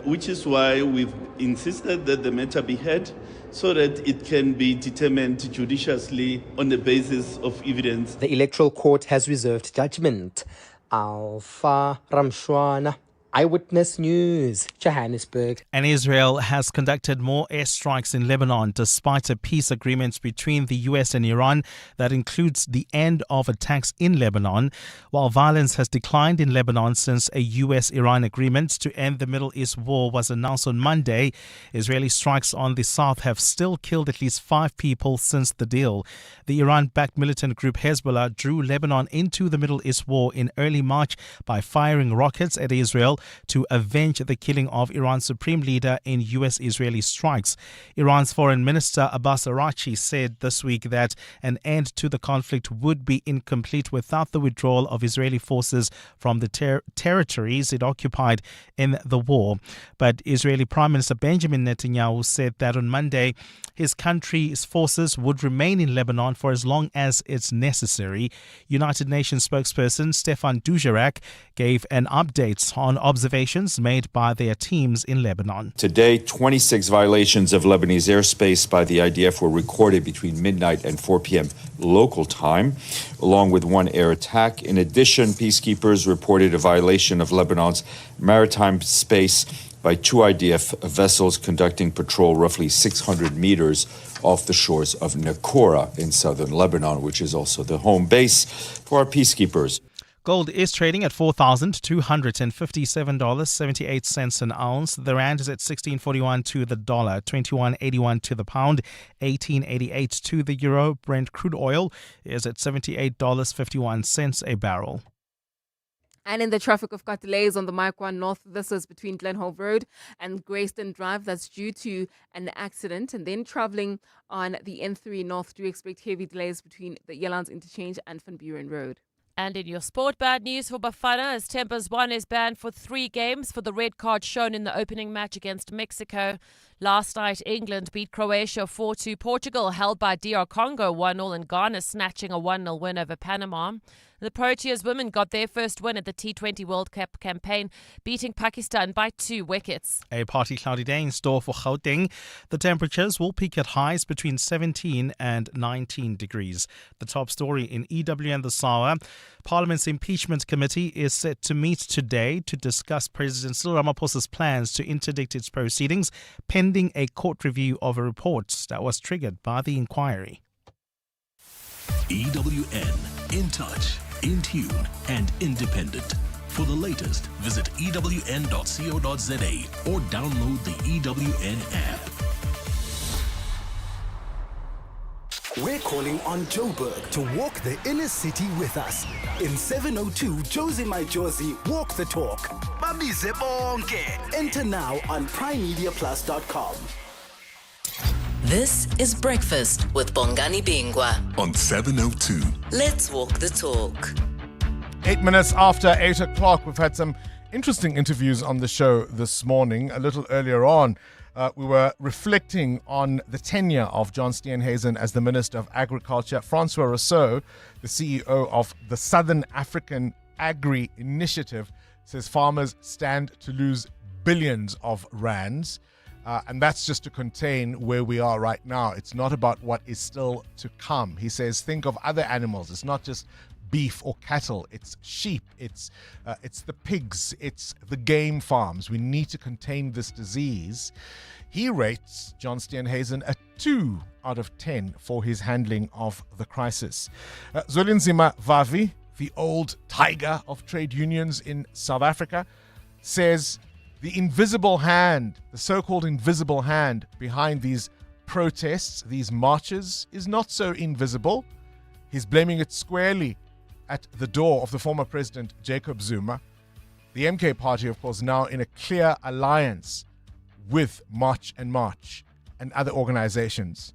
which is why we've insisted that the matter be heard so that it can be determined judiciously on the basis of evidence. The Electoral Court has reserved judgment. Alpha Ramshwana, Eyewitness News, Johannesburg. And Israel has conducted more airstrikes in Lebanon despite a peace agreement between the US and Iran that includes the end of attacks in Lebanon. While violence has declined in Lebanon since a US-Iran agreement to end the Middle East war was announced on Monday, Israeli strikes on the south have still killed at least 5 people since the deal. The Iran-backed militant group Hezbollah drew Lebanon into the Middle East war in early March by firing rockets at Israel to avenge the killing of Iran's supreme leader in US-Israeli strikes. Iran's Foreign Minister Abbas Araghchi said this week that an end to the conflict would be incomplete without the withdrawal of Israeli forces from the territories it occupied in the war. But Israeli Prime Minister Benjamin Netanyahu said that on Monday his country's forces would remain in Lebanon for as long as it's necessary. United Nations spokesperson Stefan Dujarric gave an update on observations made by their teams in Lebanon. Today, 26 violations of Lebanese airspace by the IDF were recorded between midnight and 4 p.m. local time, along with 1 air attack. In addition, peacekeepers reported a violation of Lebanon's maritime space by 2 IDF vessels conducting patrol roughly 600 meters off the shores of Nakora in southern Lebanon, which is also the home base for our peacekeepers. Gold is trading at $4,257.78 an ounce. The rand is at 16.41 to the dollar, 21.81 to the pound, 18.88 to the euro. Brent crude oil is at $78.51 a barrel. And in the traffic, we've got delays on the Mike 1 North. This is between Glenhove Road and Grayston Drive. That's due to an accident. And then traveling on the N3 North, do expect heavy delays between the Yelands Interchange and Van Buren Road. And in your sport, bad news for Bafana as Tempers 1 is banned for 3 games for the red card shown in the opening match against Mexico. Last night, England beat Croatia 4-2. Portugal held by DR Congo 1-0 and Ghana snatching a 1-0 win over Panama. The Proteas women got their first win at the T20 World Cup campaign, beating Pakistan by 2 wickets. A partly cloudy day in store for Gauteng. The temperatures will peak at highs between 17 and 19 degrees. The top story in EWN this hour. Parliament's impeachment committee is set to meet today to discuss President Cyril Ramaphosa's plans to interdict its proceedings, pending a court review of a report that was triggered by the inquiry. EWN, in touch, in tune, and independent. For the latest, visit ewn.co.za or download the EWN app. We're calling on Joburg to walk the inner city with us. In 702 Josie My Josie Walk the Talk. Babize bonke. Enter now on primemediaplus.com. This is Breakfast with Bongani Bingwa on 702. Let's walk the talk. 8 minutes after 8 o'clock, we've had some interesting interviews on the show this morning. A little earlier on, we were reflecting on the tenure of John Steenhuisen as the Minister of Agriculture. Francois Rousseau, the CEO of the Southern African Agri Initiative, says farmers stand to lose billions of rands. And that's just to contain where we are right now. It's not about what is still to come. He says, think of other animals. It's not just beef or cattle. It's sheep. It's the pigs. It's the game farms. We need to contain this disease. He rates John Steenhuisen a 2 out of 10 for his handling of the crisis. Zwelinzima Vavi, the old tiger of trade unions in South Africa, says the invisible hand, the so-called invisible hand behind these protests, these marches, is not so invisible. He's blaming it squarely at the door of the former president, Jacob Zuma. The MK party, of course, now in a clear alliance with March and other organizations.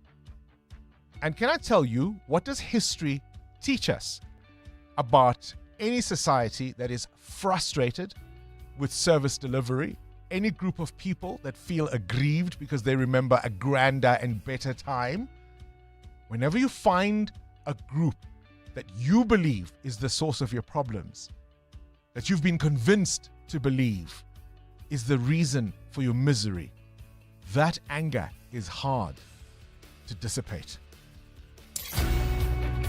And can I tell you, what does history teach us about any society that is frustrated with service delivery, any group of people that feel aggrieved because they remember a grander and better time? Whenever you find a group that you believe is the source of your problems, that you've been convinced to believe is the reason for your misery, that anger is hard to dissipate.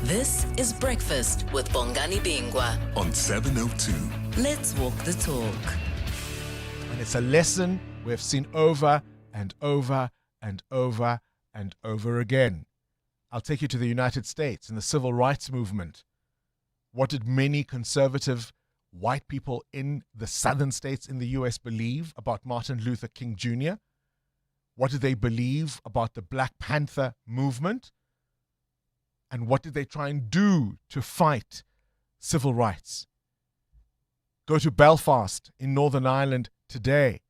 This is Breakfast with Bongani Bingwa on 702. Let's walk the talk. And it's a lesson we have seen over and over and over and over again. I'll take you to the United States and the civil rights movement. What did many conservative white people in the southern states in the US believe about Martin Luther King Jr.? What did they believe about the Black Panther movement? And what did they try and do to fight civil rights? Go to Belfast in Northern Ireland today,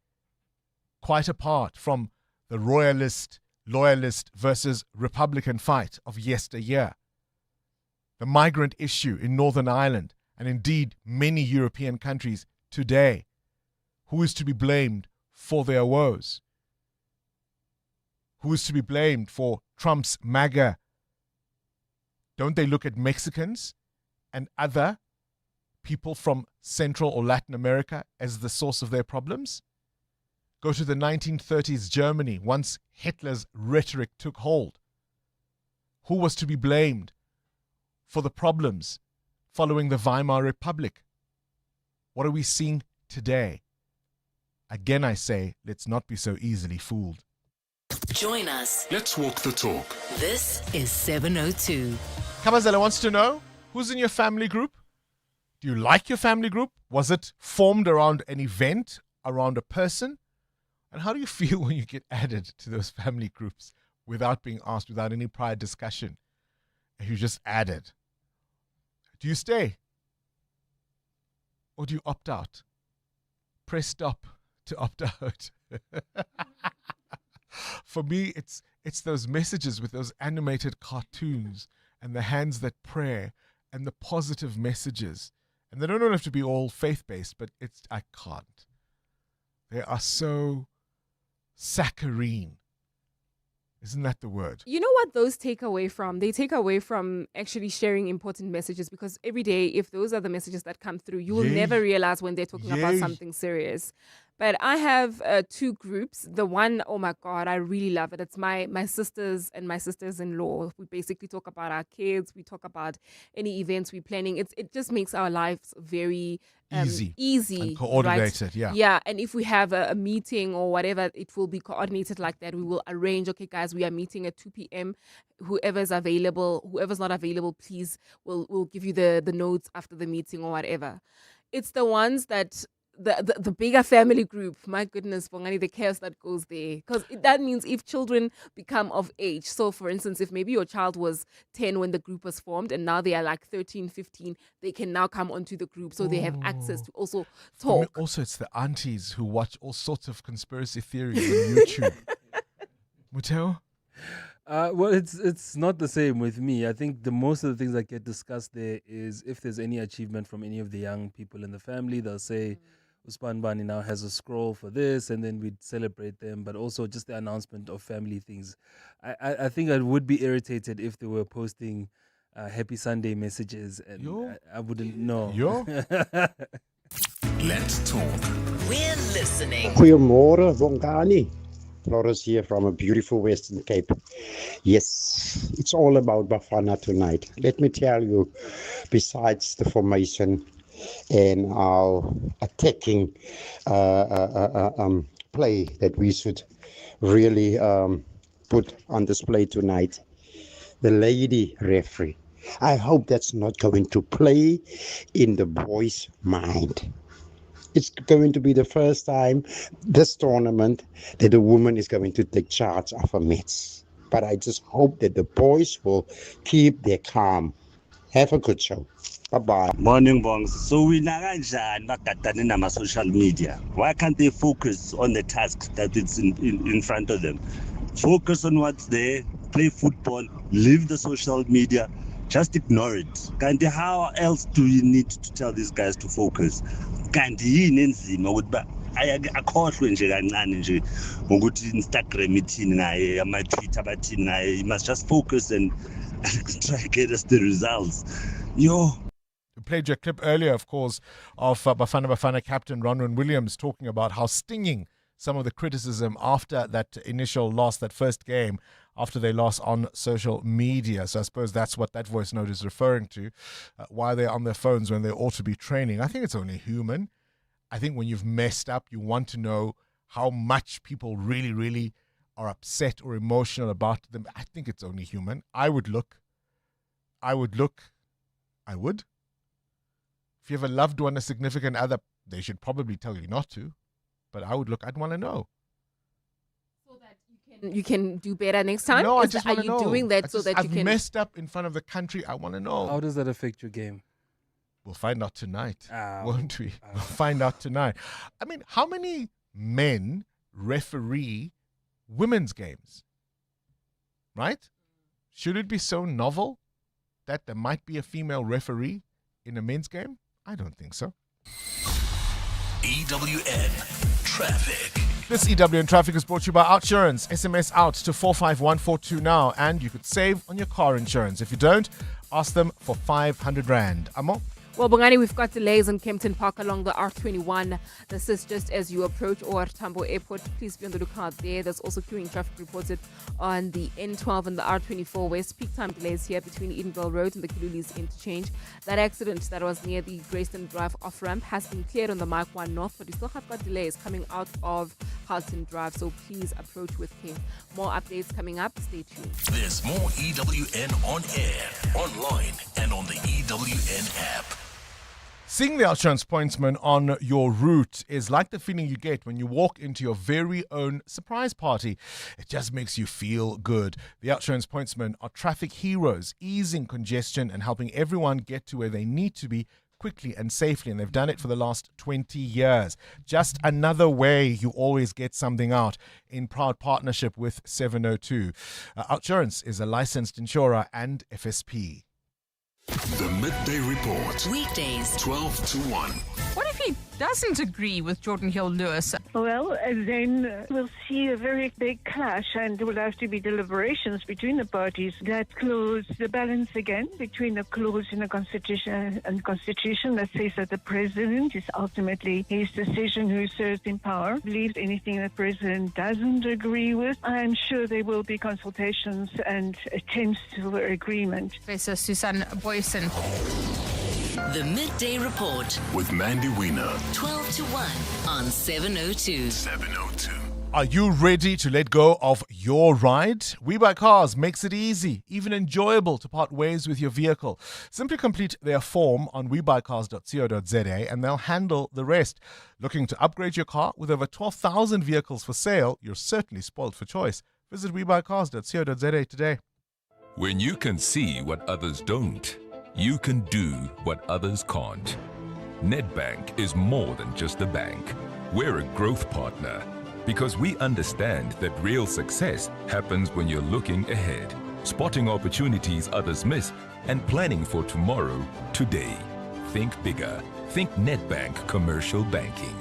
quite apart from the royalist, loyalist versus Republican fight of yesteryear. The migrant issue in Northern Ireland, and indeed many European countries today. Who is to be blamed for their woes? Who is to be blamed for Trump's MAGA? Don't they look at Mexicans and other people from Central or Latin America as the source of their problems? Go to the 1930s Germany, once Hitler's rhetoric took hold. Who was to be blamed for the problems following the Weimar Republic? What are we seeing today? Again, I say, let's not be so easily fooled. Join us. Let's walk the talk. This is 702. Kamazela wants to know, who's in your family group? Do you like your family group? Was it formed around an event, around a person? And how do you feel when you get added to those family groups without being asked, without any prior discussion? And you just added. Do you stay? Or do you opt out? Press stop to opt out. For me, it's those messages with those animated cartoons and the hands that pray and the positive messages. And they don't have to be all faith-based, but I can't. They are so saccharine. Isn't that the word? You know what those take away from? They take away from actually sharing important messages, because every day, if those are the messages that come through, you will never realize when they're talking about something serious. But I have two groups. The one, oh my God, I really love it. It's my sisters and my sisters-in-law. We basically talk about our kids. We talk about any events we're planning. It just makes our lives very easy and coordinated, right? Yeah, and if we have a meeting or whatever, it will be coordinated like that. We will arrange, okay, guys, we are meeting at 2 p.m. Whoever's available, whoever's not available, please, we'll give you the notes after the meeting or whatever. It's the ones that the bigger family group, my goodness, Bongani, the chaos that goes there. Because that means if children become of age. So, for instance, if maybe your child was 10 when the group was formed and now they are like 13, 15, they can now come onto the group. So they have access to also talk. Also, it's the aunties who watch all sorts of conspiracy theories on YouTube. Muteo? Well, it's not the same with me. I think the most of the things that get discussed there is if there's any achievement from any of the young people in the family, they'll say, Uspan Bani now has a scroll for this, and then we'd celebrate them, but also just the announcement of family things. I think I would be irritated if they were posting Happy Sunday messages, and I wouldn't know. Let's talk. We're listening. Goeiemorgen, Bongani. Flores here from a beautiful Western Cape. Yes, it's all about Bafana tonight. Let me tell you, besides the formation and our attacking play that we should really put on display tonight, the lady referee, I hope that's not going to play in the boys' mind. It's going to be the first time this tournament that a woman is going to take charge of a match. But I just hope that the boys will keep their calm. Have a good show. Bye-bye. Morning, Bongs. So we na social media. Why can't they focus on the task that is in front of them? Focus on what's there, play football, leave the social media. Just ignore it. Kanti, how else do we need to tell these guys to focus? Kanti yini enzima ukuthi akhohlwe nje kancane nje ngokuthi Instagram ithini naye, ama-Twitter bathini naye. You must just focus and try to get us the results. We played you a clip earlier, of course, of Bafana captain Ronwen Williams talking about how stinging some of the criticism after that initial loss, that first game, after they lost on social media. So I suppose that's what that voice note is referring to. Why they're on their phones when they ought to be training. I think it's only human. I think when you've messed up, you want to know how much people really, really are upset or emotional about them. I think it's only human. I would. If you have a loved one, a significant other, they should probably tell you not to. But I would look. I'd want to know. So that you can do better next time? No, I just want to know. Are you doing that so that you can... I've messed up in front of the country. I want to know. How does that affect your game? We'll find out tonight, won't we? We'll find out tonight. I mean, how many men referee women's games? Right? Should it be so novel that there might be a female referee in a men's game? I don't think so. EWN Traffic. This EWN Traffic is brought to you by Outsurance. SMS out to 45142 now, and you could save on your car insurance. If you don't, ask them for 500 Rand. Amo? Well, Bongani, we've got delays on Kempton Park along the R21. This is just as you approach OR Tambo Airport. Please be on the lookout there. There's also queuing traffic reported on the N12 and the R24 West. Peak time delays here between Edenville Road and the Kilulis interchange. That accident that was near the Grayston Drive off-ramp has been cleared on the Mike 1 North, but we still have got delays coming out of Halton Drive, so please approach with care. More updates coming up. Stay tuned. There's more EWN on air, online, and on the EWN app. Seeing the Outsurance pointsman on your route is like the feeling you get when you walk into your very own surprise party. It just makes you feel good. The Outsurance pointsmen are traffic heroes, easing congestion and helping everyone get to where they need to be quickly and safely, and they've done it for the last 20 years. Just another way you always get something out, in proud partnership with 702. Outsurance is a licensed insurer and FSP. The Midday Report. Weekdays, 12 to 1. What if he doesn't agree with Jordan Hill-Lewis? Well, then we'll see a very big clash, and there will have to be deliberations between the parties that close the balance again between the clause in the Constitution that says that the President is ultimately his decision who serves in power. Believes anything the President doesn't agree with. I'm sure there will be consultations and attempts to agreement. Professor Susan Boyson. The Midday Report with Mandy Wiener. 12 to 1 on 702. 702. Are you ready to let go of your ride? We Buy Cars makes it easy, even enjoyable to part ways with your vehicle. Simply complete their form on webuycars.co.za and they'll handle the rest. Looking to upgrade your car with over 12,000 vehicles for sale? You're certainly spoiled for choice. Visit webuycars.co.za today. When you can see what others don't, you can do what others can't. Nedbank is more than just a bank. We're a growth partner because we understand that real success happens when you're looking ahead, spotting opportunities others miss, and planning for tomorrow, today. Think bigger. Think Nedbank Commercial Banking.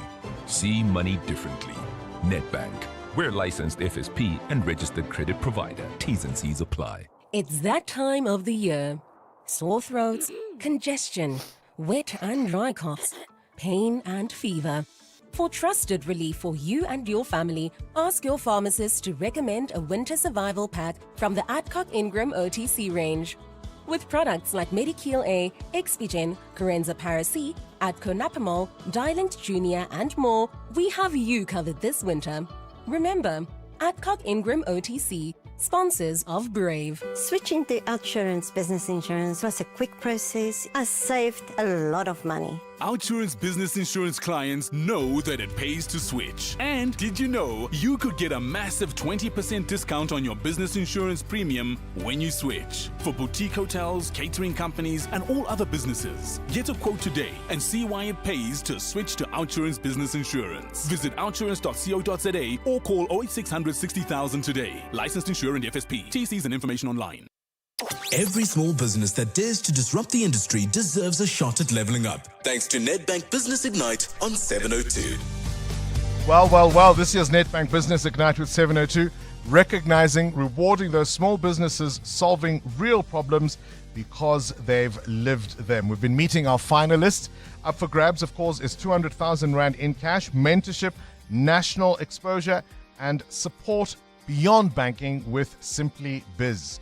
See money differently. Nedbank. We're licensed FSP and registered credit provider. T's and C's apply. It's that time of the year. Sore throats, congestion, wet and dry coughs, pain and fever. For trusted relief for you and your family, ask your pharmacist to recommend a winter survival pack from the Adcock Ingram OTC range. With products like Medikil A, Expigen, Corenza Parac, Adco Napamol, Dialint Junior and more, we have you covered this winter. Remember, Adcock Ingram OTC, sponsors of Brave. Switching to Outsurance Business Insurance was a quick process. I saved a lot of money. Outsurance Business Insurance clients know that it pays to switch. And did you know you could get a massive 20% discount on your business insurance premium when you switch? For boutique hotels, catering companies, and all other businesses. Get a quote today and see why it pays to switch to Outsurance Business Insurance. Visit outsurance.co.za or call 08600 60,000 today. Licensed insurer and FSP. TCs and information online. Every small business that dares to disrupt the industry deserves a shot at leveling up. Thanks to Nedbank Business Ignite on 702. Well, this year's Nedbank Business Ignite with 702, recognizing, rewarding those small businesses solving real problems because they've lived them. We've been meeting our finalists. Up for grabs, of course, is 200,000 Rand in cash, mentorship, national exposure, and support beyond banking with Simply Biz.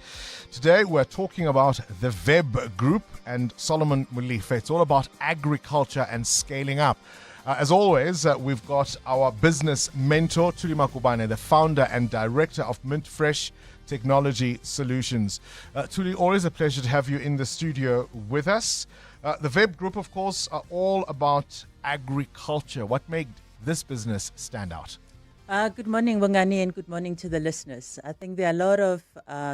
Today, we're talking about the Web Group and Solomon Mulife. It's all about agriculture and scaling up. As always, we've got our business mentor, Tuli Makubane, the founder and director of Mint Fresh Technology Solutions. Tuli, always a pleasure to have you in the studio with us. The Web Group, of course, are all about agriculture. What made this business stand out? Good morning, Bongani, and good morning to the listeners. I think there are a lot of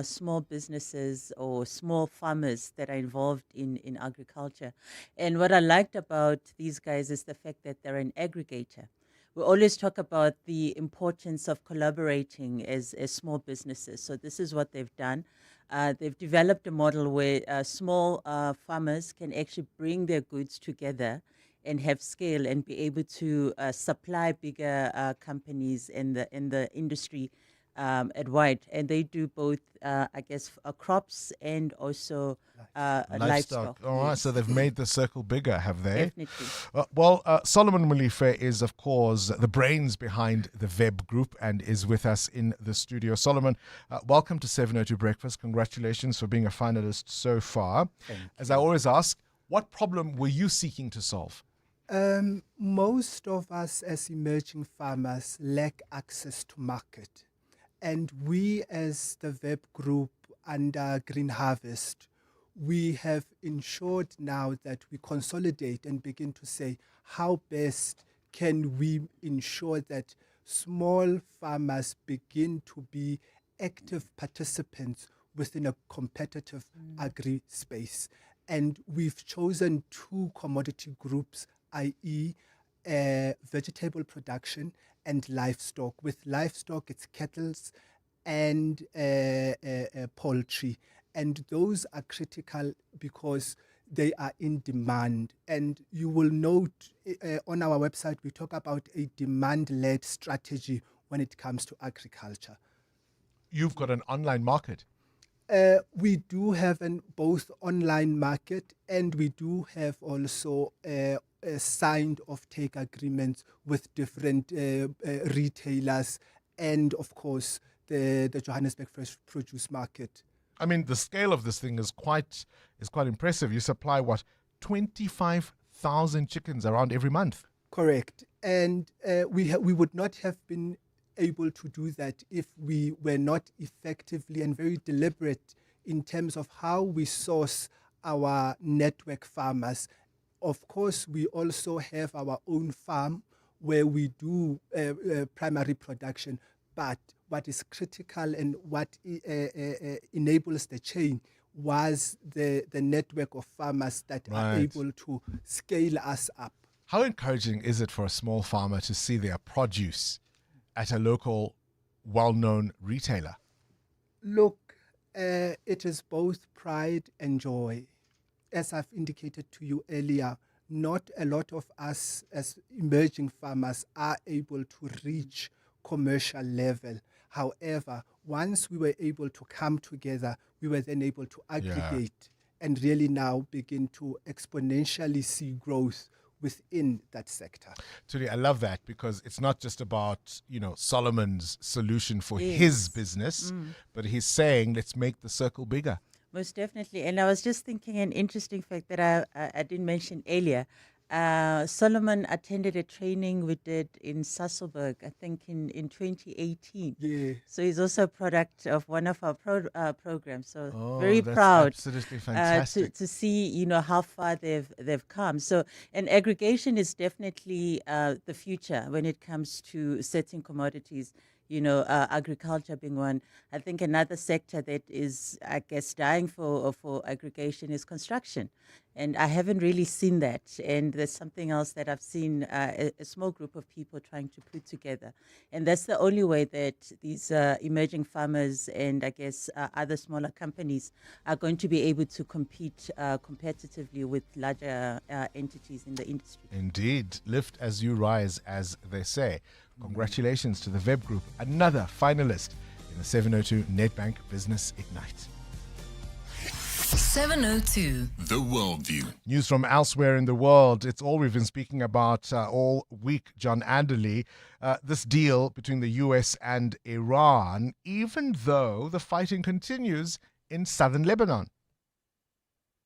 small businesses or small farmers that are involved in agriculture. And what I liked about these guys is the fact that they're an aggregator. We always talk about the importance of collaborating as small businesses. So this is what they've done. They've developed a model where small farmers can actually bring their goods together and have scale and be able to supply bigger companies in the industry at wide. And they do both, crops and also livestock. All right, Yes. so they've made the circle bigger, have they? Definitely. Solomon Molefe is, of course, the brains behind the Web Group and is with us in the studio. Solomon, welcome to 702 Breakfast. Congratulations for being a finalist so far. As I always ask, what problem were you seeking to solve? Most of us as emerging farmers lack access to market. And we as the Web Group under Green Harvest, we have ensured now that we consolidate and begin to say how best can we ensure that small farmers begin to be active participants within a competitive agri space. And we've chosen two commodity groups, i.e. vegetable production and livestock. With livestock, it's cattle and poultry. And those are critical because they are in demand. And you will note on our website, we talk about a demand-led strategy when it comes to agriculture. You've got an online market. We do have both online market and we do have also signed off-take agreements with different retailers and, of course, the Johannesburg Fresh Produce Market. I mean, the scale of this thing is quite impressive. You supply, 25,000 chickens around every month? Correct. And we would not have been able to do that if we were not effectively and very deliberate in terms of how we source our network farmers. Of course, we also have our own farm where we do primary production, but what is critical and what enables the chain was the network of farmers that are able to scale us up. How encouraging is it for a small farmer to see their produce at a local, well-known retailer? Look, it is both pride and joy. As I've indicated to you earlier, not a lot of us as emerging farmers are able to reach commercial level. However, once we were able to come together, we were then able to aggregate and really now begin to exponentially see growth within that sector. Tuli, I love that because it's not just about, Solomon's solution for his business, but he's saying, let's make the circle bigger. Most definitely. And I was just thinking an interesting fact that I didn't mention earlier. Solomon attended a training we did in Sasolburg, I think in 2018. Yeah. So he's also a product of one of our programs. So very that's proud absolutely fantastic. to see how far they've come. So and aggregation is definitely the future when it comes to certain commodities. Agriculture being one. I think another sector that is, dying for aggregation is construction. And I haven't really seen that. And there's something else that I've seen a small group of people trying to put together. And that's the only way that these emerging farmers and other smaller companies are going to be able to compete competitively with larger entities in the industry. Indeed. Lift as you rise, as they say. Congratulations to the Web Group, another finalist in the 702 Nedbank Business Ignite. 702. The Worldview. News from elsewhere in the world. It's all we've been speaking about all week, John Anderley. This deal between the US and Iran, even though the fighting continues in southern Lebanon.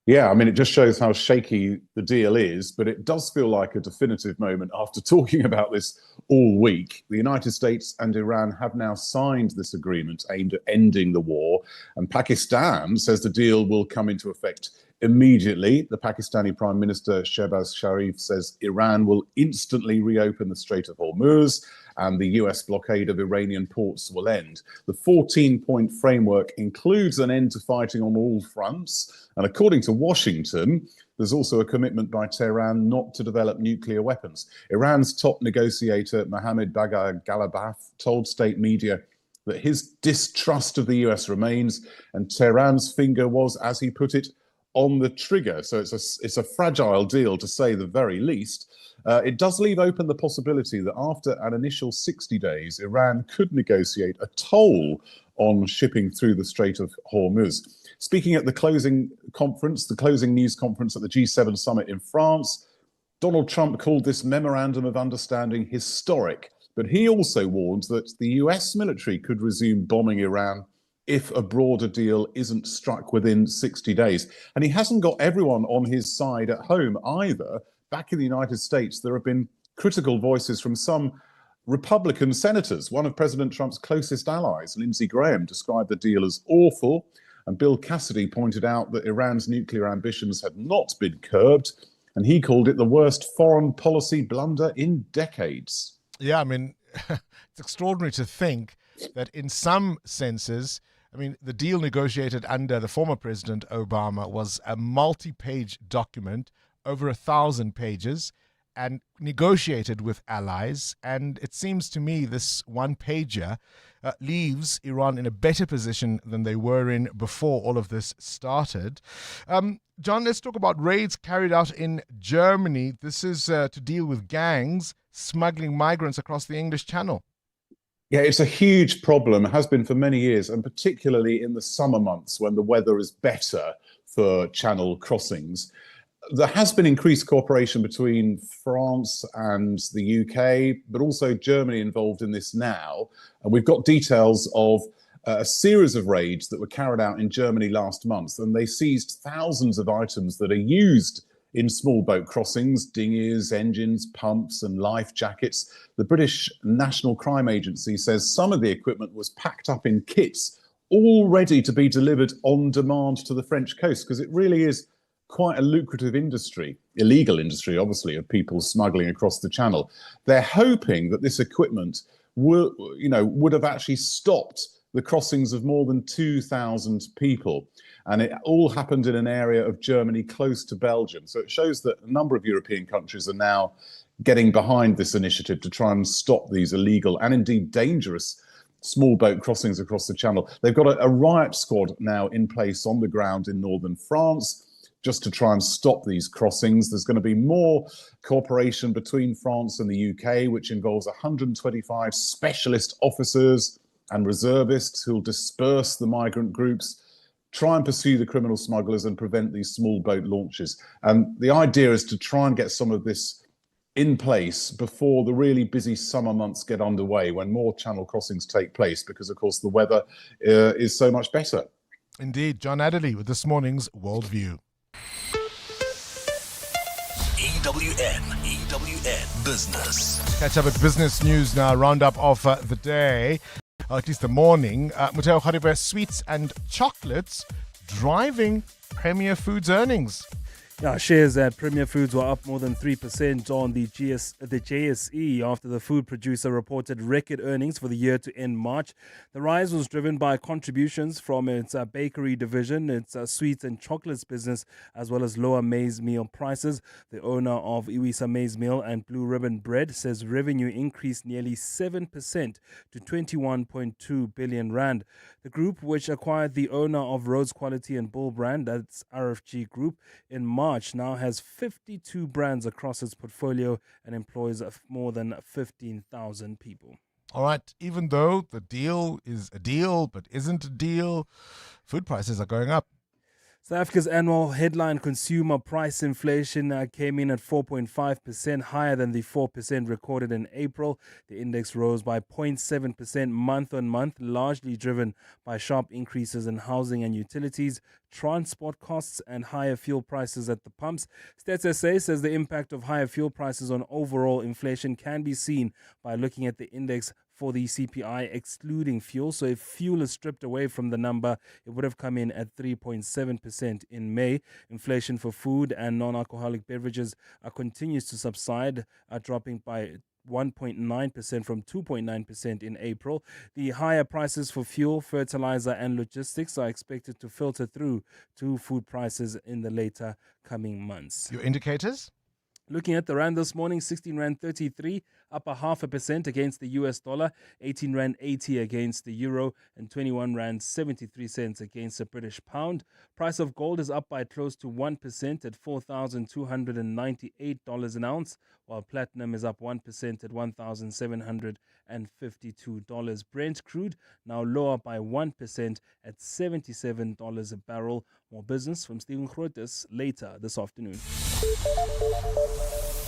Yeah, I mean, it just shows how shaky the deal is, but it does feel like a definitive moment after talking about this all week. The United States and Iran have now signed this agreement aimed at ending the war, and Pakistan says the deal will come into effect immediately. The Pakistani Prime Minister Shehbaz Sharif says Iran will instantly reopen the Strait of Hormuz and the US blockade of Iranian ports will end. The 14-point framework includes an end to fighting on all fronts. And according to Washington, there's also a commitment by Tehran not to develop nuclear weapons. Iran's top negotiator, Mohammad Bagher Ghalibaf, told state media that his distrust of the US remains, and Tehran's finger was, as he put it, on the trigger. So it's a fragile deal, to say the very least. It does leave open the possibility that after an initial 60 days, Iran could negotiate a toll on shipping through the Strait of Hormuz. Speaking at the closing news conference at the G7 summit in France, Donald Trump called this memorandum of understanding historic, but he also warned that the US military could resume bombing Iran if a broader deal isn't struck within 60 days. And he hasn't got everyone on his side at home either. Back in the United States, there have been critical voices from some Republican senators. One of President Trump's closest allies, Lindsey Graham, described the deal as awful. And Bill Cassidy pointed out that Iran's nuclear ambitions had not been curbed. And he called it the worst foreign policy blunder in decades. Yeah, I mean, it's extraordinary to think that in some senses, I mean, the deal negotiated under the former President Obama was a multi-page document, over 1,000 pages, and negotiated with allies. And it seems to me this one-pager leaves Iran in a better position than they were in before all of this started. John, let's talk about raids carried out in Germany. This is to deal with gangs smuggling migrants across the English Channel. Yeah, it's a huge problem, has been for many years, and particularly in the summer months when the weather is better for channel crossings. There has been increased cooperation between France and the UK, but also Germany involved in this now. And we've got details of a series of raids that were carried out in Germany last month, and they seized thousands of items that are used in small boat crossings: dinghies, engines, pumps, and life jackets. The British National Crime Agency says some of the equipment was packed up in kits, all ready to be delivered on demand to the French coast, because it really is quite a lucrative industry, illegal industry, obviously, of people smuggling across the channel. They're hoping that this equipment would have actually stopped the crossings of more than 2,000 people. And it all happened in an area of Germany close to Belgium. So it shows that a number of European countries are now getting behind this initiative to try and stop these illegal and indeed dangerous small boat crossings across the channel. They've got a riot squad now in place on the ground in northern France, just to try and stop these crossings. There's going to be more cooperation between France and the UK, which involves 125 specialist officers and reservists who'll disperse the migrant groups, try and pursue the criminal smugglers and prevent these small boat launches. And the idea is to try and get some of this in place before the really busy summer months get underway, when more channel crossings take place, because, of course, the weather is so much better. Indeed. John Adderley with this morning's Worldview. EWN Business. Catch up with business news now, roundup of the day, or at least the morning. Muteo Kharibe, sweets and chocolates driving Premier Foods earnings. Yeah, shares at Premier Foods were up more than 3% on the JSE after the food producer reported record earnings for the year to end March. The rise was driven by contributions from its bakery division, its sweets and chocolates business, as well as lower maize meal prices. The owner of Iwisa Maize Meal and Blue Ribbon Bread says revenue increased nearly 7% to 21.2 billion rand. The group, which acquired the owner of Rhodes Quality and Bull Brand, that's RFG Group, in March, now has 52 brands across its portfolio and employs more than 15,000 people. All right, even though the deal is a deal but isn't a deal, food prices are going up. South Africa's annual headline consumer price inflation came in at 4.5%, higher than the 4% recorded in April. The index rose by 0.7% month on month, largely driven by sharp increases in housing and utilities, transport costs, and higher fuel prices at the pumps. Stats SA says the impact of higher fuel prices on overall inflation can be seen by looking at the index for the CPI excluding fuel. So if fuel is stripped away from the number, it would have come in at 3.7% in May. Inflation for food and non-alcoholic beverages continues to subside, dropping by 1.9% from 2.9% in April. The higher prices for fuel, fertilizer and logistics are expected to filter through to food prices in the later coming months. Your indicators? Looking at the rand this morning, 16 rand 33, up 0.5% against the US dollar, 18 rand 80 against the euro, and 21 rand 73 cents against the British pound. Price of gold is up by close to 1% at $4,298 an ounce, while platinum is up 1% at $1,752. Brent crude now lower by 1% at $77 a barrel. More business from Stephen Grotes later this afternoon.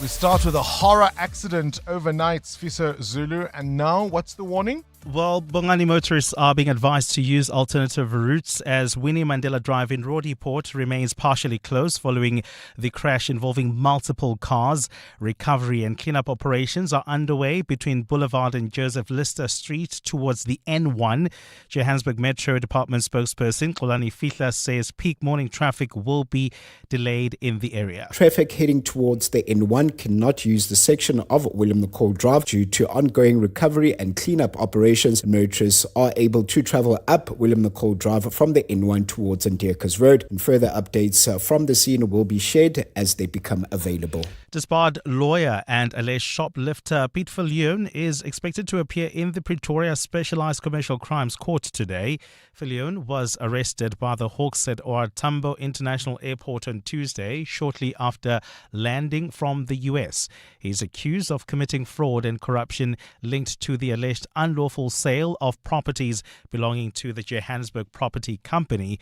We start with a horror accident overnight, Sfiso Zulu. And now, what's the warning? Well, Bongani motorists are being advised to use alternative routes as Winnie Mandela Drive in Rodiport remains partially closed following the crash involving multiple cars. Recovery and cleanup operations are underway between Boulevard and Joseph Lister Street towards the N1. Johannesburg Metro Department spokesperson Xolani Fihla says peak morning traffic will be delayed in the area. Traffic heading towards the N1 cannot use the section of Willem McCall Drive due to ongoing recovery and cleanup operations. Motorists are able to travel up Willem McCall Drive from the N1 towards Ndierkes Road, and further updates from the scene will be shared as they become available. Disbarred lawyer and alleged shoplifter Piet Viljoen is expected to appear in the Pretoria Specialised Commercial Crimes Court today. Viljoen was arrested by the Hawks at OR Tambo International Airport on Tuesday, shortly after landing from the US. He's accused of committing fraud and corruption linked to the alleged unlawful sale of properties belonging to the Johannesburg Property Company.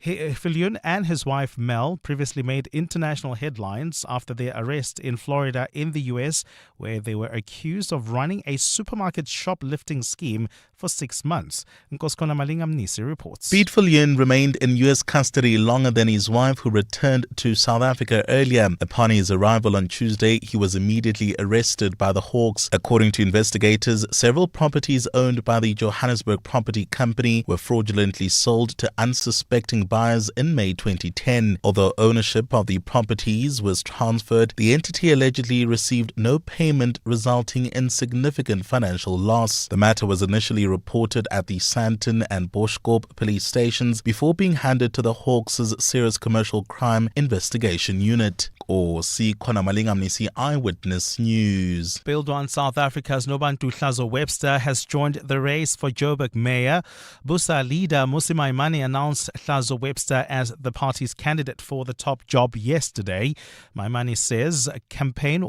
Viljoen and his wife Mel previously made international headlines after their arrest in Florida in the US, where they were accused of running a supermarket shoplifting scheme for 6 months. Nkoskona Malingamnisi reports. Piet Viljoen remained in US custody longer than his wife, who returned to South Africa earlier. Upon his arrival on Tuesday, he was immediately arrested by the Hawks. According to investigators, several properties owned by the Johannesburg Property Company were fraudulently sold to unsuspecting buyers in May 2010. Although ownership of the properties was transferred, the entity allegedly received no payment, resulting in significant financial loss. The matter was initially reported at the Sandton and Boschkorp police stations before being handed to the Hawks' Serious Commercial Crime Investigation Unit. Or see Khona Malingamnisi Eyewitness News. Build One South Africa's Nobantu Hlazo Webster has joined the race for Joburg Mayor. Busa leader Musi Maimane announced Hlazo Webster as the party's candidate for the top job yesterday. Maimane says their campaign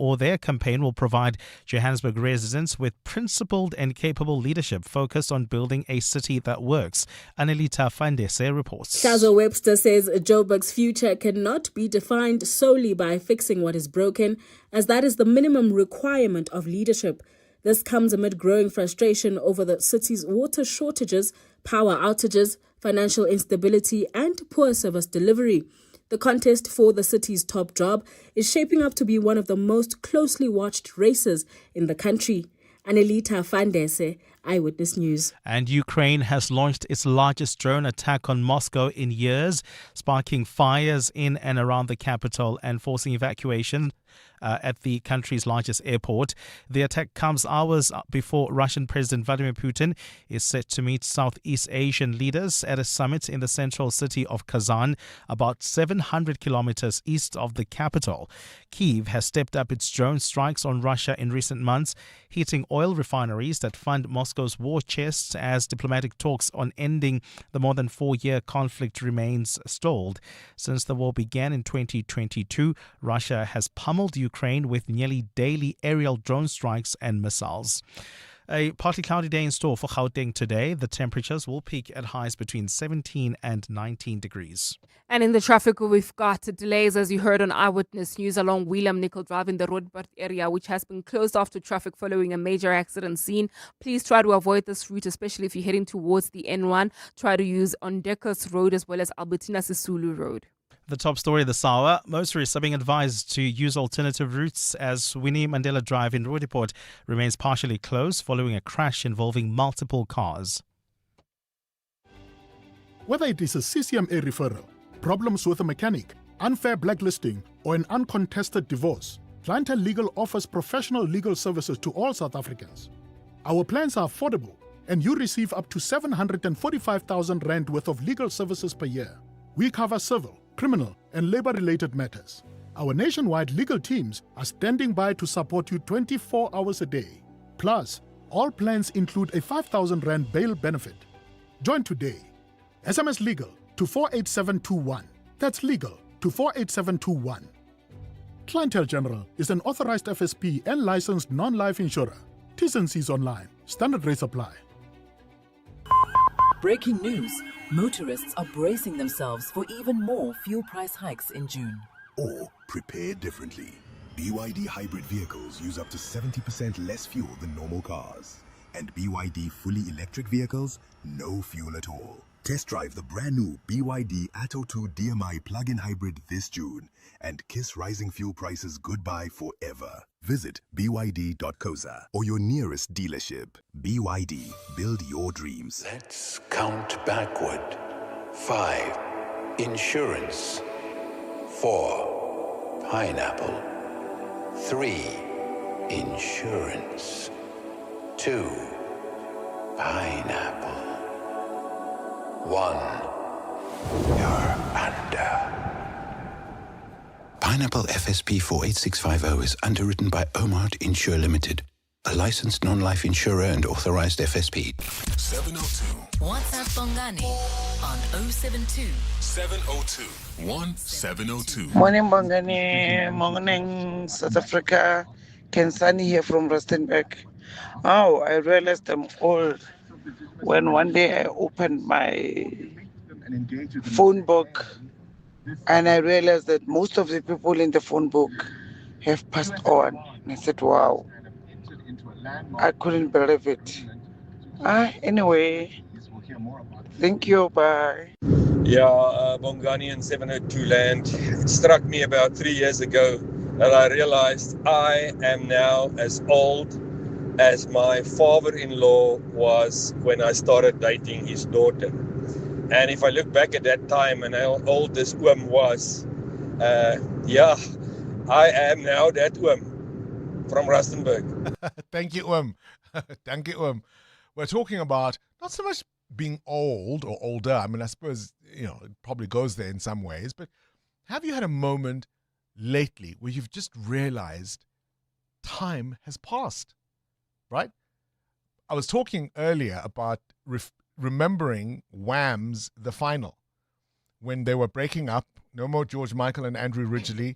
will provide Johannesburg residents with principled and capable leadership focused on building a city that works. Anelita Fandese reports. Hlazo Webster says Joburg's future cannot be defined solely by fixing what is broken, as that is the minimum requirement of leadership. This comes amid growing frustration over the city's water shortages, power outages, financial instability, and poor service delivery. The contest for the city's top job is shaping up to be one of the most closely watched races in the country. Anelita Fandese, Eyewitness News. And Ukraine has launched its largest drone attack on Moscow in years, sparking fires in and around the capital and forcing evacuation at the country's largest airport. The attack comes hours before Russian President Vladimir Putin is set to meet Southeast Asian leaders at a summit in the central city of Kazan, about 700 kilometers east of the capital. Kyiv has stepped up its drone strikes on Russia in recent months, hitting oil refineries that fund Moscow's war chests as diplomatic talks on ending the more than 4-year conflict remains stalled. Since the war began in 2022, Russia has pummeled Ukraine with nearly daily aerial drone strikes and missiles. A partly cloudy day in store for Gauteng today. The temperatures will peak at highs between 17 and 19 degrees. And in the traffic, we've got delays, as you heard on Eyewitness News, along William Nicol Drive in the Roodburg area, which has been closed off to traffic following a major accident scene. Please try to avoid this route, especially if you're heading towards the N1. Try to use Ondekos Road as well as Albertina Sisulu Road. The top story this hour, motorists are being advised to use alternative routes as Winnie Mandela Drive in Roodepoort remains partially closed following a crash involving multiple cars. Whether it is a CCMA referral, problems with a mechanic, unfair blacklisting, or an uncontested divorce, Clientele Legal offers professional legal services to all South Africans. Our plans are affordable, and you receive up to 745,000 rand worth of legal services per year. We cover civil, criminal, and labor-related matters. Our nationwide legal teams are standing by to support you 24 hours a day. Plus, all plans include a 5,000 rand bail benefit. Join today. SMS LEGAL to 48721. That's legal to 48721. Clientele General is an authorized FSP and licensed non-life insurer. T's and C's online. Standard rates apply. Breaking news. Motorists are bracing themselves for even more fuel price hikes in June. Or prepare differently. BYD hybrid vehicles use up to 70% less fuel than normal cars. And BYD fully electric vehicles, no fuel at all. Test drive the brand new BYD Atto 2 DMI plug-in hybrid this June and kiss rising fuel prices goodbye forever. Visit byd.coza or your nearest dealership. BYD, build your dreams. Let's count backward. 5. Insurance. 4. Pineapple. 3. Insurance. 2. Pineapple. 1. You're under. Pineapple FSP 48650 is underwritten by Omart Insure Limited, a licensed non-life insurer and authorized FSP. 702. WhatsApp Bongani on 072 702 1702. Morning, Bongani. Morning, South Africa. Kensani here from Rustenburg. Oh, I realized I'm old when one day I opened my phone book and I realized that most of the people in the phone book have passed on. And I said, wow, I couldn't believe it. Anyway, thank you, bye. Yeah, Bongani and 702 land. It struck me about 3 years ago that I realized I am now as old as my father-in-law was when I started dating his daughter. And if I look back at that time and how old this oom was, yeah, I am now that oom from Rustenburg. Thank you, Thank you, We're talking about not so much being old or older. I mean, I suppose, it probably goes there in some ways. But have you had a moment lately where you've just realized time has passed, right? I was talking earlier about remembering Wham's The Final, when they were breaking up, no more George Michael and Andrew Ridgeley,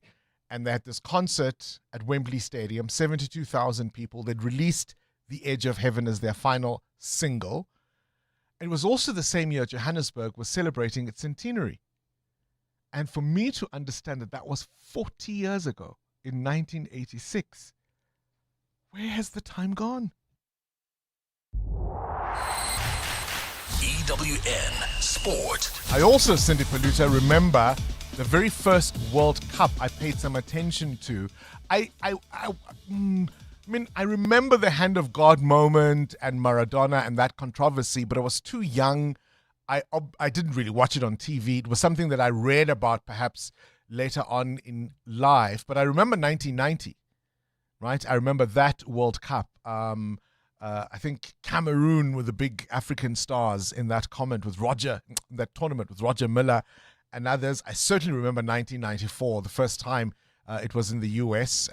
and they had this concert at Wembley Stadium, 72,000 people. They'd released The Edge of Heaven as their final single. It was also the same year Johannesburg was celebrating its centenary. And for me to understand that that was 40 years ago, in 1986, where has the time gone? EWN Sport. I also, Cindy Paluta, remember the very first World Cup I paid some attention to. I remember the Hand of God moment and Maradona and that controversy, but I was too young. I didn't really watch it on TV. It was something that I read about perhaps later on in life. But I remember 1990, right? I remember that World Cup. I think Cameroon were the big African stars in that tournament with Roger Miller and others. I certainly remember 1994, the first time it was in the US,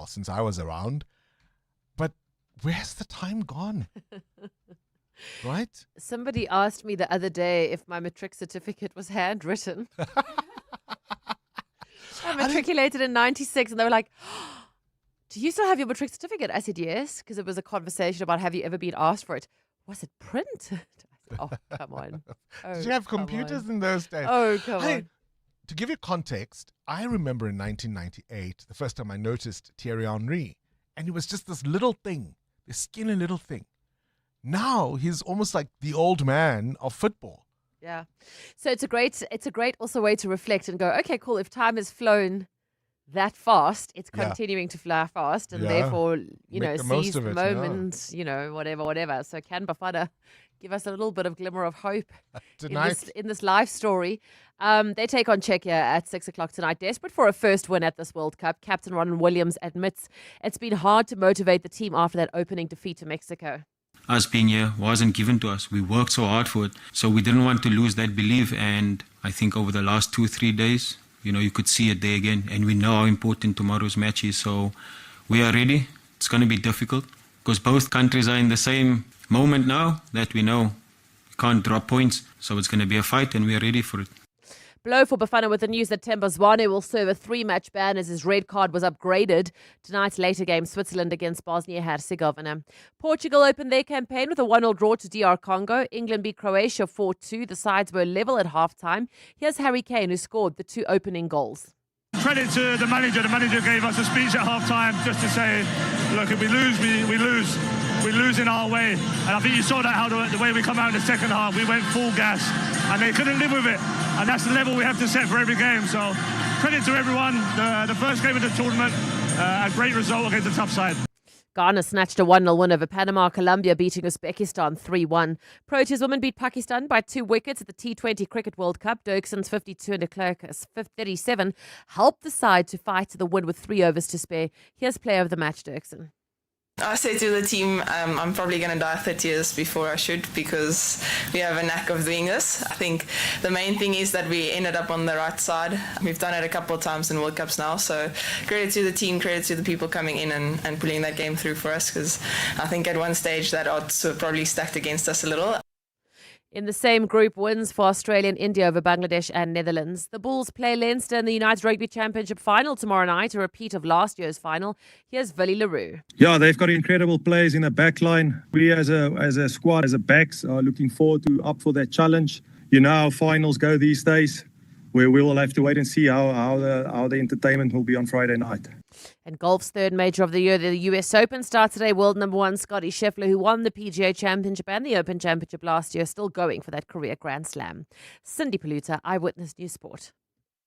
since I was around. But where's the time gone? Right? Somebody asked me the other day if my matric certificate was handwritten. I matriculated in 96 and they were like, do you still have your matric certificate? I said, yes, because it was a conversation about have you ever been asked for it? Was it printed? Oh, come on. Oh, Did you have computers in those days? Oh, come on. To give you context, I remember in 1998, the first time I noticed Thierry Henry, and he was just this little thing, this skinny little thing. Now he's almost like the old man of football. Yeah. So it's a great also way to reflect and go, okay, cool. If time has flown that fast, it's continuing to fly fast, and therefore, seize the moment, whatever. So can Bafana give us a little bit of glimmer of hope in this life story? They take on Czechia at 6 o'clock tonight. Desperate for a first win at this World Cup, Captain Ron Williams admits it's been hard to motivate the team after that opening defeat to Mexico. Us being here wasn't given to us. We worked so hard for it. So we didn't want to lose that belief. And I think over the last 2-3 days, you could see it there again. And we know how important tomorrow's match is. So we are ready. It's going to be difficult because both countries are in the same moment now that we know we can't drop points. So it's going to be a fight and we are ready for it. Blow for Bafana with the news that Themba Zwane will serve a 3-match ban as his red card was upgraded. Tonight's later game, Switzerland against Bosnia-Herzegovina. Portugal opened their campaign with a 1-0 draw to DR Congo. England beat Croatia 4-2. The sides were level at halftime. Here's Harry Kane, who scored the 2 opening goals. Credit to the manager. The manager gave us a speech at half-time just to say, look, if we lose, we lose. We lose in our way. And I think you saw that, how the way we come out in the second half, we went full gas. And they couldn't live with it. And that's the level we have to set for every game. So credit to everyone. The first game of the tournament, a great result against a tough side. Ghana snatched a 1-0 win over Panama. Colombia beating Uzbekistan 3-1. Proteas women beat Pakistan by 2 wickets at the T20 Cricket World Cup. Dirkson's 52 and de Klerk's 37 helped the side to fight to the win with 3 overs to spare. Here's player of the match, Dirkson. I say to the team, I'm probably going to die 30 years before I should, because we have a knack of doing this. I think the main thing is that we ended up on the right side. We've done it a couple of times in World Cups now, so credit to the team, credit to the people coming in and pulling that game through for us, because I think at one stage that odds were probably stacked against us a little. In the same group, wins for Australia and India over Bangladesh and Netherlands. The Bulls play Leinster in the United Rugby Championship final tomorrow night, a repeat of last year's final. Here's Willie LaRue. Yeah, they've got incredible players in the back line. We as a squad, as a backs, are looking forward to up for that challenge. You know how finals go these days. We will have to wait and see how the entertainment will be on Friday night. And golf's third major of the year, the US Open, starts today. World number 1 Scotty Scheffler, who won the PGA Championship and the Open Championship last year, still going for that career Grand Slam. Cindy Paluta, Eyewitness News Sport.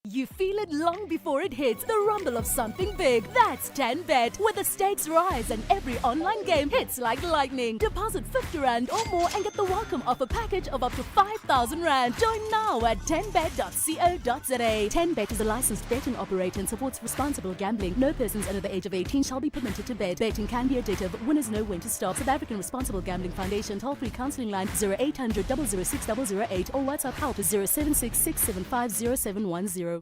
You feel it long before it hits, the rumble of something big. That's 10Bet, where the stakes rise and every online game hits like lightning. Deposit 50 Rand or more and get the welcome offer package of up to 5,000 Rand. Join now at 10bet.co.za. 10Bet is a licensed betting operator and supports responsible gambling. No persons under the age of 18 shall be permitted to bet. Betting can be addictive. Winners know when to stop. South African Responsible Gambling Foundation toll-free counselling line 0800 006 008 or WhatsApp help to 076 675 0710.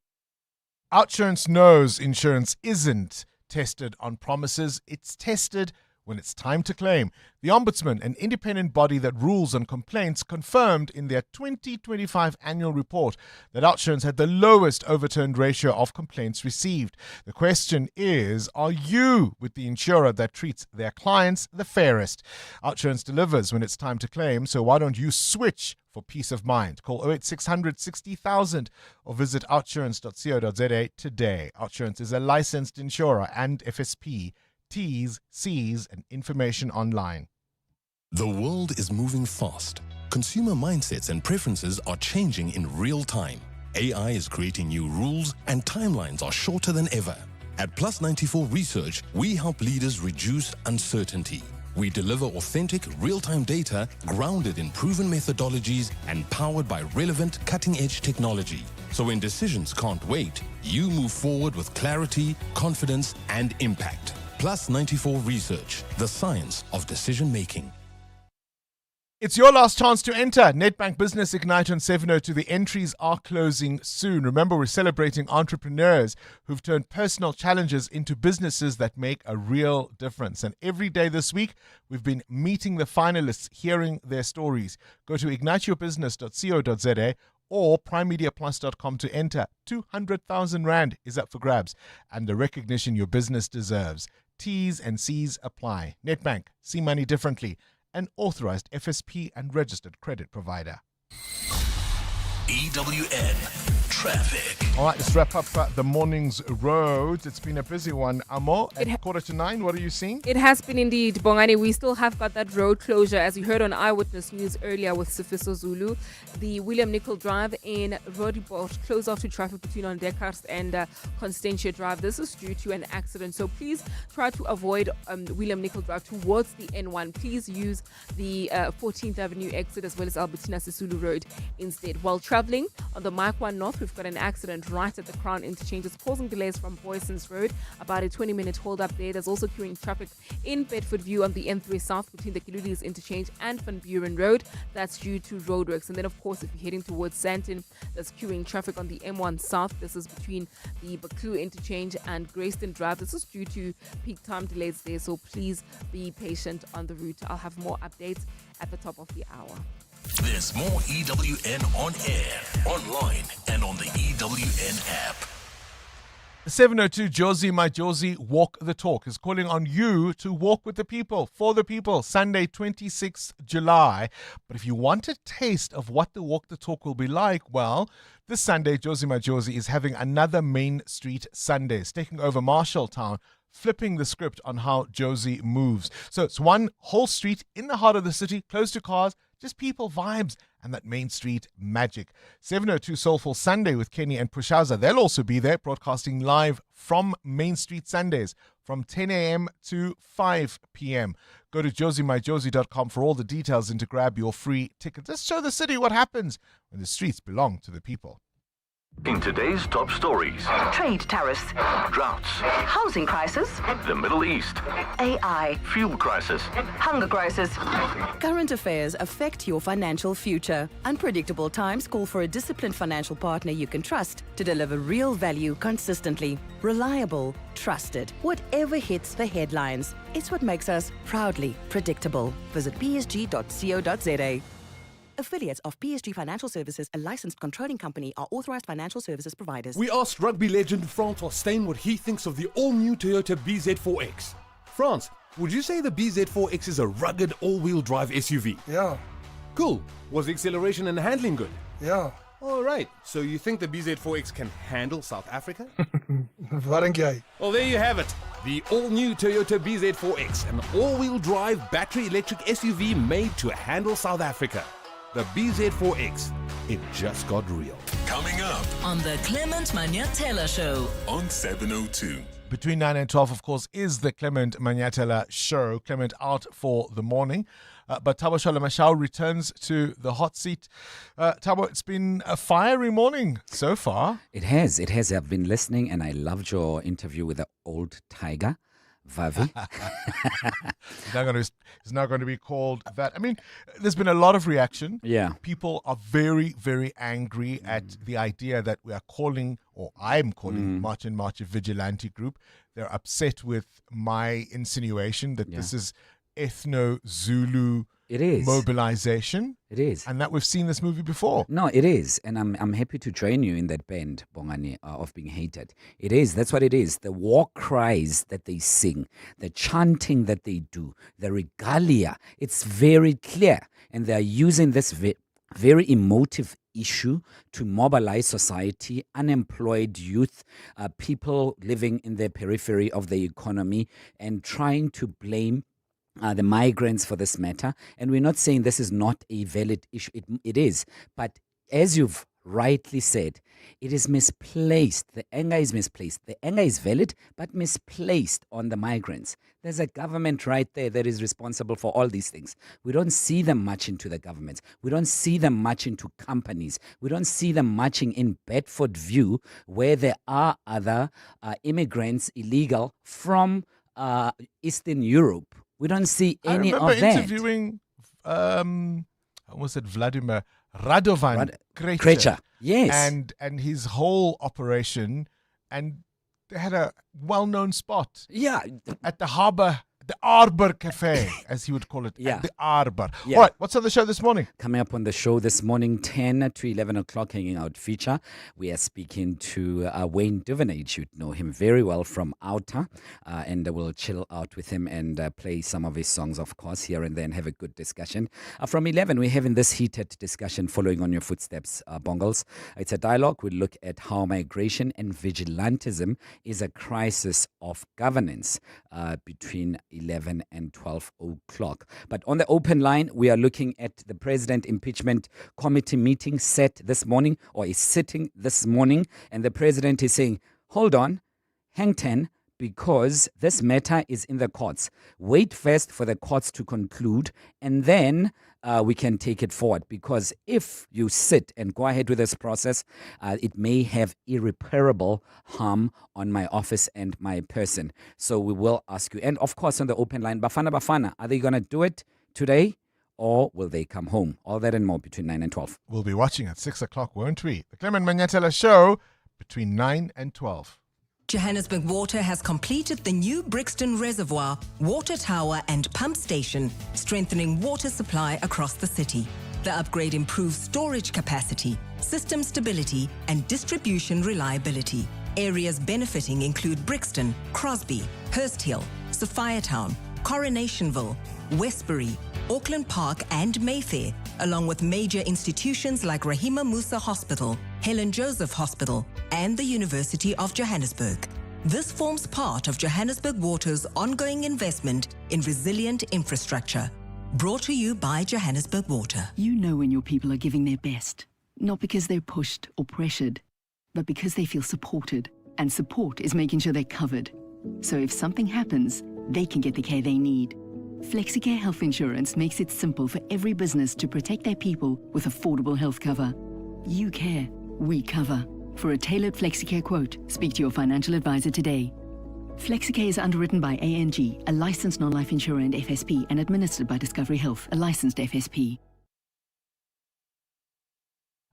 OUTsurance knows insurance isn't tested on promises. It's tested when it's time to claim. The Ombudsman, an independent body that rules on complaints, confirmed in their 2025 annual report that OUTsurance had the lowest overturned ratio of complaints received. The question is, are you with the insurer that treats their clients the fairest? OUTsurance delivers when it's time to claim, so why don't you switch for peace of mind? Call 08600 60,000 or visit outsurance.co.za today. OUTsurance is a licensed insurer and FSP. T's, C's, and information online. The world is moving fast. Consumer mindsets and preferences are changing in real time. AI is creating new rules and timelines are shorter than ever. At Plus 94 Research, we help leaders reduce uncertainty. We deliver authentic, real-time data grounded in proven methodologies and powered by relevant, cutting-edge technology. So when decisions can't wait, you move forward with clarity, confidence, and impact. Plus 94 Research, the science of decision-making. It's your last chance to enter Nedbank Business Ignite on 702. The entries are closing soon. Remember, we're celebrating entrepreneurs who've turned personal challenges into businesses that make a real difference. And every day this week, we've been meeting the finalists, hearing their stories. Go to igniteyourbusiness.co.za or primemediaplus.com to enter. 200,000 Rand is up for grabs and the recognition your business deserves. T's and C's apply. Nedbank, see money differently. An authorized FSP and registered credit provider. EWN Traffic. All right, let's wrap up the morning's roads. It's been a busy one. Amo, at 9:15, what are you seeing? It has been indeed, Bongani. We still have got that road closure, as you heard on Eyewitness News earlier with Sifiso Zulu. The William Nicol Drive in Roodepoort closed off to traffic between on Descartes and Constantia Drive. This is due to an accident, so please try to avoid William Nicol Drive towards the N1. Please use the 14th Avenue exit as well as Albertina Sisulu Road instead. While traveling on the Mike 1 North, we've got an accident right at the Crown interchange. It's causing delays from Boyson's Road, about a 20-minute hold up there. There's also queuing traffic in Bedford View on the N3 South between the Kiluli's interchange and Van Buren Road. That's due to roadworks. And then, of course, if you're heading towards Sandton, there's queuing traffic on the M1 South. This is between the Baklu interchange and Grayston Drive. This is due to peak time delays there, so please be patient on the route. I'll have more updates at the top of the hour. There's more EWN on air, online, and on the EWN app. 702 Josie, my Josie, Walk the Talk is calling on you to walk with the people, for the people, Sunday, 26th July. But if you want a taste of what the Walk the Talk will be like, well, this Sunday, Josie, my Josie is having another Main Street Sundays, taking over Marshalltown, flipping the script on how Josie moves. So it's one whole street in the heart of the city, close to cars, just people, vibes, and that Main Street magic. 702 Soulful Sunday with Kenny and Pushaza. They'll also be there, broadcasting live from Main Street Sundays from 10 a.m. to 5 p.m. Go to josiemyjosie.com for all the details and to grab your free ticket. Just show the city what happens when the streets belong to the people. In today's top stories: trade tariffs, droughts, housing crisis, the Middle East, AI, fuel crisis, hunger crisis. Current affairs affect your financial future. Unpredictable times call for a disciplined financial partner you can trust to deliver real value consistently. Reliable, trusted. Whatever hits the headlines, it's what makes us proudly predictable. Visit psg.co.za. Affiliates of PSG Financial Services, a licensed controlling company, are authorized financial services providers. We asked rugby legend Francois Steyn what he thinks of the all-new Toyota BZ4X. France, would you say the BZ4X is a rugged all-wheel drive SUV? Yeah. Cool. Was the acceleration and handling good? Yeah. All right. So you think the BZ4X can handle South Africa? Wat dink jy? Well, there you have it. The all-new Toyota BZ4X, an all-wheel drive battery electric SUV made to handle South Africa. The BZ4X, it just got real. Coming up on the Clement Manyatela Show on 702. Between 9 and 12, of course, is the Clement Manyatela Show. Clement out for the morning. But Thabo Shalamashau returns to the hot seat. Thabo, it's been a fiery morning so far. It has. I've been listening and I loved your interview with the old tiger. Vavi. It's now going to be called that. I mean, there's been a lot of reaction. Yeah. People are very, very angry at the idea that we are calling, or I'm calling, March and March a vigilante group. They're upset with my insinuation that this is ethno-Zulu mobilization. It is. And that we've seen this movie before. No, it is. And I'm happy to join you in that band, Bongani, of being hated. It is. That's what it is. The war cries that they sing, the chanting that they do, the regalia. It's very clear. And they're using this very emotive issue to mobilize society, unemployed youth, people living in the periphery of the economy, and trying to blame the migrants for this matter. And we're not saying this is not a valid issue. It is. But as you've rightly said, it is misplaced. The anger is misplaced. The anger is valid, but misplaced on the migrants. There's a government right there that is responsible for all these things. We don't see them marching to the governments. We don't see them marching to companies. We don't see them marching in Bedford View, where there are other immigrants, illegal, from Eastern Europe. We don't see any of that. I remember interviewing, Vladimir Radovan Krejcir. Yes. And his whole operation, and they had a well-known spot. Yeah. At the harbour The Arbor Cafe, as he would call it. Yeah. The Arbor. Yeah. All right, what's on the show this morning? Coming up on the show this morning, 10 to 11 o'clock, hanging out feature. We are speaking to Wayne Duvenage. You'd know him very well from Outer. And we'll chill out with him and play some of his songs, of course, here and there, and have a good discussion. From 11, we're having this heated discussion following on your footsteps, Bongles. It's a dialogue. We'll look at how migration and vigilantism is a crisis of governance between 11 and 12 o'clock. But on the open line, we are looking at the President Impeachment Committee meeting set this morning, or is sitting this morning, and the President is saying, hold on, hang 10, because this matter is in the courts. Wait first for the courts to conclude, and then we can take it forward. Because if you sit and go ahead with this process, it may have irreparable harm on my office and my person. So we will ask you. And of course, on the open line, Bafana, are they going to do it today, or will they come home? All that and more between 9 and 12. We'll be watching at 6 o'clock, won't we? The Clement Manyatela Show between 9 and 12. Johannesburg Water has completed the new Brixton Reservoir, water tower and pump station, strengthening water supply across the city. The upgrade improves storage capacity, system stability and distribution reliability. Areas benefiting include Brixton, Crosby, Hurst Hill, Sophiatown, Coronationville, Westbury, Auckland Park and Mayfair, along with major institutions like Rahima Musa Hospital, Helen Joseph Hospital, and the University of Johannesburg. This forms part of Johannesburg Water's ongoing investment in resilient infrastructure. Brought to you by Johannesburg Water. You know when your people are giving their best, not because they're pushed or pressured, but because they feel supported. And support is making sure they're covered. So if something happens, they can get the care they need. FlexiCare Health Insurance makes it simple for every business to protect their people with affordable health cover. You care, we cover. For a tailored FlexiCare quote, speak to your financial advisor today. FlexiCare is underwritten by ANG, a licensed non-life insurer and FSP, and administered by Discovery Health, a licensed FSP.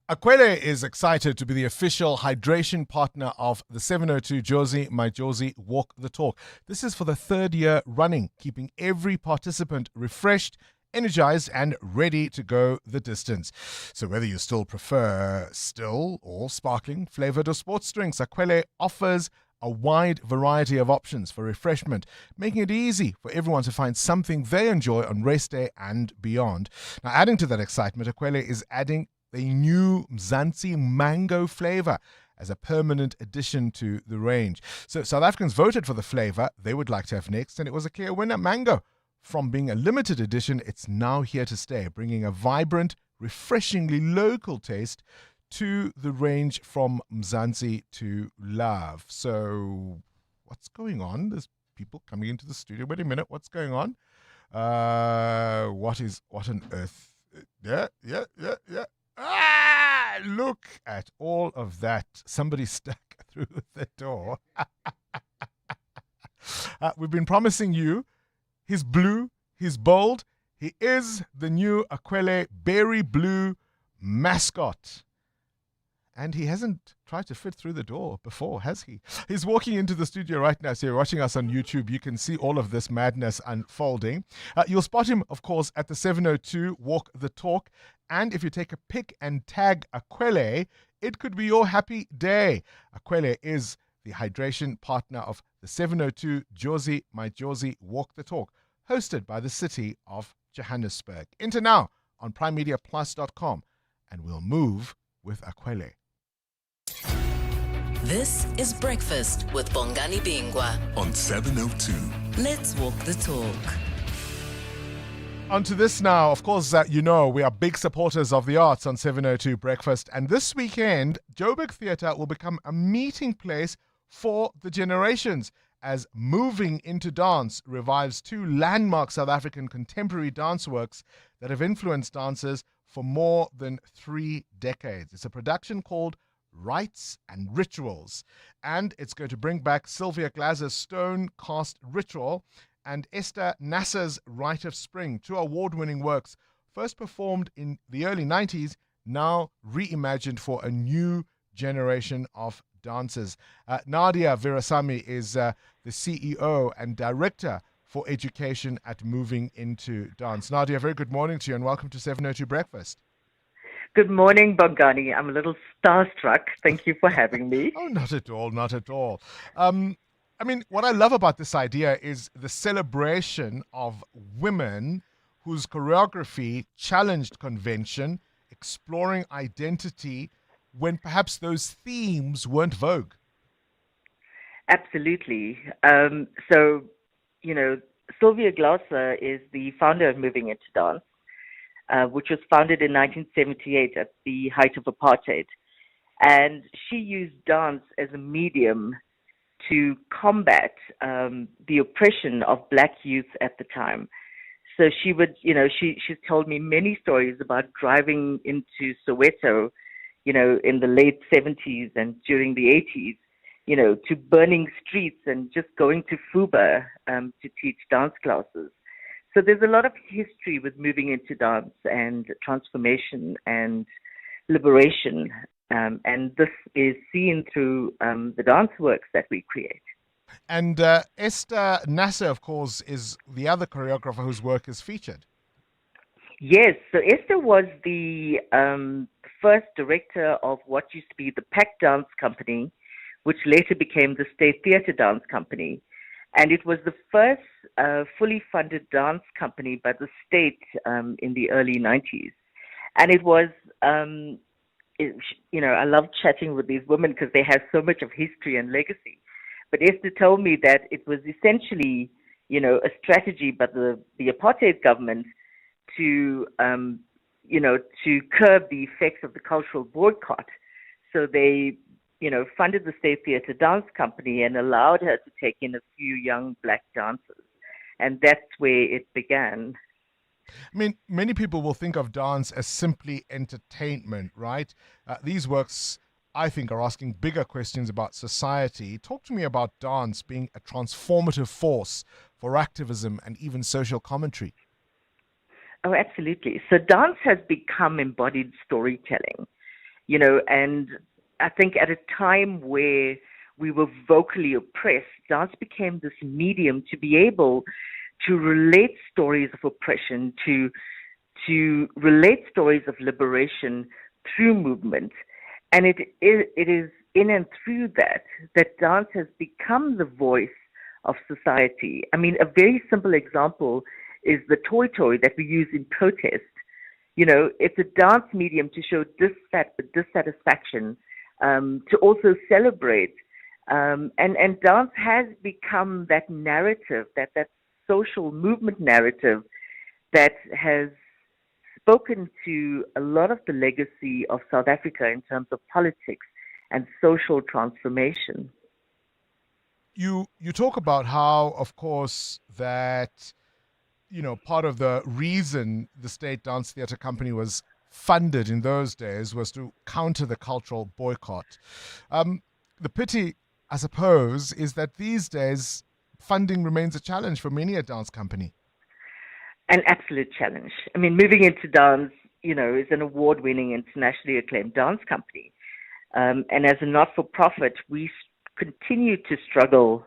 Akwele is excited to be the official hydration partner of the 702 Jozi My Jozi Walk the Talk. This is for the third year running, keeping every participant refreshed, energized and ready to go the distance. So whether you still prefer still or sparkling, flavored or sports drinks, Akwele offers a wide variety of options for refreshment, making it easy for everyone to find something they enjoy on race day and beyond. Now, adding to that excitement, Akwele is adding a new Mzansi mango flavor as a permanent addition to the range. So South Africans voted for the flavor they would like to have next, and it was a clear winner, mango. From being a limited edition, it's now here to stay, bringing a vibrant, refreshingly local taste to the range from Mzansi to love. So what's going on? There's people coming into the studio. Wait a minute, what's going on? What on earth? Yeah. Look at all of that. Somebody stuck through the door. We've been promising you, he's blue, he's bold, he is the new Akwele Berry Blue mascot. And he hasn't tried to fit through the door before, has he? He's walking into the studio right now. So you're watching us on YouTube. You can see all of this madness unfolding. You'll spot him, of course, at the 702 Walk the Talk. And if you take a pic and tag Akwele, it could be your happy day. Akwele is the hydration partner of the 702 Jozi My Jozi Walk the Talk, hosted by the city of Johannesburg. Enter now on primemediaplus.com, and we'll move with Akwele. This is Breakfast with Bongani Bingwa on 702. Let's walk the talk. On to this now. Of course, you know we are big supporters of the arts on 702 Breakfast. And this weekend, Joburg Theatre will become a meeting place for the generations as Moving into Dance revives two landmark South African contemporary dance works that have influenced dancers for more than 3 decades. It's a production called Rites and Rituals, and it's going to bring back Sylvia Glazer's Stone Cast Ritual and Esther Nasser's Rite of Spring, two award-winning works first performed in the early 90s, now reimagined for a new generation of dancers. Nadia Virasamy is the CEO and director for Education at Moving Into Dance. Nadia, very good morning to you and welcome to 702 Breakfast. Good morning, Bongani. I'm a little starstruck. Thank you for having me. Oh, not at all, not at all. I mean, what I love about this idea is the celebration of women whose choreography challenged convention, exploring identity when perhaps those themes weren't vogue. Absolutely. So, Sylvia Glasser is the founder of Moving Into Dance, which was founded in 1978 at the height of apartheid. And she used dance as a medium to combat the oppression of black youth at the time. So she would, she's told me many stories about driving into Soweto, in the late 70s and during the 80s, to burning streets and just going to Fuba to teach dance classes. So there's a lot of history with moving into dance and transformation and liberation. And this is seen through the dance works that we create. And Esther Nasser, of course, is the other choreographer whose work is featured. Yes, so Esther was the first director of what used to be the PAC Dance Company, which later became the State Theatre Dance Company. And it was the first fully funded dance company by the state in the early 90s. And it was... I love chatting with these women because they have so much of history and legacy. But Esther told me that it was essentially, a strategy by the apartheid government to, to curb the effects of the cultural boycott. So they, funded the State Theatre Dance Company and allowed her to take in a few young black dancers. And that's where it began. I mean, many people will think of dance as simply entertainment, right? These works, I think, are asking bigger questions about society. Talk to me about dance being a transformative force for activism and even social commentary. Oh, absolutely. So dance has become embodied storytelling, and I think at a time where we were vocally oppressed, dance became this medium to be able to relate stories of oppression, to relate stories of liberation through movement. And it is in and through that dance has become the voice of society. I mean, a very simple example is the toy that we use in protest. It's a dance medium to show dissatisfaction, to also celebrate. And dance has become that narrative, that social movement narrative that has spoken to a lot of the legacy of South Africa in terms of politics and social transformation. You talk about how, of course, that, part of the reason the State Dance Theatre Company was funded in those days was to counter the cultural boycott. The pity, I suppose, is that these days funding remains a challenge for many a dance company. An absolute challenge. I mean, Moving Into Dance, is an award-winning, internationally acclaimed dance company. And as a not-for-profit, we continue to struggle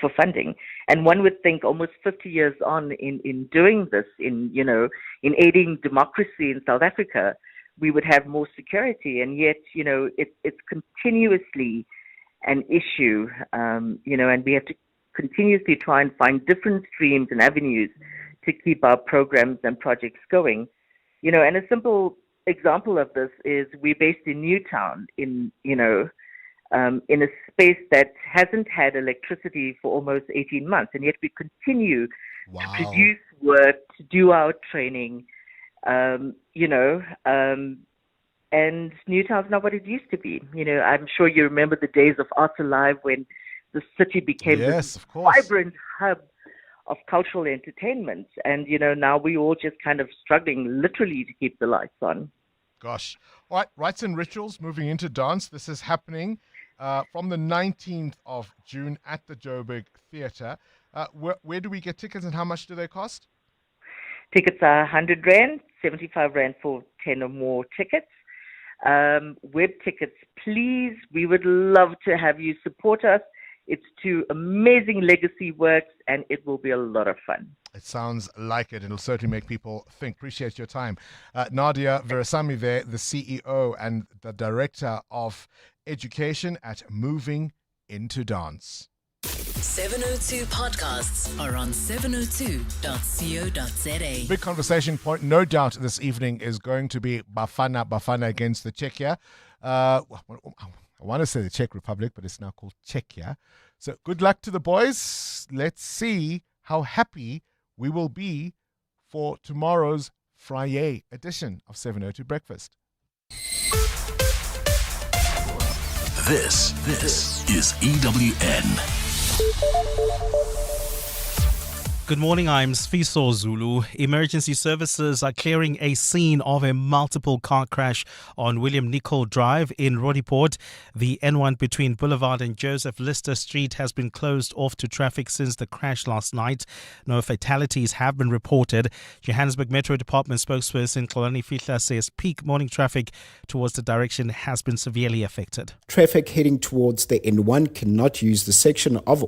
for funding. And one would think almost 50 years on in doing this, in aiding democracy in South Africa, we would have more security. And yet, it's continuously an issue, and we have to continuously try and find different streams and avenues to keep our programs and projects going. And a simple example of this is we're based in Newtown in a space that hasn't had electricity for almost 18 months, and yet we continue to produce work, to do our training, and Newtown's not what it used to be. I'm sure you remember the days of Arts Alive when the city became this vibrant hub of cultural entertainment. And, now we're all just kind of struggling literally to keep the lights on. Gosh. All right, Rites and Rituals, Moving Into Dance. This is happening from the 19th of June at the Joburg Theatre. Where do we get tickets and how much do they cost? Tickets are 100 Rand, 75 Rand for 10 or more tickets. Web tickets, please. We would love to have you support us. It's 2 amazing legacy works, and it will be a lot of fun. It sounds like it. It'll certainly make people think. Appreciate your time. Nadia Veresamy there, the CEO and the Director of Education at Moving Into Dance. 702 podcasts are on 702.co.za. Big conversation point, no doubt, this evening is going to be Bafana against the Czechia. I want to say the Czech Republic, but it's now called Czechia. So good luck to the boys. Let's see how happy we will be for tomorrow's Friday edition of 702 Breakfast. This is EWN. Good morning, I'm Sfiso Zulu. Emergency services are clearing a scene of a multiple car crash on William Nicol Drive in Roodepoort. The N1 between Boulevard and Joseph Lister Street has been closed off to traffic since the crash last night. No fatalities have been reported. Johannesburg Metro Department spokesperson Kolani Fihla says peak morning traffic towards the direction has been severely affected. Traffic heading towards the N1 cannot use the section of